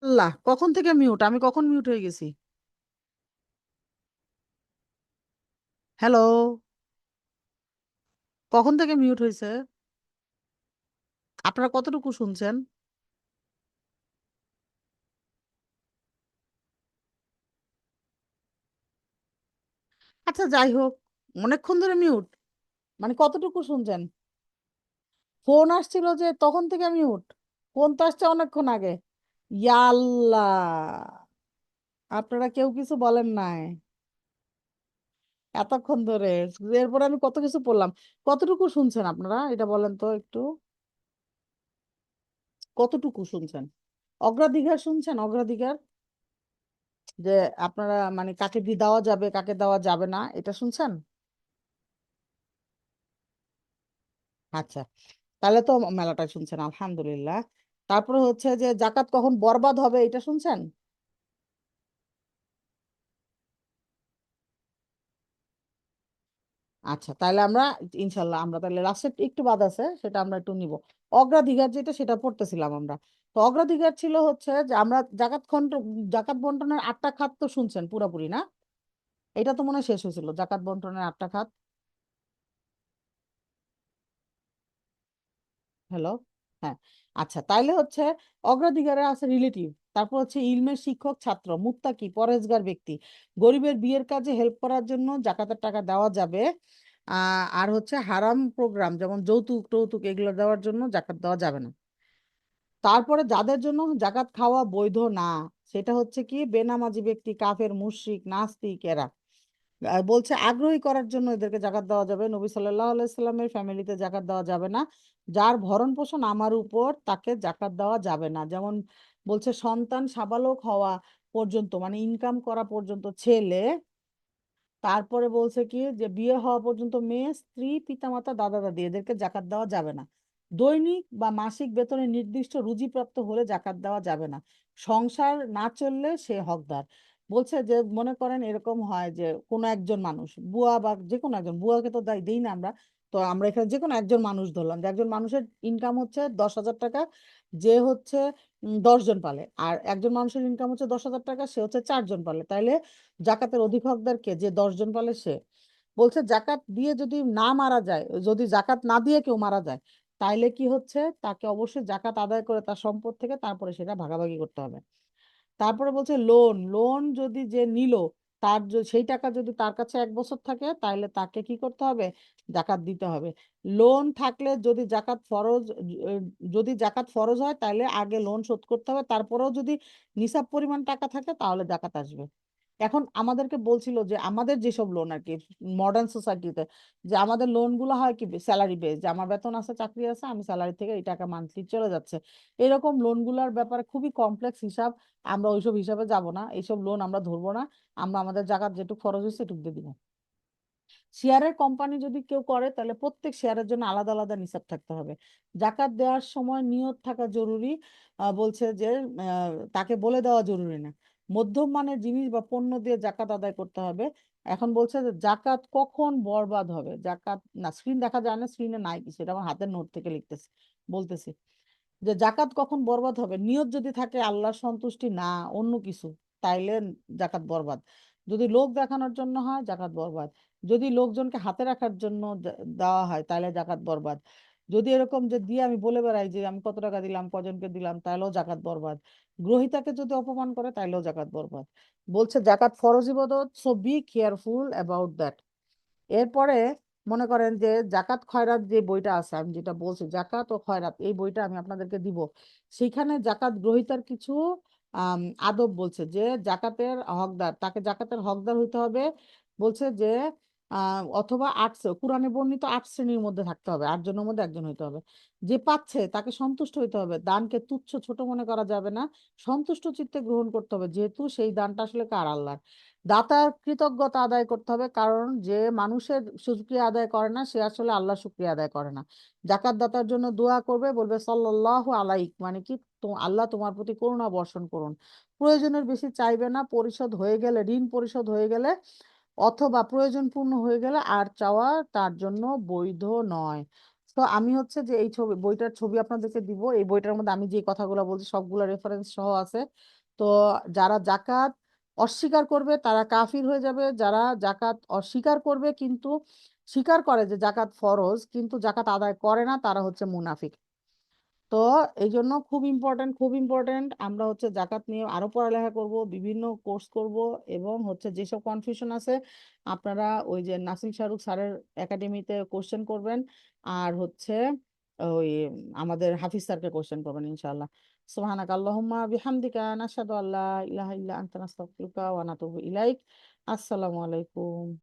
আল্লাহ, কখন থেকে মিউট? আমি কখন মিউট হয়ে গেছি? হ্যালো, কখন থেকে মিউট হয়েছে? আপনারা কতটুকু শুনছেন? আচ্ছা, যাই হোক, অনেকক্ষণ ধরে মিউট, মানে কতটুকু শুনছেন? ফোন আসছিল যে তখন থেকে মিউট? ফোন তো আসছে অনেকক্ষণ আগে। ইয়াল্লা, আপনারা কেউ কিছু বলেন নাই এতক্ষণ ধরে। এরপরে আমি কত কিছু বললাম। কতটুকু শুনছেন আপনারা, এটা বলেন তো একটু। কতটুকু শুনছেন? অগ্রাধিকার শুনছেন? অগ্রাধিকার, যে আপনারা মানে কাকে দিয়ে দেওয়া যাবে, কাকে দেওয়া যাবে না, এটা শুনছেন? আচ্ছা, তাহলে তো মেলাটাই শুনছেন, আলহামদুলিল্লাহ। তারপরে হচ্ছে যে জাকাত কখন বরবাদ হবে, এটা শুনছেন? আচ্ছা, তাহলে আমরা ইনশাল্লাহ আমরা তাহলে লাস্টের একটু বাদ আছে, সেটা আমরা একটু নিব। অগ্রাধিকার যেটা, সেটা পড়তেছিলাম আমরা। তো অগ্রাধিকার ছিল হচ্ছে যে আমরা জাকাত বন্টনের 8টা খাত তো শুনছেন পুরোপুরি না? এটা তো মনে হয় শেষ হয়েছিল, জাকাত বন্টনের 8টা খাত। হ্যালো, হ্যাঁ। আচ্ছা, তাইলে হচ্ছে অগ্রাধিকারে আছে রিলেটিভ, তারপর হচ্ছে ইলমের শিক্ষক, ছাত্র, মুত্তাকি, পরেজগার ব্যক্তি, গরিবের বিয়ের কাজে হেল্প করার জন্য জাকাতের টাকা দেওয়া যাবে। আর হচ্ছে হারাম প্রোগ্রাম যেমন যৌতুক টৌতুক এগুলো দেওয়ার জন্য জাকাত দেওয়া যাবে না। তারপরে যাদের জন্য জাকাত খাওয়া বৈধ না, সেটা হচ্ছে কি বেনামাজি ব্যক্তি, কাফের, মুশরিক, নাস্তিক এরা। বলছে আগ্রহী করার জন্য এদেরকে জাকাত দেওয়া যাবে। নবী সাল্লাল্লাহু আলাইহি সাল্লামের ফ্যামিলিতে জাকাত দেওয়া যাবে না। যার ভরণ পোষণ আমার উপর, তাকে জাকাত দেওয়া যাবে না। যেমন বলছে সন্তান সাবালক হওয়া পর্যন্ত, মানে ইনকাম করা পর্যন্ত ছেলে। তারপরে বলছে কি যে বিয়ে হওয়া পর্যন্ত মেয়ে, স্ত্রী, পিতামাতা, দাদা দাদি, এদেরকে জাকাত দেওয়া যাবে না। দৈনিক বা মাসিক বেতনে নির্দিষ্ট রুজিপ্রাপ্ত হলে জাকাত দেওয়া যাবে না। সংসার না চললে সে হকদার। বলছে যে মনে করেন এরকম হয় যে কোনো একজন মানুষ বুয়া, বা যে কোনো একজন, বুয়াকে তো দেই না আমরা, তো আমরা এখানে যে কোনো একজন মানুষ ধরলাম যে একজন মানুষের ইনকাম হচ্ছে 10,000 টাকা, যে হচ্ছে 10 জন পালে, আর একজন মানুষের ইনকাম হচ্ছে 10,000 টাকা, সে হচ্ছে 4 জন পালে, তাইলে জাকাতের অধিক হকদার কে? যে 10 জন পালে সে। বলছে জাকাত দিয়ে যদি না মারা যায়, যদি জাকাত না দিয়ে কেউ মারা যায়, তাইলে কি হচ্ছে, তাকে অবশ্যই জাকাত আদায় করে তার সম্পদ থেকে তারপরে সেটা ভাগাভাগি করতে হবে। তারপরে বলছে লোন, লোন যদি যে নিল, তার সেই টাকা যদি তার কাছে 1 বছর থাকে, তাহলে তাকে কি করতে হবে? জাকাত দিতে হবে। লোন থাকলে যদি জাকাত ফরজ, যদি জাকাত ফরজ হয় তাহলে আগে লোন শোধ করতে হবে, তারপরেও যদি নিসাব পরিমাণ টাকা থাকে তাহলে জাকাত আসবে। এখন আমাদেরকে বলছিল যে আমাদের যেসব লোন আর কি মডার্ন সোসাইটিতে, যে আমাদের লোন গুলো হয় কি স্যালারি বেস, যে আমার বেতন আছে, চাকরি আছে, আমি স্যালারি থেকে এই টাকা মান্থলি চলে যাচ্ছে। এরকম লোনগুলোর ব্যাপারে খুবই কমপ্লেক্স হিসাব। আমরা ওইসব হিসাবে যাব না, এইসব লোন আমরা ধরবো না। আমরা আমাদের জায়গার যেটুকু খরচ হয়েছে এটুকু দিয়ে দিব। শেয়ারের কোম্পানি যদি কেউ করে, তাহলে প্রত্যেক শেয়ারের জন্য আলাদা আলাদা নিসাব থাকতে হবে। জাকাত দেওয়ার সময় নিয়ত থাকা জরুরি। বলছে যে তাকে বলে দেওয়া জরুরি না। মধ্যম মানের জিনিস বা পণ্য দিয়ে জাকাত আদায় করতে হবে। এখন বলছে যে জাকাত কখন বরবাদ হবে, জাকাত না, স্ক্রিন দেখা যায় না, স্ক্রিনে নাই কিছু, এটা আমার হাতের নোট থেকে লিখতেছি, বলতেছি যে জাকাত কখন বরবাদ হবে, নিয়ত যদি থাকে আল্লাহর সন্তুষ্টি না অন্য কিছু, তাইলে জাকাত বরবাদ। যদি লোক দেখানোর জন্য হয়, জাকাত বরবাদ। যদি লোকজনকে হাতে রাখার জন্য দেওয়া হয়, তাহলে জাকাত বরবাদ। যদি এরকম যে দিয়ে আমি বলে বেড়াই যে আমি কত টাকা দিলাম, কজনকে দিলাম, তাহলেও জাকাত বরবাদ। গ্রহীতাকে যদি অপমান করে, তাইলেও জাকাত বরবাদ। বলছে জাকাত ফরজ ইবাদত, so be careful about that. এরপরে মনে করেন যে জাকাত খয়রাত যে বইটা আছে, আমি যেটা বলছি জাকাত ও খয়রাত, এই বইটা আমি আপনাদেরকে দিব। সেখানে জাকাত গ্রহীতার কিছু আম, আদব বলছে, যে জাকাতের হকদার, তাকে জাকাতের হকদার হইতে হবে। বলছে যে অথবা কোরআনে বর্ণিত 8 শ্রেণীর মধ্যে থাকতে হবে, 8 জনের মধ্যে একজন হইতে হবে। যে পাচ্ছে তাকে সন্তুষ্ট হইতে হবে, দানকে তুচ্ছ ছোট মনে করা যাবে না, সন্তুষ্ট চিত্তে গ্রহণ করতে হবে, যেহেতু সেই দানটা আসলে কার, আল্লাহর। দাতার কৃতজ্ঞতা আদায় করতে হবে, কারণ যে মানুষের শুকরিয়া আদায় করে না, সে আসলে আল্লাহ শুকরিয়া আদায় করে না। জাকাত দাতার জন্য দোয়া করবে, বলবে সাল্লাল্লাহু আলাইক, মানে কি, তো আল্লাহ তোমার প্রতি করুণা বর্ষণ করুন। প্রয়োজনের বেশি চাইবে না, পরিশোধ হয়ে গেলে, ঋণ পরিশোধ হয়ে গেলে অথবা প্রয়োজন পূর্ণ হয়ে গেলে আর চাওয়া তার জন্য বৈধ নয়। তো আমি হচ্ছে যে এই ছবি বইটার ছবি আপনাদেরকে দিব, এই বইটার মধ্যে আমি যে কথাগুলো বলছি সবগুলো রেফারেন্স সহ আছে। তো যারা জাকাত অস্বীকার করবে তারা কাফির হয়ে যাবে, যারা জাকাত অস্বীকার করবে কিন্তু স্বীকার করে যে জাকাত ফরজ কিন্তু জাকাত আদায় করে না, তারা হচ্ছে মুনাফিক। তো এই জন্য খুব ইম্পর্ট্যান্ট, খুব ইম্পর্ট্যান্ট। আমরা হচ্ছে জাকাত নিয়ে আরো পড়ালেখা করব, বিভিন্ন কোর্স করব, এবং হচ্ছে যেসব কনফিউশন আছে আপনারা ওই যে নাসিম শাহরুখ স্যারের একাডেমিতে কোশ্চেন করবেন, আর হচ্ছে ওই আমাদের হাফিজ স্যারকে কোশ্চেন করবেন ইনশাআল্লাহ। সুবহানাক আল্লাহুম্মা বিহামদিকা নাশহাদু আল্লা ইলাহা ইল্লা আনতা নাস্তাগফিরুকা ওয়া নাতুবু ইলাইক। আসসালামু আলাইকুম।